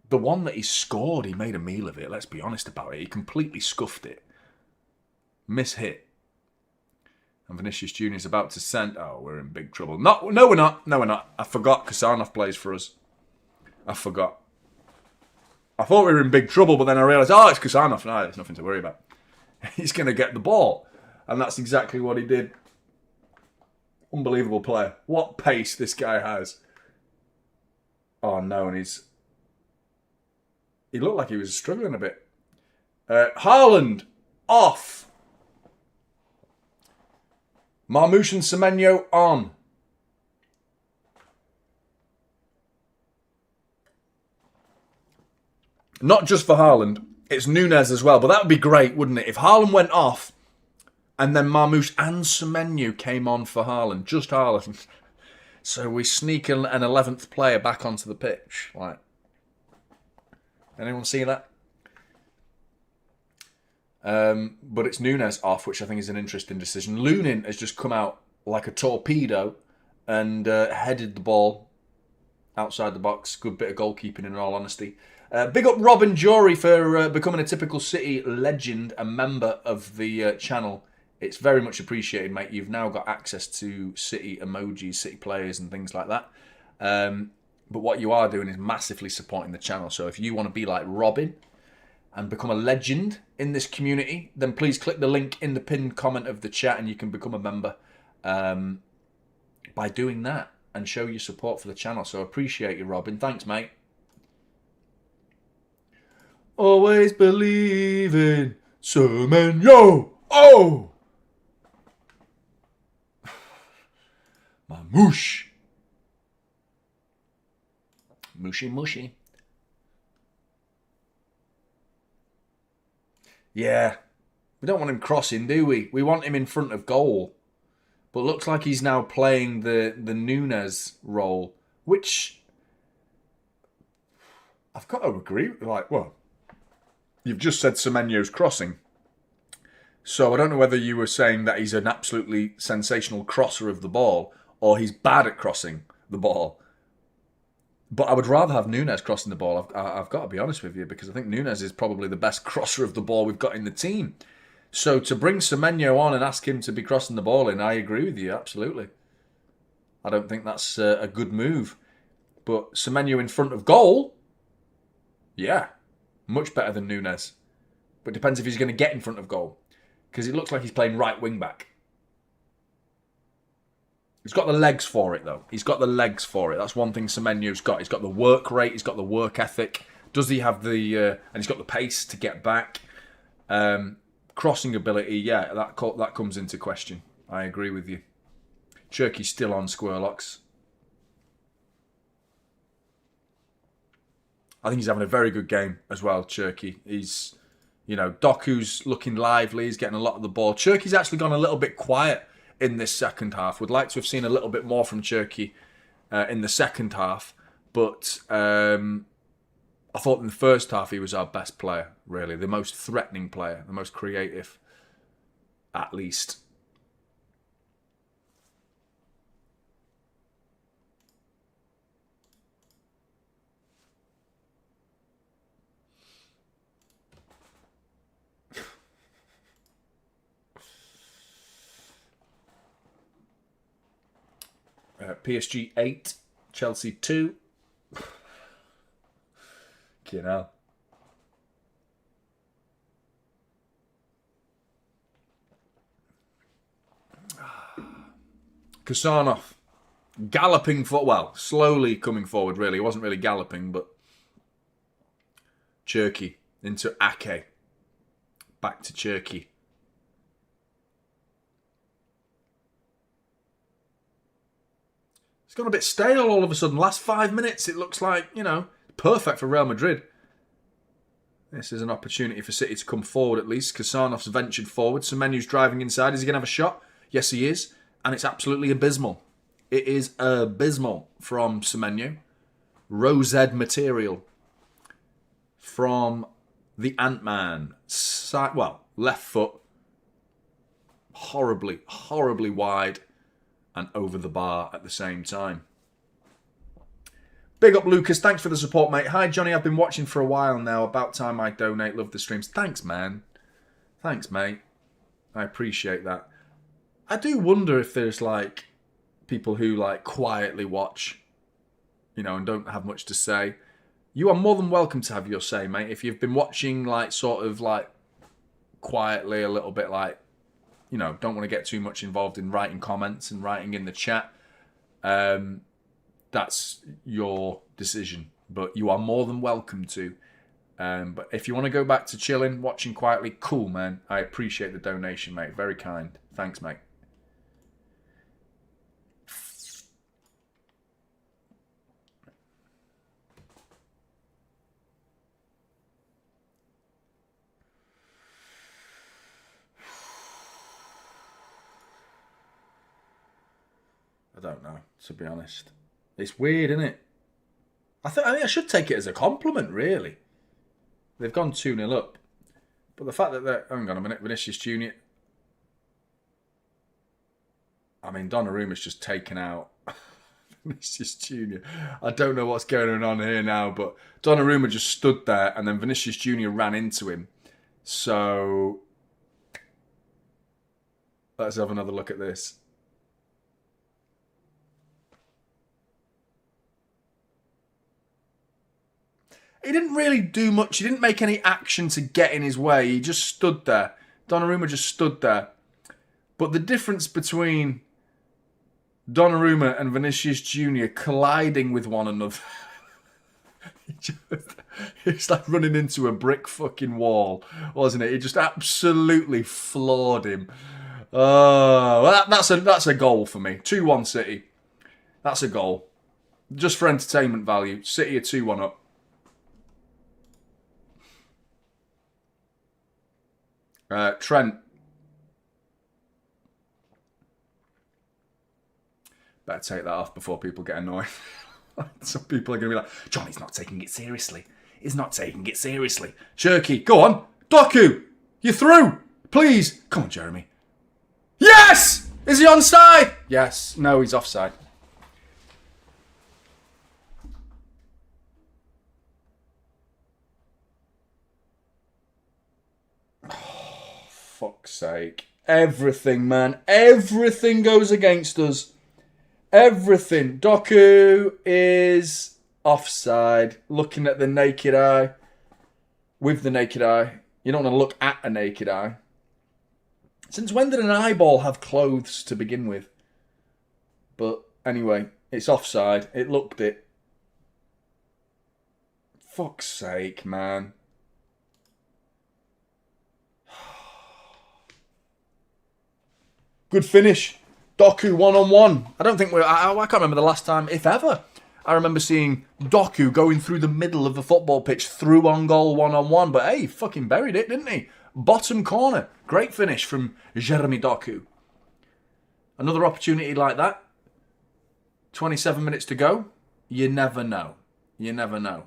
one that he scored, he made a meal of it. Let's be honest about it. He completely scuffed it. Miss-hit. And Vinicius Jr. is about to send... Oh, we're in big trouble. No, we're not. No, we're not. I forgot Kasanov plays for us. I forgot. I thought we were in big trouble, but then I realised, it's Kasanov. No, there's nothing to worry about. He's going to get the ball. And that's exactly what he did. Unbelievable player. What pace this guy has. Oh, no, and he looked like he was struggling a bit. Haaland, off. Marmoush and Semenyo on. Not just for Haaland, it's Nunez as well. But that would be great, wouldn't it? If Haaland went off and then Marmoush and Semenyo came on for Haaland. Just Haaland. So we sneak an 11th player back onto the pitch. Like, anyone see that? But it's Nunez off, which I think is an interesting decision. Lunin has just come out like a torpedo and headed the ball outside the box. Good bit of goalkeeping, in all honesty. Big up Robin Jory for becoming a typical City legend, a member of the channel. It's very much appreciated, mate. You've now got access to City emojis, City players and things like that. But what you are doing is massively supporting the channel. So if you want to be like Robin and become a legend in this community, then please click the link in the pinned comment of the chat and you can become a member by doing that and show your support for the channel. So appreciate you, Robin. Thanks, mate. Always believe in Semenyo. Oh! Marmoush. Mushy mushy. Yeah. We don't want him crossing, do we? We want him in front of goal. But looks like he's now playing the Nunez role, which I've got to agree with. Like, well, you've just said Semenyo's crossing. So I don't know whether you were saying that he's an absolutely sensational crosser of the ball or he's bad at crossing the ball. But I would rather have Nunez crossing the ball. I've got to be honest with you, because I think Nunez is probably the best crosser of the ball we've got in the team. So to bring Semenyo on and ask him to be crossing the ball in, I agree with you, absolutely. I don't think that's a good move. But Semenyo in front of goal, yeah, much better than Nunez. But it depends if he's going to get in front of goal. Because it looks like he's playing right wing back. He's got the legs for it, though. He's got the legs for it. That's one thing Semenyo's got. He's got the work rate. He's got the work ethic. Does he have the... and he's got the pace to get back. Crossing ability, yeah, that comes into question. I agree with you. Cherky's still on Squirlocks. I think he's having a very good game as well, Cherky. He's, you know, Doku's looking lively. He's getting a lot of the ball. Cherky's actually gone a little bit quiet in this second half. Would like to have seen a little bit more from Cherky in the second half. But I thought in the first half he was our best player, really. The most threatening player, the most creative, at least. PSG 8, Chelsea 2. You know. Kusanov galloping slowly coming forward, really. He wasn't really galloping, but Cherky into Ake. Back to Cherky. It's gone a bit stale all of a sudden. Last 5 minutes, it looks like, you know, perfect for Real Madrid. This is an opportunity for City to come forward at least. Kasanov's ventured forward. Semenyu's driving inside. Is he going to have a shot? Yes, he is. And it's absolutely abysmal. It is abysmal from Semenyu. Rosed material from the Ant-Man. Left foot. Horribly, horribly wide and over the bar at the same time. Big up, Lucas. Thanks for the support, mate. Hi, Johnny. I've been watching for a while now. About time I donate. Love the streams. Thanks, man. Thanks, mate. I appreciate that. I do wonder if there's, like, people who, like, quietly watch, you know, and don't have much to say. You are more than welcome to have your say, mate. If you've been watching, like, sort of, like, quietly a little bit, like, you know, don't want to get too much involved in writing comments and writing in the chat. That's your decision, but you are more than welcome to. But if you want to go back to chilling, watching quietly, cool, man. I appreciate the donation, mate. Very kind. Thanks, mate. I don't know, to be honest. It's weird, isn't it? I think I should take it as a compliment, really. They've gone 2-0 up. But the fact that they're... Hang on a minute, Vinicius Jr. I mean, Donnarumma's just taken out Vinicius Jr. I don't know what's going on here now, but Donnarumma just stood there and then Vinicius Jr. ran into him. So... let's have another look at this. He didn't really do much. He didn't make any action to get in his way. He just stood there. Donnarumma just stood there. But the difference between Donnarumma and Vinicius Jr. colliding with one another... it's like running into a brick fucking wall, wasn't it? He just absolutely floored him. Well, that's a goal for me. 2-1 City. That's a goal. Just for entertainment value. City are 2-1 up. Trent. Better take that off before people get annoyed. Some people are going to be like, Johnny's not taking it seriously. He's not taking it seriously. Cherky, go on. Doku, you're through. Please. Come on, Jeremy. Yes! Is he onside? Yes. No, he's offside. Fuck's sake. Everything, man. Everything goes against us. Everything. Doku is offside. Looking at the naked eye. With the naked eye. You don't want to look at a naked eye. Since when did an eyeball have clothes to begin with? But anyway, it's offside. It looked it. Fuck's sake, man. Good finish. Doku one-on-one. I don't think I can't remember the last time, if ever, I remember seeing Doku going through the middle of the football pitch through on goal one-on-one. But hey, he fucking buried it, didn't he? Bottom corner. Great finish from Jeremy Doku. Another opportunity like that. 27 minutes to go. You never know. You never know.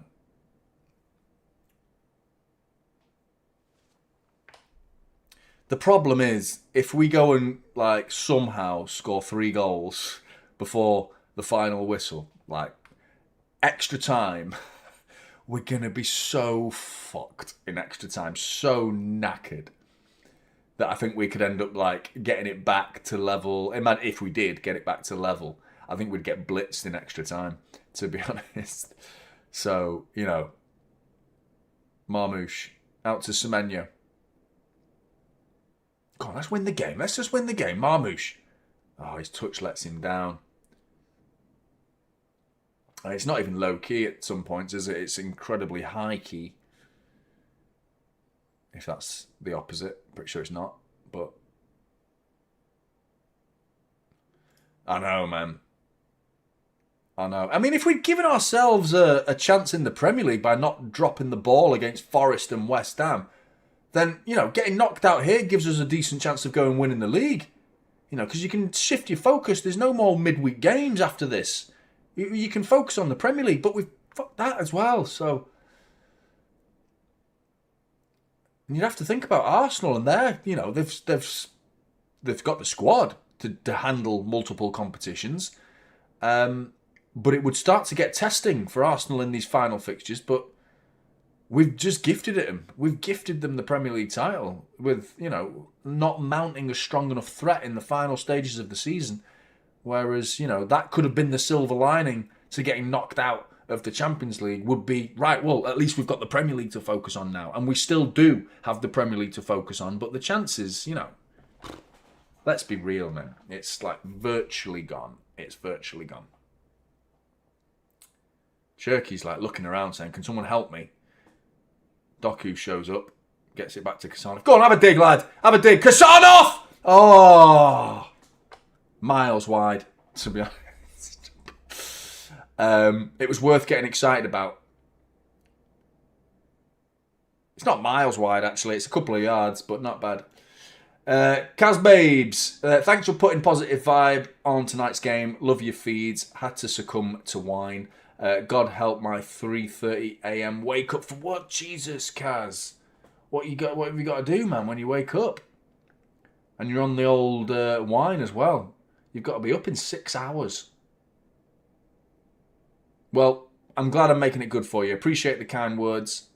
The problem is, if we go and like somehow score 3 goals before the final whistle, like extra time, we're going to be so fucked in extra time, so knackered, that I think we could end up like getting it back to level. If we did get it back to level, I think we'd get blitzed in extra time, to be honest. So, you know, Marmoush out to Semenyo. Come on, let's win the game. Let's just win the game. Marmoush. Oh, his touch lets him down. And it's not even low key at some points, is it? It's incredibly high key. If that's the opposite. Pretty sure it's not. But I know, man. I know. I mean, if we'd given ourselves a chance in the Premier League by not dropping the ball against Forest and West Ham, then, you know, getting knocked out here gives us a decent chance of going and winning the league. You know, because you can shift your focus. There's no more midweek games after this. You can focus on the Premier League, but we've fucked that as well. So, and you'd have to think about Arsenal, and you know, they've got the squad to handle multiple competitions. But it would start to get testing for Arsenal in these final fixtures. But we've just gifted it them. We've gifted them the Premier League title with, you know, not mounting a strong enough threat in the final stages of the season. Whereas, you know, that could have been the silver lining to getting knocked out of the Champions League, would be, right, well, at least we've got the Premier League to focus on now. And we still do have the Premier League to focus on. But the chances, you know, let's be real, man. It's like virtually gone. It's virtually gone. Cherky's like looking around saying, can someone help me? Doku shows up, gets it back to Kasanov. Go on, have a dig, lad. Have a dig. Kasanov! Oh! Miles wide, to be honest. It was worth getting excited about. It's not miles wide, actually. It's a couple of yards, but not bad. Kaz Babes, thanks for putting positive vibe on tonight's game. Love your feeds. Had to succumb to wine. God help my 3:30 a.m. wake up for what? Jesus, Kaz. What have you got to do, man, when you wake up? And you're on the old wine as well. You've got to be up in 6 hours. Well, I'm glad I'm making it good for you. Appreciate the kind words.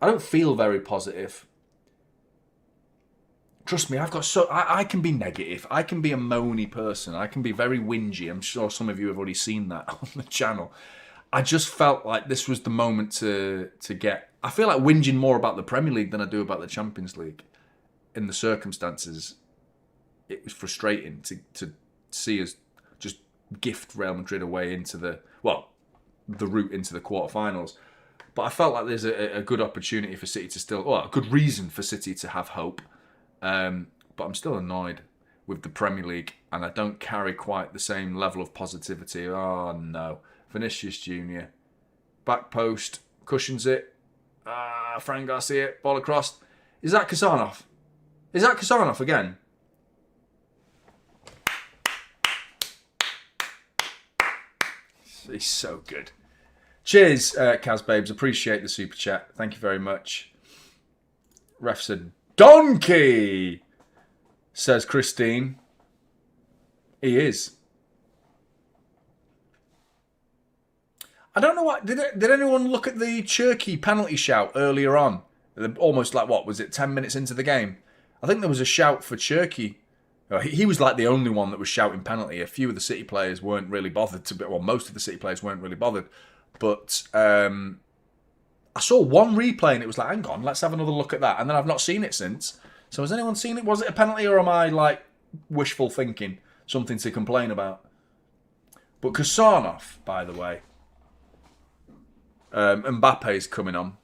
I don't feel very positive. Trust me, I can be negative. I can be a moany person. I can be very whingy. I'm sure some of you have already seen that on the channel. I just felt like this was the moment to get... I feel like whinging more about the Premier League than I do about the Champions League. In the circumstances, it was frustrating to see us just gift Real Madrid away into the route into the quarterfinals. But I felt like there's a good opportunity for City to still... Well, a good reason for City to have hope. But I'm still annoyed with the Premier League, and I don't carry quite the same level of positivity. Oh, no. Vinicius Jr. Back post. Cushions it. Fran Garcia. Ball across. Is that Kasanov? Is that Kasanov again? He's so good. Cheers, Kaz Babes. Appreciate the super chat. Thank you very much. Ref said, donkey, says Christine. He is. I don't know what... Did anyone look at the Cherky penalty shout earlier on? Almost like, what, was it 10 minutes into the game? I think there was a shout for Cherky. He was like the only one that was shouting penalty. A few of the City players weren't really bothered most of the City players weren't really bothered. But I saw one replay and it was like, hang on, let's have another look at that. And then I've not seen it since. So has anyone seen it? Was it a penalty or am I like wishful thinking something to complain about. But Kassanov, by the way, Mbappe's coming on.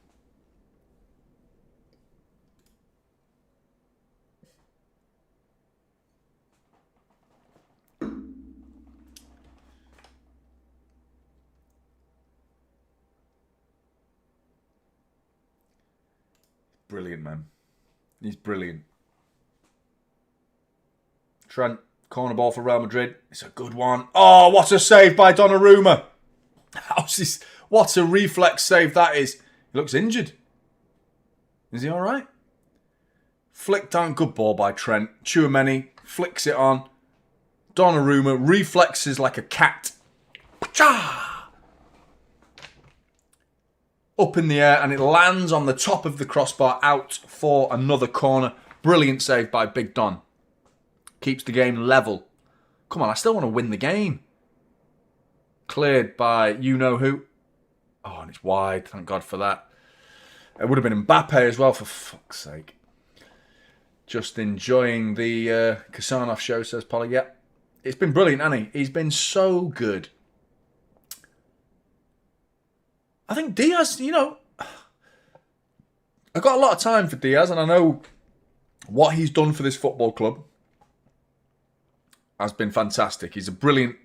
Brilliant, man. He's brilliant. Trent, corner ball for Real Madrid. It's a good one. Oh, what a save by Donnarumma. How's this? What a reflex save that is. He looks injured. Is he all right? Flicked on. Good ball by Trent. Tchouaméni flicks it on. Donnarumma reflexes like a cat. Up in the air, and it lands on the top of the crossbar, out for another corner. Brilliant save by Big Don. Keeps the game level. Come on, I still want to win the game. Cleared by you-know-who. Oh, and it's wide. Thank God for that. It would have been Mbappe as well, for fuck's sake. Just enjoying the Kassanov show, says Polly. Yeah, it's been brilliant, hasn't he? He's been so good. I think Diaz, I've got a lot of time for Diaz, and I know what he's done for this football club has been fantastic. He's a brilliant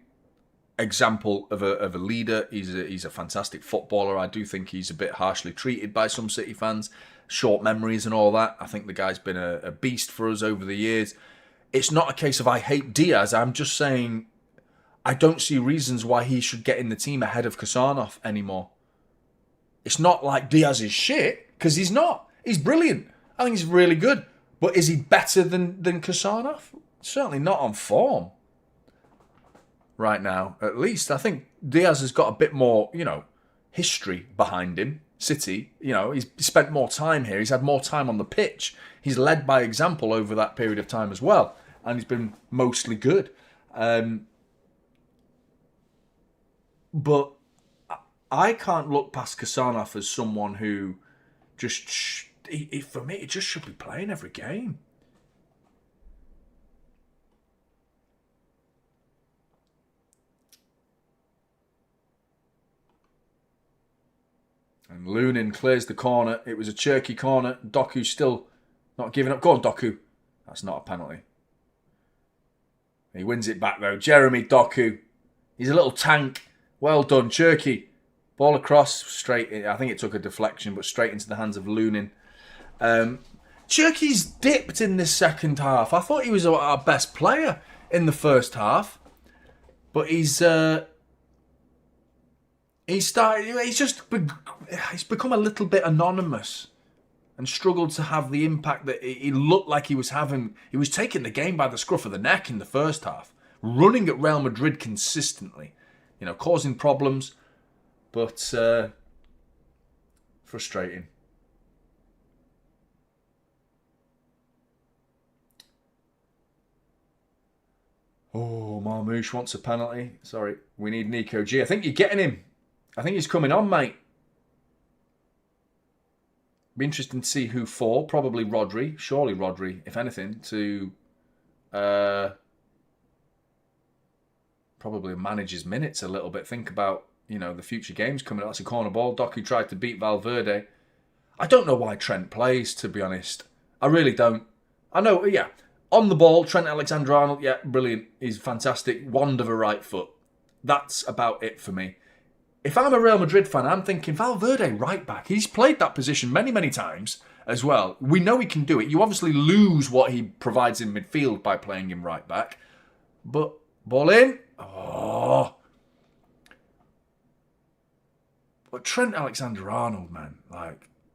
example of a leader. He's a fantastic footballer. I do think he's a bit harshly treated by some City fans. Short memories and all that. I think the guy's been a beast for us over the years. It's not a case of I hate Diaz. I'm just saying I don't see reasons why he should get in the team ahead of Kassanov anymore. It's not like Diaz is shit, because he's not. He's brilliant. I think he's really good. But is he better than Kassanov? Certainly not on form right now, at least. I think Diaz has got a bit more, history behind him. City, he's spent more time here. He's had more time on the pitch. He's led by example over that period of time as well. And he's been mostly good. But I can't look past Kassanov as someone who just, for me, it just should be playing every game. And Lunin clears the corner. It was a Cherky corner. Doku still not giving up. Go on, Doku. That's not a penalty. He wins it back, though. Jeremy Doku. He's a little tank. Well done, Cherky. Ball across, straight in. I think it took a deflection, but straight into the hands of Lunin. Cherky's dipped in this second half. I thought he was our best player in the first half. But he's become a little bit anonymous and struggled to have the impact that he looked like he was having. He was taking the game by the scruff of the neck in the first half, running at Real Madrid consistently, causing problems, but frustrating. Oh, Marmouche wants a penalty. Sorry, we need Nico G. I think you're getting him. I think he's coming on, mate. Be interesting to see who for. Probably Rodri. Surely Rodri, if anything, to probably manage his minutes a little bit. Think about, the future games coming up. That's a corner ball. Doku tried to beat Valverde. I don't know why Trent plays, to be honest. I really don't. I know, yeah. On the ball, Trent Alexander-Arnold, yeah, brilliant. He's fantastic. Wand of a right foot. That's about it for me. If I'm a Real Madrid fan, I'm thinking Valverde right back. He's played that position many, many times as well. We know he can do it. You obviously lose what he provides in midfield by playing him right back. But ball in. Oh. But Trent Alexander-Arnold, man,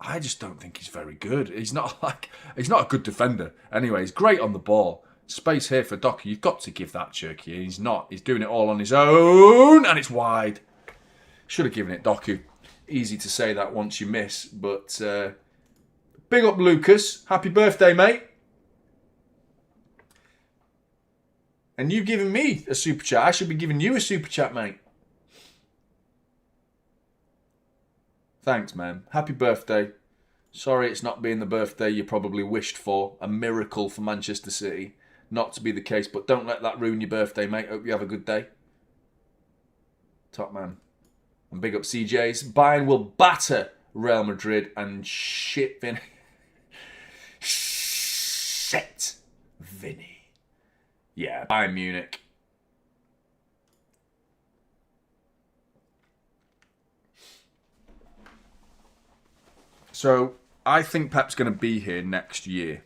I just don't think he's very good. He's not a good defender. Anyway, he's great on the ball. Space here for Doku. You've got to give that Cherky. He's not. He's doing it all on his own, and it's wide. Should have given it Doku. Easy to say that once you miss, but big up Lucas. Happy birthday, mate. And you've given me a super chat. I should be giving you a super chat, mate. Thanks, man. Happy birthday. Sorry it's not being the birthday you probably wished for. A miracle for Manchester City. not to be the case. But don't let that ruin your birthday, mate. Hope you have a good day. Top man. And big up CJ's. Bayern will batter Real Madrid and shit Vinny. Shit Vinny. Yeah, Bayern Munich. So, I think Pep's going to be here next year.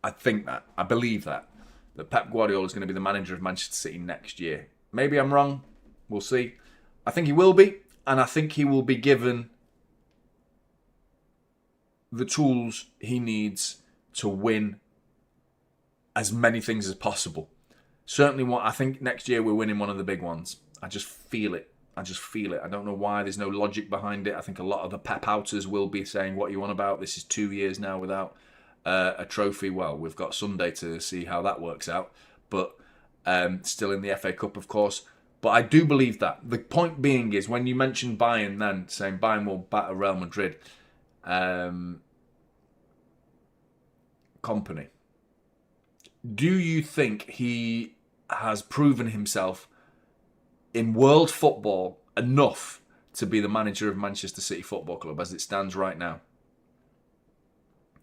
I think that. I believe that. That Pep Guardiola is going to be the manager of Manchester City next year. Maybe I'm wrong. We'll see. I think he will be. And I think he will be given the tools he needs to win as many things as possible. Certainly, I think next year we're winning one of the big ones. I just feel it. I don't know why. There's no logic behind it. I think a lot of the Pep outers will be saying, what you want about? This is 2 years now without a trophy. Well, we've got Sunday to see how that works out. But still in the FA Cup, of course. But I do believe that. The point being is, when you mentioned Bayern then, saying Bayern will batter Real Madrid, company, do you think he has proven himself in world football enough to be the manager of Manchester City Football Club as it stands right now?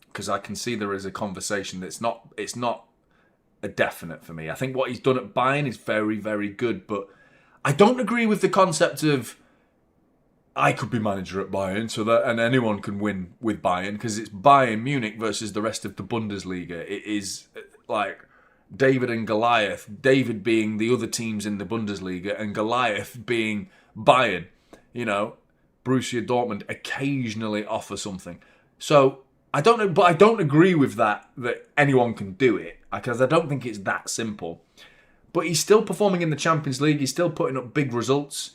Because I can see there is a conversation that's it's not a definite for me. I think what he's done at Bayern is very, very good, but I don't agree with the concept of I could be manager at Bayern and anyone can win with Bayern, because it's Bayern Munich versus the rest of the Bundesliga. It is like David and Goliath, David being the other teams in the Bundesliga and Goliath being Bayern. You know, Borussia Dortmund occasionally offer something. So, I don't know, but I don't agree with that anyone can do it, because I don't think it's that simple. But he's still performing in the Champions League, he's still putting up big results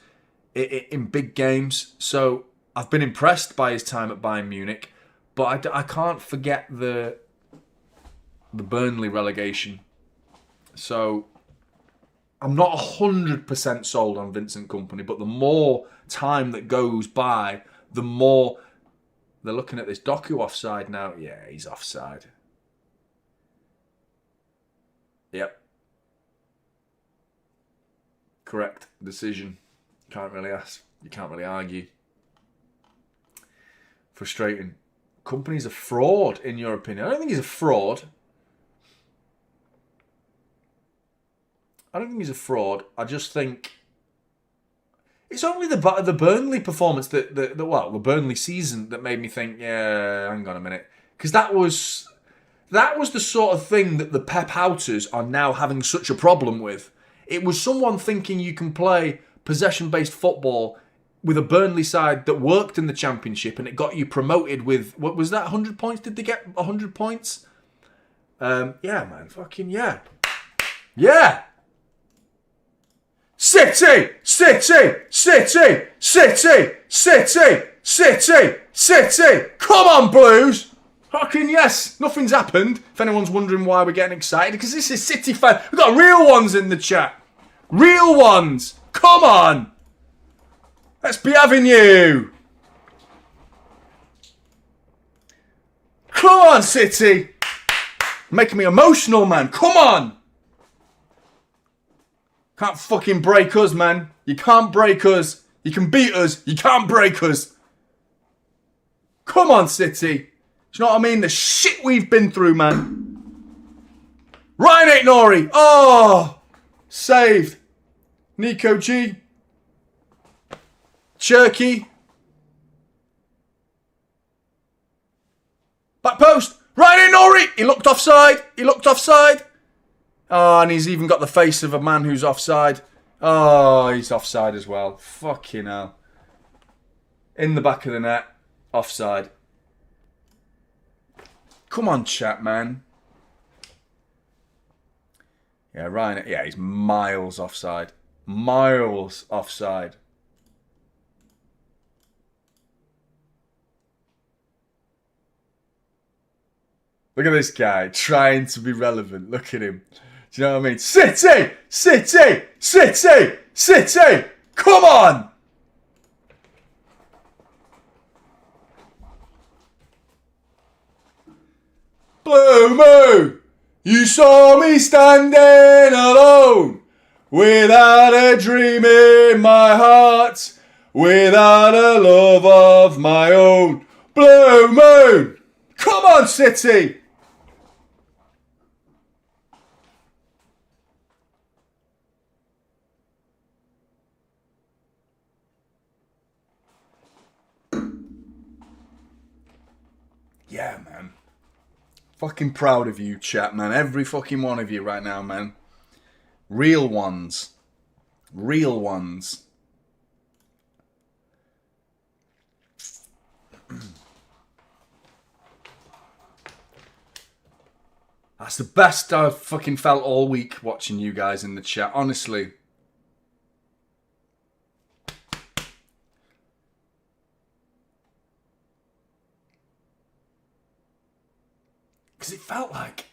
in big games. So, I've been impressed by his time at Bayern Munich, but I can't forget the Burnley relegation. So, I'm not 100% sold on Vincent Kompany, but the more time that goes by, the more they're looking at this. Doku offside now. Yeah, he's offside. Yep. Correct decision. Can't really ask. You can't really argue. Frustrating. Kompany's a fraud, in your opinion. I don't think he's a fraud. I just think it's only the Burnley performance the Burnley season that made me think, yeah, hang on a minute, because that was the sort of thing that the Pep outers are now having such a problem with. It was someone thinking you can play possession-based football with a Burnley side that worked in the Championship and it got you promoted with, what was that, 100 points? Did they get 100 points? Yeah, man, fucking yeah. Yeah! City! City! City! City! City! City! City! Come on, Blues! Fucking yes! Nothing's happened. If anyone's wondering why we're getting excited, because this is City fan. We've got real ones in the chat. Real ones! Come on! Let's be having you! Come on, City! Making me emotional, man. Come on! Can't fucking break us, man. You can't break us. You can beat us. You can't break us. Come on, City. Do you know what I mean? The shit we've been through, man. Ryan Aitnori. Oh, saved. Nico G. Cherky. Back post. Ryan Aitnori. He looked offside. Oh, and he's even got the face of a man who's offside. Oh, he's offside as well. Fucking hell. In the back of the net. Offside. Come on, chat, man. Yeah, Ryan. Yeah, he's miles offside. Miles offside. Look at this guy trying to be relevant. Look at him. Do you know what I mean? City! City! City! City! Come on! Blue Moo! You saw me standing alone, without a dream in my heart, without a love of my own. Blue Moon! Come on, City! Yeah, man. Fucking proud of you, chat, man. Every fucking one of you right now, man. Real ones. Real ones. That's the best I've fucking felt all week watching you guys in the chat, honestly. Because it felt like,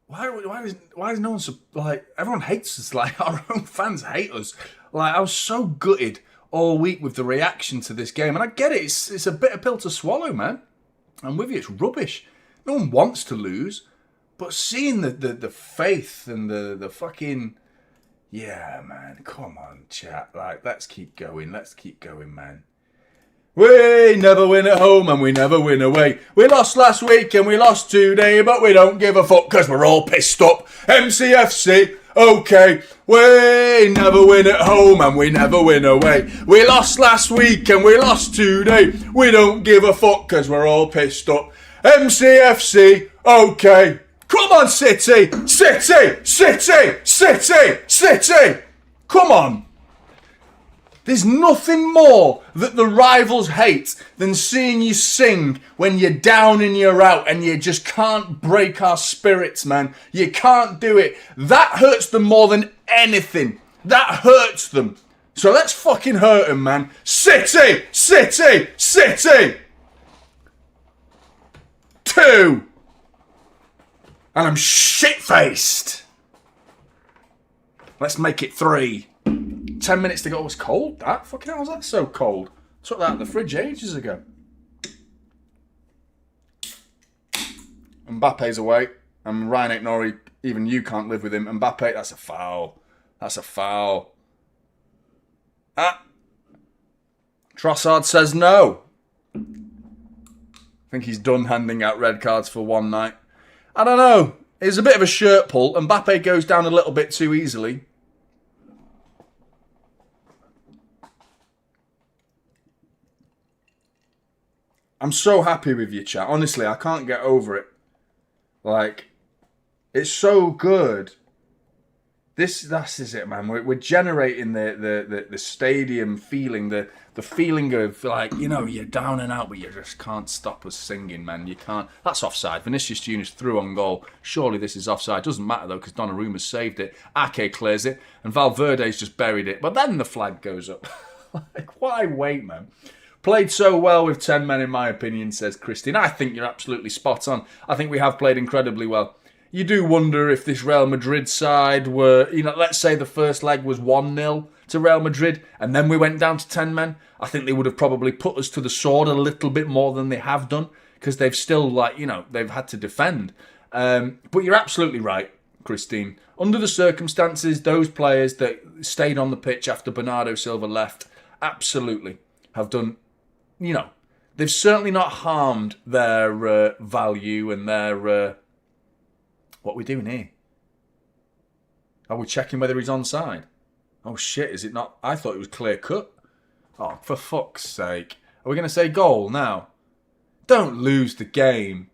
why is no one so, like, everyone hates us, like, our own fans hate us. Like, I was so gutted all week with the reaction to this game, and I get it, it's a bitter pill to swallow, man. I'm with you, it's rubbish. No one wants to lose, but seeing the faith and the fucking, yeah, man, come on, chat, like, let's keep going, man. We never win at home and we never win away. We lost last week and we lost today, but we don't give a fuck because we're all pissed up. MCFC, okay. We never win at home and we never win away. We lost last week and we lost today. We don't give a fuck because we're all pissed up. MCFC, okay. Come on, City! City! City! City! City! Come on! There's nothing more that the rivals hate than seeing you sing when you're down and you're out and you just can't break our spirits, man. You can't do it. That hurts them more than anything. That hurts them. So let's fucking hurt them, man. City! City! City! 2! And I'm shit-faced. Let's make it 3. 10 minutes to go. Oh, it's cold, that. Fucking hell, was that so cold? Took that out of the fridge ages ago. Mbappe's away. And Ryan Nori, even you can't live with him. Mbappe, that's a foul. That's a foul. Ah. Trossard says no. I think he's done handing out red cards for one night. I don't know. It's a bit of a shirt pull. Mbappe goes down a little bit too easily. I'm so happy with you, chat. Honestly, I can't get over it. Like, it's so good. This is it, man. We're generating the stadium feeling, the feeling of, like, you know, you're down and out, but you just can't stop us singing, man. You can't. That's offside. Vinicius Junior's through on goal. Surely this is offside. Doesn't matter, though, because Donnarumma's saved it. Ake clears it, and Valverde's just buried it. But then the flag goes up. Like, why wait, man? Played so well with 10 men, in my opinion, says Christine. I think you're absolutely spot on. I think we have played incredibly well. You do wonder if this Real Madrid side were, you know, let's say the first leg was 1-0 to Real Madrid and then we went down to 10 men. I think they would have probably put us to the sword a little bit more than they have done because they've still, like, you know, they've had to defend. But you're absolutely right, Christine. Under the circumstances, those players that stayed on the pitch after Bernardo Silva left absolutely have done, you know, they've certainly not harmed their value and their... What are we doing here? Are we checking whether he's onside? Oh shit, is it not? I thought it was clear cut. Oh, for fuck's sake. Are we going to say goal now? Don't lose the game.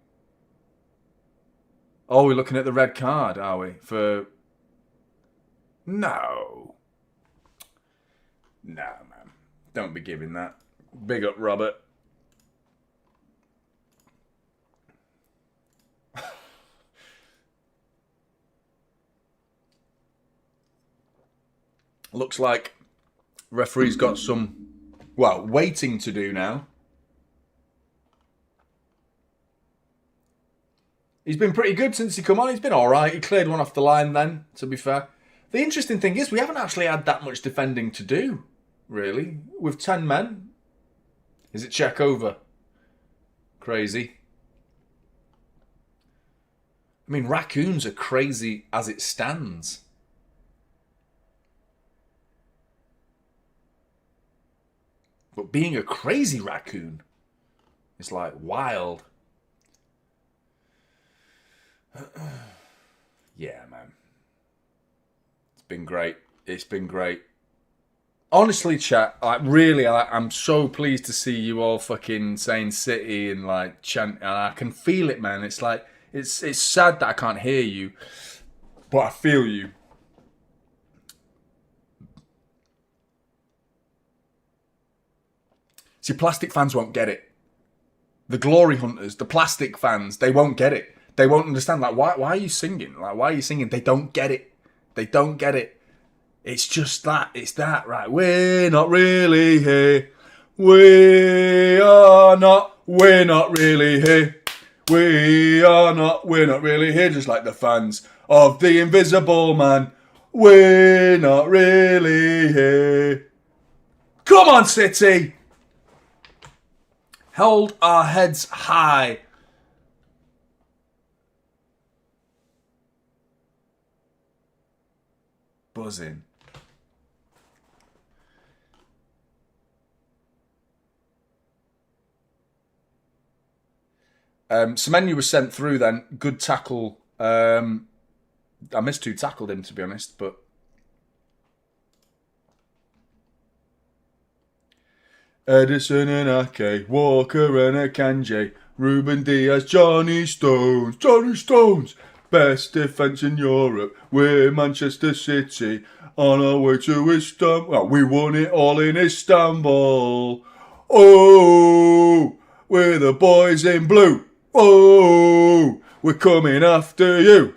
Oh, we're looking at the red card, are we? For... No. Nah, man. Don't be giving that. Big up, Robert. Looks like referee's got some, well, waiting to do now. He's been pretty good since he come on. He's been all right. He cleared one off the line then, to be fair. The interesting thing is we haven't actually had that much defending to do, really. With 10 men. Is it check over? Crazy. I mean, raccoons are crazy as it stands. But being a crazy raccoon is like wild. Yeah, man. It's been great. It's been great. Honestly, chat, like really, I'm so pleased to see you all fucking saying City and like chant, and I can feel it, man. It's like it's sad that I can't hear you, but I feel you. See, plastic fans won't get it. The glory hunters, the plastic fans, they won't get it. They won't understand. Like, why are you singing? Like, why are you singing? They don't get it. They don't get it. It's just that. It's that, right? We're not really here. We're not really here. We're not really here. Just like the fans of the Invisible Man. We're not really here. Come on, City. Hold our heads high. Buzzing. Semenyo was sent through then. Good tackle. I missed who tackled him, to be honest, but Edison and Ake, Walker and Akanji, Ruben Diaz, Johnny Stones, best defence in Europe. We're Manchester City on our way to Istanbul. Well, we won it all in Istanbul. Oh, we're the boys in blue. Oh, we're coming after you.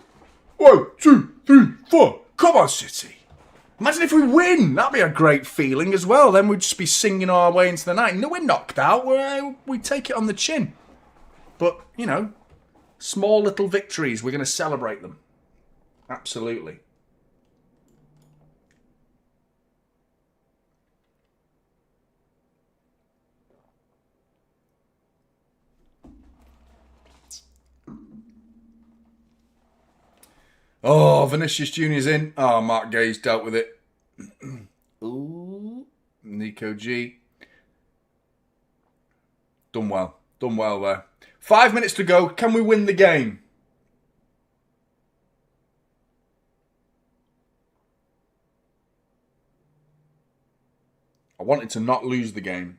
1, 2, 3, 4. Come on, City. Imagine if we win. That'd be a great feeling as well. Then we'd just be singing our way into the night. No, we're knocked out. We take it on the chin. But, you know, small little victories. We're going to celebrate them. Absolutely. Oh, Vinicius Junior's in. Oh, Mark Gay's dealt with it. Ooh, Nico G. Done well. Done well there. 5 minutes to go. Can we win the game? I wanted to not lose the game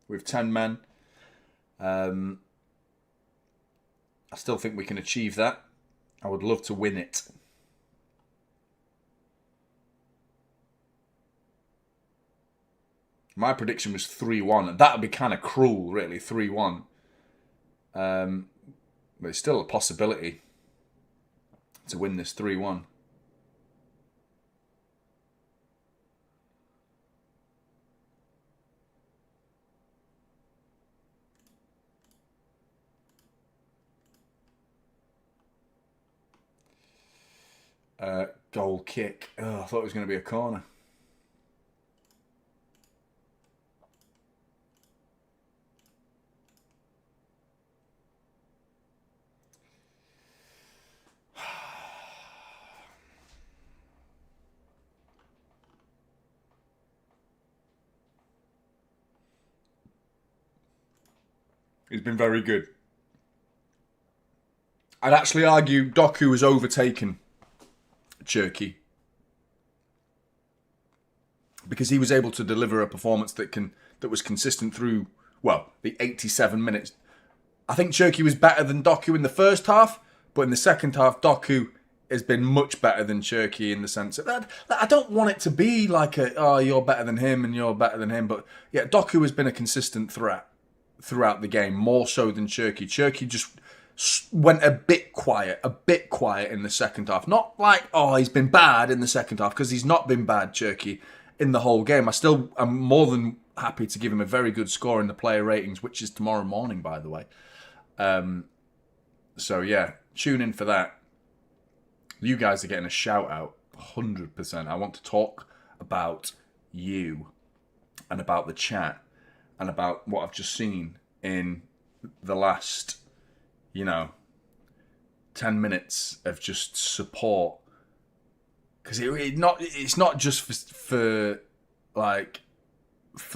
with 10 men. I still think we can achieve that. I would love to win it. My prediction was 3-1. That would be kind of cruel, really, 3-1. But it's still a possibility to win this 3-1. Goal kick. Oh, I thought it was going to be a corner. He's been very good. I'd actually argue Doku has overtaken Cherki because he was able to deliver a performance that was consistent through, well, the 87 minutes. I think Cherki was better than Doku in the first half, but in the second half, Doku has been much better than Cherki in the sense that I don't want it to be like you're better than him and you're better than him, but yeah, Doku has been a consistent threat throughout the game, more so than Cherki. Cherki just went a bit quiet in the second half. Not like, he's been bad in the second half, because he's not been bad, Cherki, in the whole game. I'm more than happy to give him a very good score in the player ratings, which is tomorrow morning, by the way. So yeah, tune in for that. You guys are getting a shout out, 100%. I want to talk about you and about the chat and about what I've just seen in the last, 10 minutes of just support. Because it's not just for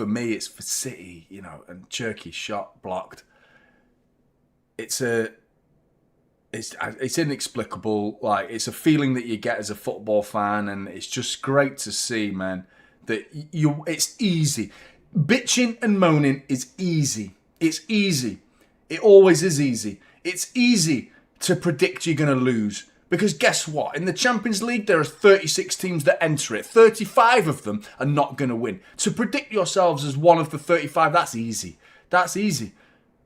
me, it's for City, you know, and Cherky shot blocked. It's inexplicable. Like, it's a feeling that you get as a football fan, and it's just great to see, man, that it's easy. Bitching and moaning is easy. It's easy. It always is easy. It's easy to predict you're going to lose. Because guess what? In the Champions League, there are 36 teams that enter it. 35 of them are not going to win. To predict yourselves as one of the 35, that's easy. That's easy.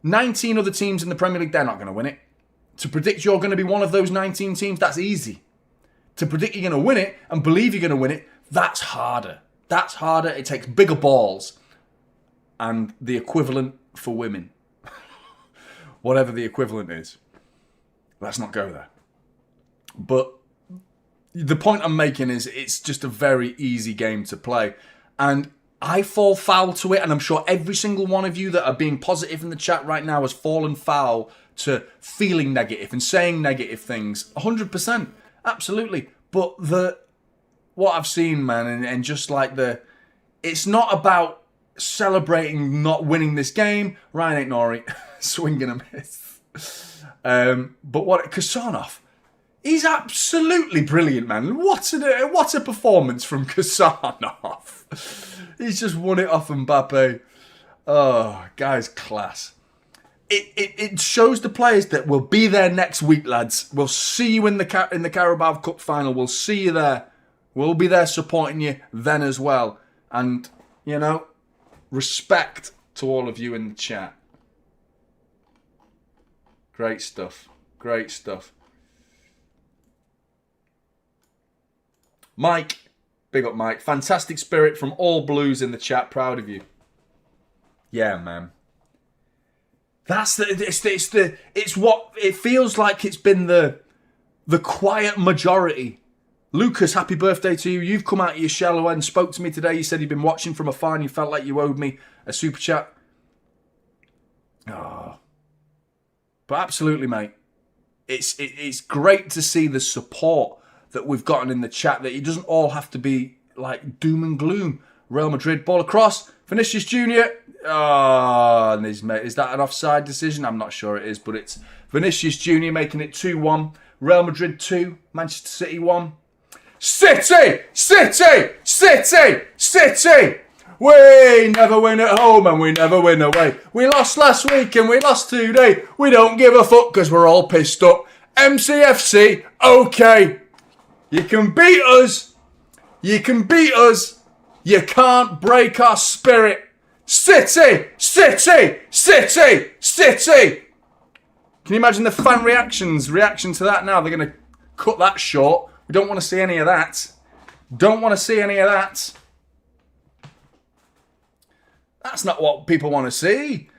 19 other teams in the Premier League, they're not going to win it. To predict you're going to be one of those 19 teams, that's easy. To predict you're going to win it and believe you're going to win it, that's harder. That's harder. It takes bigger balls. And the equivalent for women. Whatever the equivalent is. Let's not go there. But the point I'm making is it's just a very easy game to play. And I fall foul to it, and I'm sure every single one of you that are being positive in the chat right now has fallen foul to feeling negative and saying negative things. 100%. Absolutely. But what I've seen, man, and just like it's not about celebrating not winning this game. Ryan ain't Nori. Swinging a miss. But Kassanov, he's absolutely brilliant, man. What a performance from Kassanov. He's just won it off Mbappe. Oh, guy's class. It shows the players that we'll be there next week, lads. We'll see you in the Carabao Cup final. We'll see you there. We'll be there supporting you then as well. And, you know, respect to all of you in the chat. Great stuff. Great stuff. Mike, big up Mike. Fantastic spirit from all Blues in the chat. Proud of you. Yeah, man. It's what it feels like. It's been the quiet majority. Lucas, happy birthday to you. You've come out of your shell and spoke to me today. You said you'd been watching from afar and you felt like you owed me a super chat. Oh. But absolutely, mate. It's great to see the support that we've gotten in the chat, that it doesn't all have to be like doom and gloom. Real Madrid, ball across. Vinicius Jr. Oh, and is that an offside decision? I'm not sure it is, but it's Vinicius Jr. making it 2-1. Real Madrid 2, Manchester City 1. City! City! City! City! We never win at home and we never win away. We lost last week and we lost today. We don't give a fuck because we're all pissed up. MCFC, okay. You can beat us. You can beat us. You can't break our spirit. City! City! City! City! Can you imagine the fan reaction to that now? They're going to cut that short. We don't want to see any of that. Don't want to see any of that. That's not what people want to see.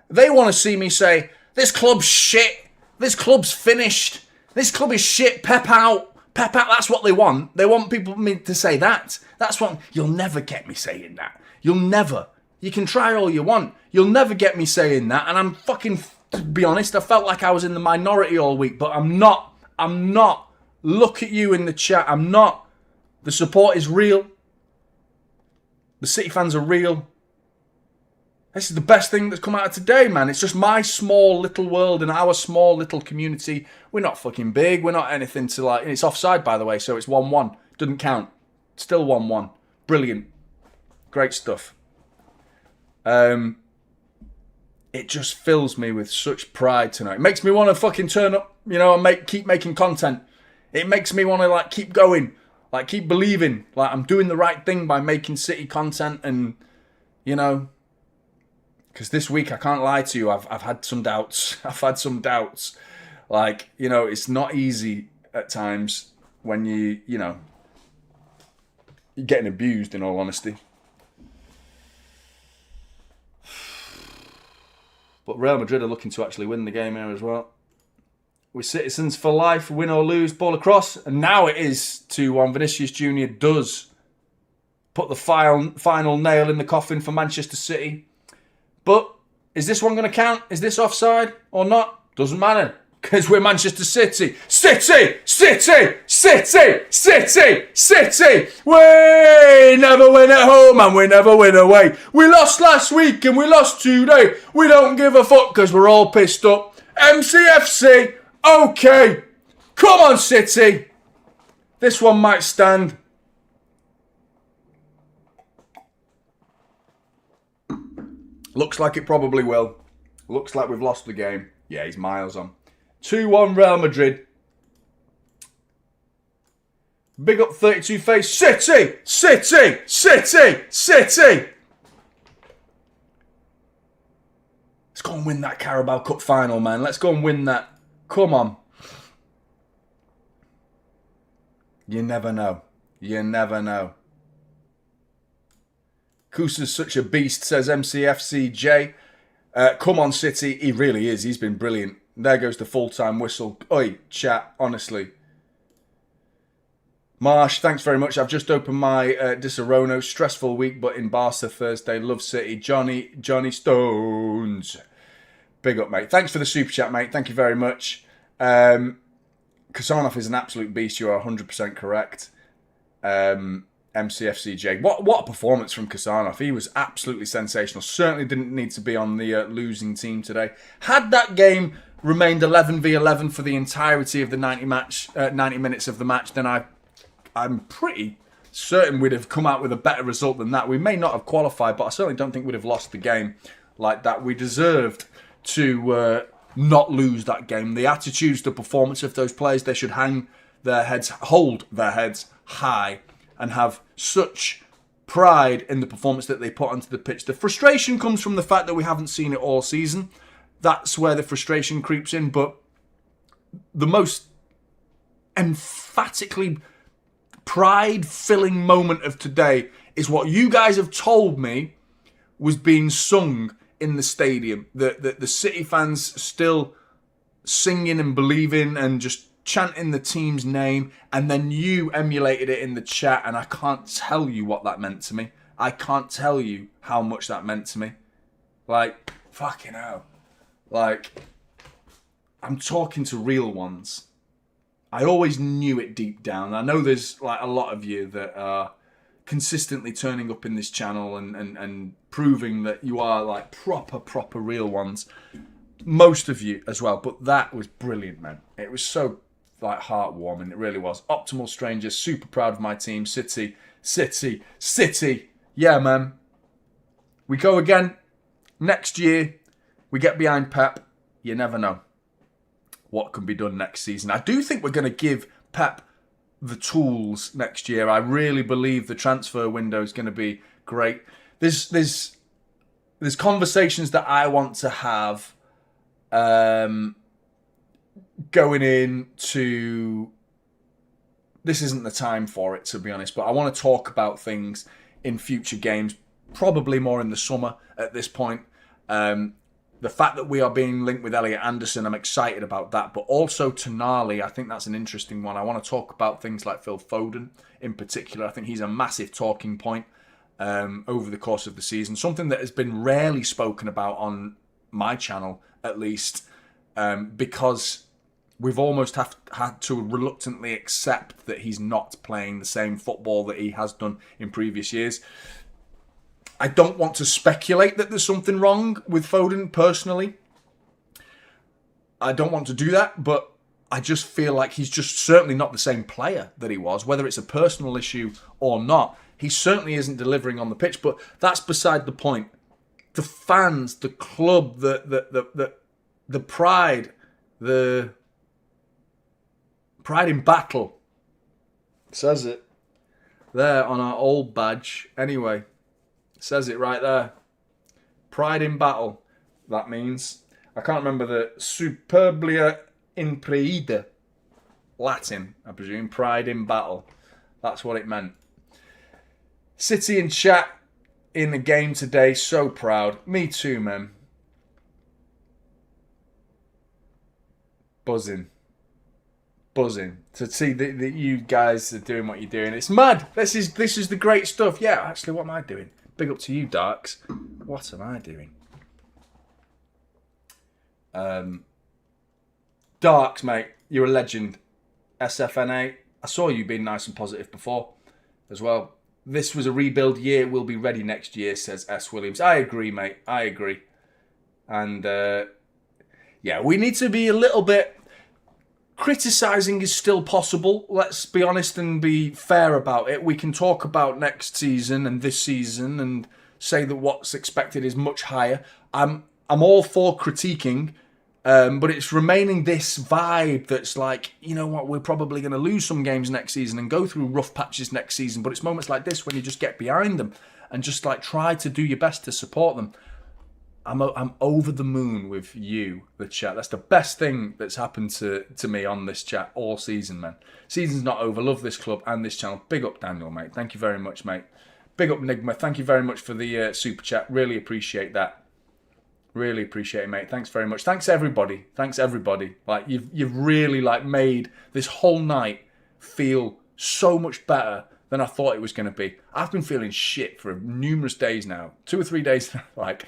They want to see me say, this club's shit. This club's finished. This club is shit. Pep out. Pep out. That's what they want. They want people to say that. That's what... You'll never get me saying that. You'll never. You can try all you want. You'll never get me saying that. And I'm fucking... To be honest, I felt like I was in the minority all week. But I'm not. I'm not. Look at you in the chat. I'm not. The support is real. The City fans are real. This is the best thing that's come out of today, man. It's just my small little world and our small little community. We're not fucking big. We're not anything to like... It's offside, by the way, so it's 1-1. Doesn't count. Still 1-1. Brilliant. Great stuff. It just fills me with such pride tonight. It makes me want to fucking turn up, you know, and keep making content. It makes me want to, like, keep going. Like, keep believing. Like, I'm doing the right thing by making City content and, you know... Because this week, I can't lie to you, I've had some doubts. I've had some doubts. Like, you know, it's not easy at times when you're getting abused, in all honesty. But Real Madrid are looking to actually win the game here as well. We're citizens for life, win or lose, ball across. And now it is 2-1. Vinicius Jr. does put the final nail in the coffin for Manchester City. But is this one going to count? Is this offside or not? Doesn't matter. Because we're Manchester City. City! City! City! City! City! We never win at home and we never win away. We lost last week and we lost today. We don't give a fuck because we're all pissed up. MCFC, okay. Come on, City. This one might stand. Looks like it probably will. Looks like we've lost the game. Yeah, he's miles on. 2-1 Real Madrid. Big up 32 face. City! City! City! City! Let's go and win that Carabao Cup final, man. Let's go and win that. Come on. You never know. You never know. Kusa's such a beast, says MCFCJ. Come on, City. He really is. He's been brilliant. There goes the full-time whistle. Oi, chat, honestly. Marsh, thanks very much. I've just opened my Disaronno. Stressful week, but in Barca Thursday. Love City. Jonny Stones. Big up, mate. Thanks for the super chat, mate. Thank you very much. Kassanov is an absolute beast. You are 100% correct. MCFCJ. What a performance from Kassanov. He was absolutely sensational. Certainly didn't need to be on the losing team today. Had that game remained 11v11 for the entirety of the 90 minutes of the match, then I'm pretty certain we'd have come out with a better result than that. We may not have qualified, but I certainly don't think we'd have lost the game like that. We deserved to not lose that game. The attitudes, the performance of those players, they should hold their heads high and have such pride in the performance that they put onto the pitch. The frustration comes from the fact that we haven't seen it all season. That's where the frustration creeps in. But the most emphatically pride-filling moment of today is what you guys have told me was being sung in the stadium. The City fans still singing and believing and just chanting the team's name, and then you emulated it in the chat, and I can't tell you what that meant to me. I can't tell you how much that meant to me. Like, fucking hell. Like, I'm talking to real ones. I always knew it deep down. I know there's like a lot of you that are consistently turning up in this channel and proving that you are like proper real ones. Most of you as well, but that was brilliant, man. It was so like heartwarming. It really was. Optimal Stranger, super proud of my team. City. Yeah, man. We go again next year. We get behind Pep. You never know what can be done next season. I do think we're going to give Pep the tools next year. I really believe the transfer window is going to be great. There's conversations that I want to have going into... This isn't the time for it, to be honest, but I want to talk about things in future games, probably more in the summer at this point. The fact that we are being linked with Elliot Anderson, I'm excited about that. But also Tonali, I think that's an interesting one. I want to talk about things like Phil Foden in particular. I think he's a massive talking point over the course of the season. Something that has been rarely spoken about on my channel, at least, because we've almost had to reluctantly accept that he's not playing the same football that he has done in previous years. I don't want to speculate that there's something wrong with Foden personally. I don't want to do that, but I just feel like he's just certainly not the same player that he was, whether it's a personal issue or not. He certainly isn't delivering on the pitch, but that's beside the point. The fans, the club, the pride, the pride in battle. It says it there on our old badge. Anyway. Says it right there. Pride in battle. That means. I can't remember the superblia in praede. Latin, I presume. Pride in battle. That's what it meant. City in chat in the game today. So proud. Me too, man. Buzzing. To see that you guys are doing what you're doing. It's mad. This is the great stuff. Yeah, actually, what am I doing? Big up to you, Darks. What am I doing? Darks, mate, you're a legend. SFNA, I saw you being nice and positive before as well. This was a rebuild year. We'll be ready next year, says S. Williams. I agree, mate. I agree. And, yeah, we need to be a little bit... Criticising is still possible. Let's be honest and be fair about it. We can talk about next season and this season and say that what's expected is much higher. I'm all for critiquing, but it's remaining this vibe that's like, you know what, we're probably going to lose some games next season and go through rough patches next season. But it's moments like this when you just get behind them and just like try to do your best to support them. I'm over the moon with you, the chat. That's the best thing that's happened to me on this chat all season, man. Season's not over. Love this club and this channel. Big up, Daniel, mate. Thank you very much, mate. Big up, Nigma. Thank you very much for the super chat. Really appreciate that. Really appreciate it, mate. Thanks very much. Thanks, everybody. Thanks, everybody. Like, you've really, like, made this whole night feel so much better than I thought it was going to be. I've been feeling shit for numerous days now. 2 or 3 days now. Like,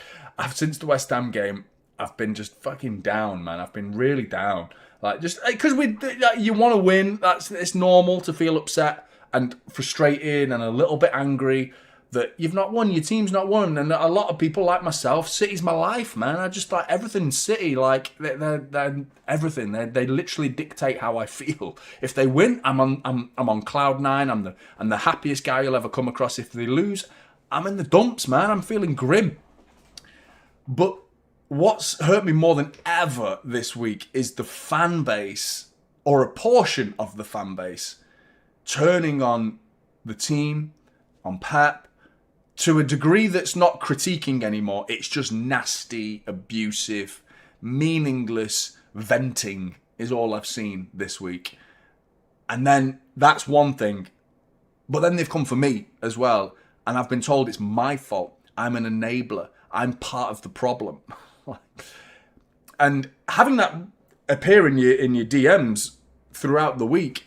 since the West Ham game, I've been just fucking down, man. I've been really down. Like, just because you want to win. It's normal to feel upset and frustrated and a little bit angry that you've not won. Your team's not won. And a lot of people like myself, City's my life, man. I just like everything City. Like they're everything. They literally dictate how I feel. If they win, I'm on cloud nine. I'm the happiest guy you'll ever come across. If they lose, I'm in the dumps, man. I'm feeling grim. But what's hurt me more than ever this week is the fan base, or a portion of the fan base, turning on the team, on Pep, to a degree that's not critiquing anymore. It's just nasty, abusive, meaningless venting is all I've seen this week. And then that's one thing. But then they've come for me as well. And I've been told it's my fault. I'm an enabler. I'm part of the problem. And having that appear in your DMs throughout the week,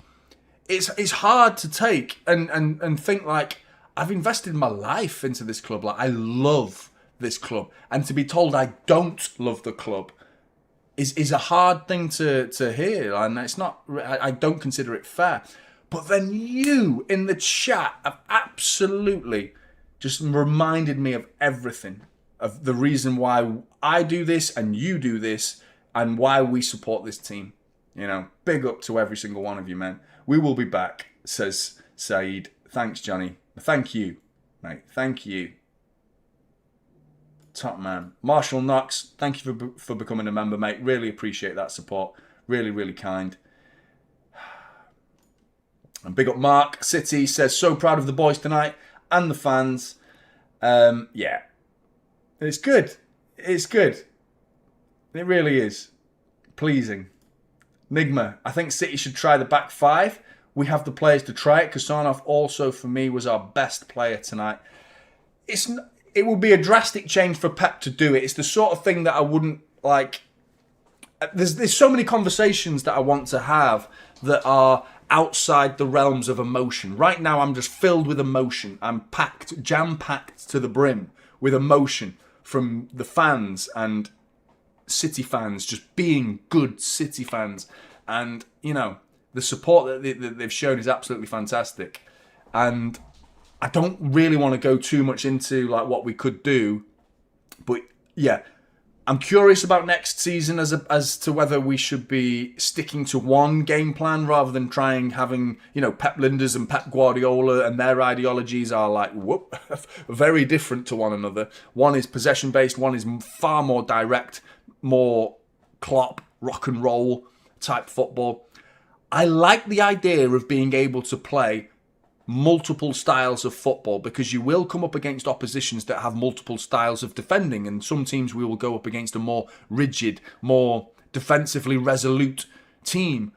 it's hard to take and think like, I've invested my life into this club. Like, I love this club. And to be told I don't love the club is a hard thing to hear. And it's not, I don't consider it fair. But then you in the chat have absolutely just reminded me of everything. Of the reason why I do this and you do this and why we support this team. You know, big up to every single one of you, man. We will be back, says Saeed. Thanks, Johnny. Thank you, mate. Thank you. Top man. Marshall Knox, thank you for becoming a member, mate. Really appreciate that support. Really, really kind. And big up Mark. City says, so proud of the boys tonight and the fans. Yeah. It's good. It's good. It really is. Pleasing. Nigma, I think City should try the back five. We have the players to try it. Kassanov also, for me, was our best player tonight. It would be a drastic change for Pep to do it. It's the sort of thing that I wouldn't like. There's so many conversations that I want to have that are outside the realms of emotion. Right now, I'm just filled with emotion. I'm jam-packed to the brim with emotion from the fans and City fans, just being good City fans. And, you know, the support that they've shown is absolutely fantastic. And I don't really want to go too much into like what we could do. But yeah, I'm curious about next season as to whether we should be sticking to one game plan rather than having, you know, Pep Linders and Pep Guardiola and their ideologies are like, very different to one another. One is possession based, one is far more direct, more Klopp, rock and roll type football. I like the idea of being able to play multiple styles of football because you will come up against oppositions that have multiple styles of defending, and some teams we will go up against a more rigid, more defensively resolute team,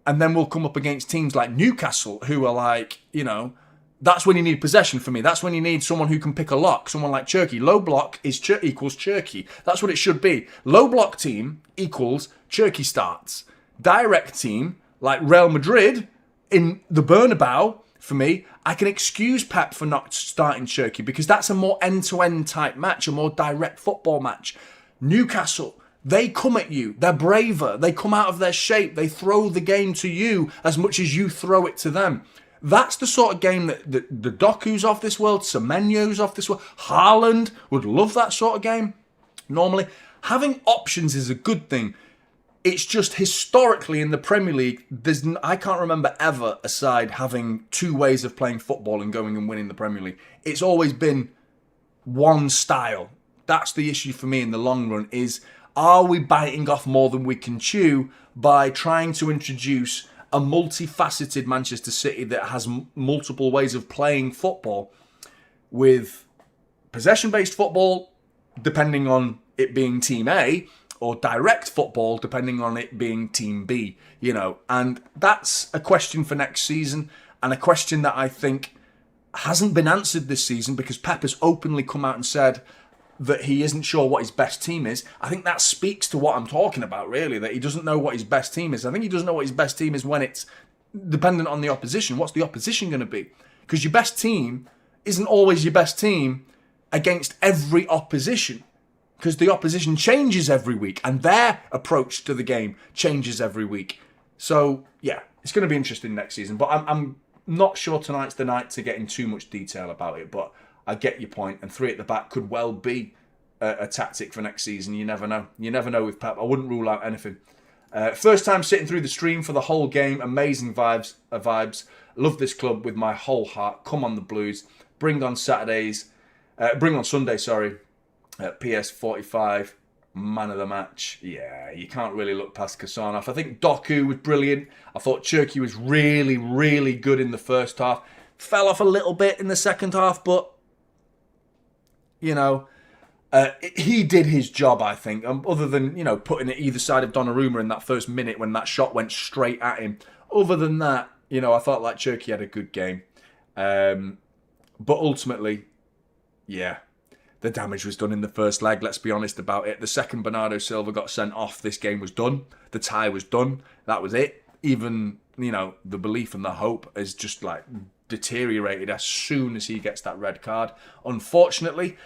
and then we'll come up against teams like Newcastle who are like, you know, that's when you need possession for me. That's when you need someone who can pick a lock, someone like Cherky. Low block equals Cherky. That's what it should be. Low block team equals Cherky starts. Direct team like Real Madrid in the Bernabeu, for me, I can excuse Pep for not starting Cherky because that's a more end-to-end type match, a more direct football match. Newcastle, They come at you. They're braver. They come out of their shape. They throw the game to you as much as you throw it to them. That's the sort of game that the Doku's of this world, Semenyo's of this world, Haaland would love that sort of game. Normally, having options is a good thing. It's just historically in the Premier League, I can't remember ever a side having two ways of playing football and going and winning the Premier League. It's always been one style. That's the issue for me in the long run is, are we biting off more than we can chew by trying to introduce a multifaceted Manchester City that has multiple ways of playing football with possession-based football, depending on it being Team A, or direct football, depending on it being Team B, and that's a question for next season, and a question that I think hasn't been answered this season because Pep has openly come out and said that he isn't sure what his best team is. I think that speaks to what I'm talking about, really, that he doesn't know what his best team is. I think he doesn't know what his best team is when it's dependent on the opposition. What's the opposition going to be? Because your best team isn't always your best team against every opposition, because the opposition changes every week and their approach to the game changes every week. So, yeah, it's going to be interesting next season. But I'm not sure tonight's the night to get in too much detail about it, but I get your point, and three at the back could well be a tactic for next season. You never know. You never know with Pep. I wouldn't rule out anything. First time sitting through the stream for the whole game. Amazing vibes. Love this club with my whole heart. Come on the Blues. Bring on Sunday, sorry. PS45, man of the match. Yeah, you can't really look past Kasanov. I think Doku was brilliant. I thought Cherki was really, really good in the first half. Fell off a little bit in the second half, but he did his job, I think. Other than, putting it either side of Donnarumma in that first minute when that shot went straight at him. Other than that, I thought like Cherki had a good game. But ultimately, yeah, the damage was done in the first leg. Let's be honest about it. The second Bernardo Silva got sent off, this game was done. The tie was done. That was it. Even, the belief and the hope has just deteriorated as soon as he gets that red card. Unfortunately,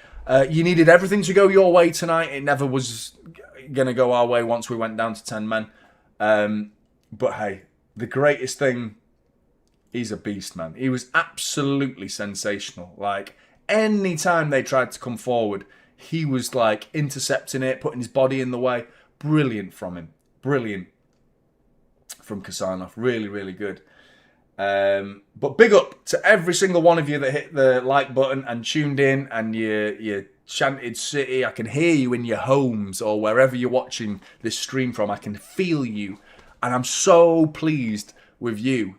you needed everything to go your way tonight. It never was going to go our way once we went down to 10 men. But hey, the greatest thing, he's a beast, man. He was absolutely sensational. Any time they tried to come forward, he was intercepting it, putting his body in the way. Brilliant from him. Brilliant from Kasanov. Really, really good. But big up to every single one of you that hit the like button and tuned in and you chanted City. I can hear you in your homes or wherever you're watching this stream from. I can feel you, and I'm so pleased with you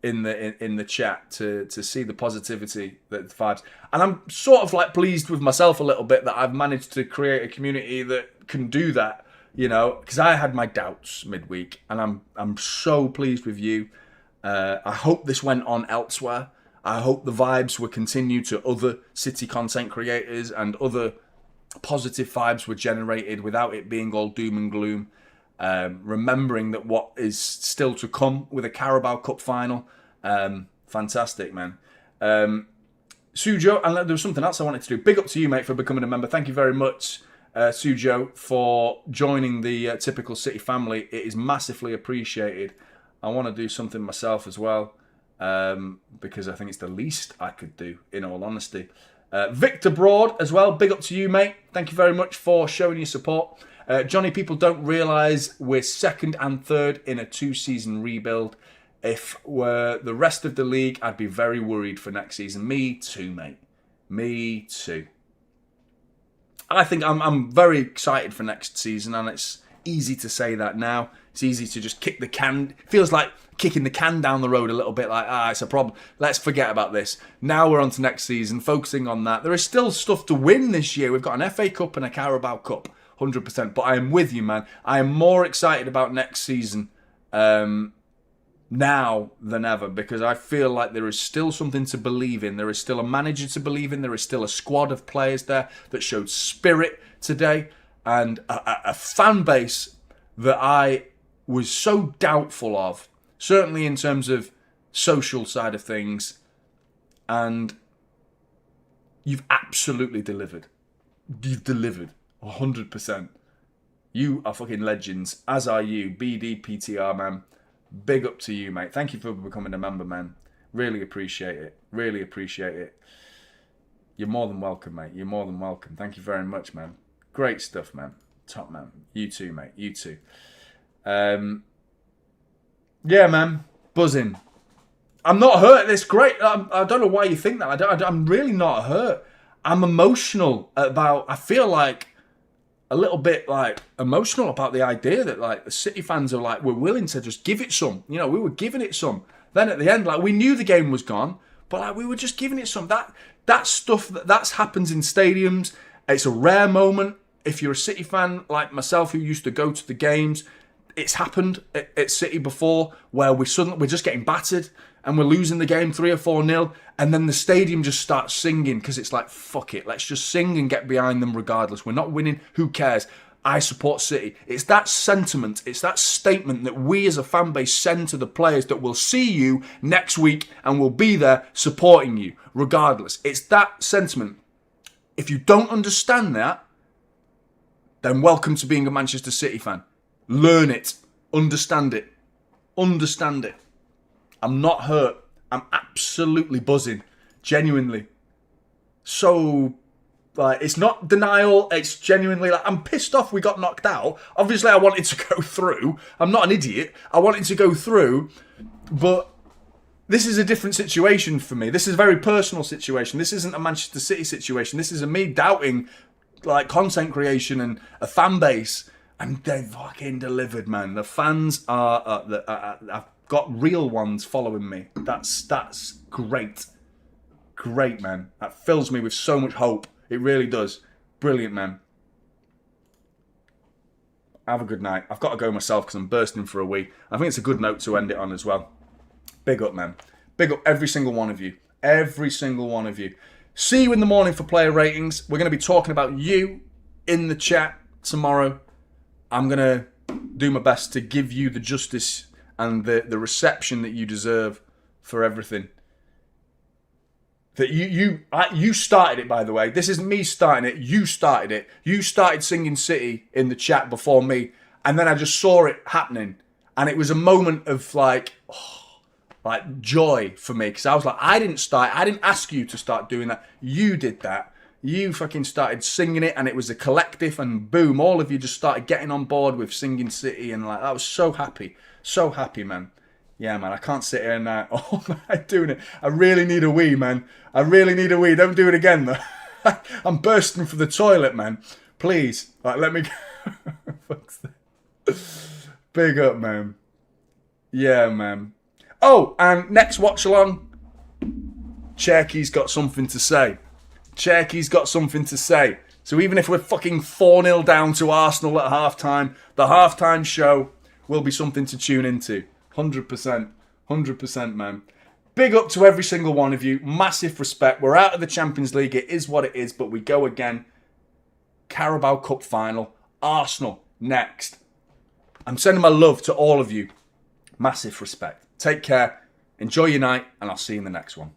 in the chat to see the positivity, the vibes, and I'm sort of pleased with myself a little bit that I've managed to create a community that can do that. Because I had my doubts midweek, and I'm so pleased with you. I hope this went on elsewhere. I hope the vibes will continue to other City content creators and other positive vibes were generated without it being all doom and gloom. Remembering that what is still to come with a Carabao Cup final. Fantastic, man. Sujo, and there was something else I wanted to do. Big up to you, mate, for becoming a member. Thank you very much, Sujo, for joining the Typical City family. It is massively appreciated. I want to do something myself as well, because I think it's the least I could do, in all honesty. Victor Broad as well, big up to you, mate. Thank you very much for showing your support. Jonny, people don't realise we're second and third in a 2-season rebuild. If we're the rest of the league, I'd be very worried for next season. Me too, mate. Me too. I think I'm very excited for next season, and it's easy to say that now. It's easy to just kick the can. It feels like kicking the can down the road a little bit, it's a problem. Let's forget about this. Now we're on to next season, focusing on that. There is still stuff to win this year. We've got an FA Cup and a Carabao Cup, 100%. But I am with you, man. I am more excited about next season now than ever, because I feel like there is still something to believe in. There is still a manager to believe in. There is still a squad of players there that showed spirit today, and a fan base that I was so doubtful of, certainly in terms of social side of things, and you've absolutely delivered. You've delivered 100%. You are fucking legends, as are you. BDPTR, man. Big up to you, mate. Thank you for becoming a member, man. Really appreciate it. Really appreciate it. You're more than welcome, mate. You're more than welcome. Thank you very much, man. Great stuff, man. Top man. You too, mate. You too. Yeah, man. Buzzing. I'm not hurt. It's great. I don't know why you think that. I'm really not hurt. I'm emotional about... I feel like a little bit like emotional about the idea that like the City fans are like, we're willing to just give it some. You know, we were giving it some. Then at the end, like we knew the game was gone, but like we were just giving it some. That stuff that's happens in stadiums. It's a rare moment. If you're a City fan like myself who used to go to the games, it's happened at City before where we're just getting battered and we're losing the game 3 or 4-0, and then the stadium just starts singing because it's like, fuck it, let's just sing and get behind them regardless. We're not winning, who cares? I support City. It's that sentiment, it's that statement that we as a fan base send to the players that will see you next week and will be there supporting you regardless. It's that sentiment. If you don't understand that, then welcome to being a Manchester City fan. Learn it. Understand it. Understand it. I'm not hurt. I'm absolutely buzzing. Genuinely. So, like, it's not denial. It's genuinely, like, I'm pissed off we got knocked out. Obviously, I wanted to go through. I'm not an idiot. I wanted to go through. But this is a different situation for me. This is a very personal situation. This isn't a Manchester City situation. This is a me doubting, like, content creation and a fan base. And they fucking delivered, man. The fans are... I've got real ones following me. That's great. Great, man. That fills me with so much hope. It really does. Brilliant, man. Have a good night. I've got to go myself because I'm bursting for a wee. I think it's a good note to end it on as well. Big up, man. Big up every single one of you. Every single one of you. See you in the morning for player ratings. We're going to be talking about you in the chat tomorrow. I'm going to do my best to give you the justice and the reception that you deserve for everything. That you started it, by the way. This isn't me starting it. You started it. You started singing City in the chat before me. And then I just saw it happening. And it was a moment of like joy for me. Because I was like, I didn't start. I didn't ask you to start doing that. You did that. You fucking started singing it, and it was a collective, and boom, all of you just started getting on board with singing City, and like I was so happy, man. Yeah, man, I can't sit here and all night doing it. I really need a wee, man. I really need a wee. Don't do it again, though. I'm bursting for the toilet, man. Please, like, let me go. Big up, man. Yeah, man. Oh, and next watch along, Cherky's got something to say. Cherky's got something to say. So even if we're fucking 4-0 down to Arsenal at halftime, the halftime show will be something to tune into. 100%. 100%, man. Big up to every single one of you. Massive respect. We're out of the Champions League. It is what it is, but we go again. Carabao Cup final. Arsenal next. I'm sending my love to all of you. Massive respect. Take care. Enjoy your night, and I'll see you in the next one.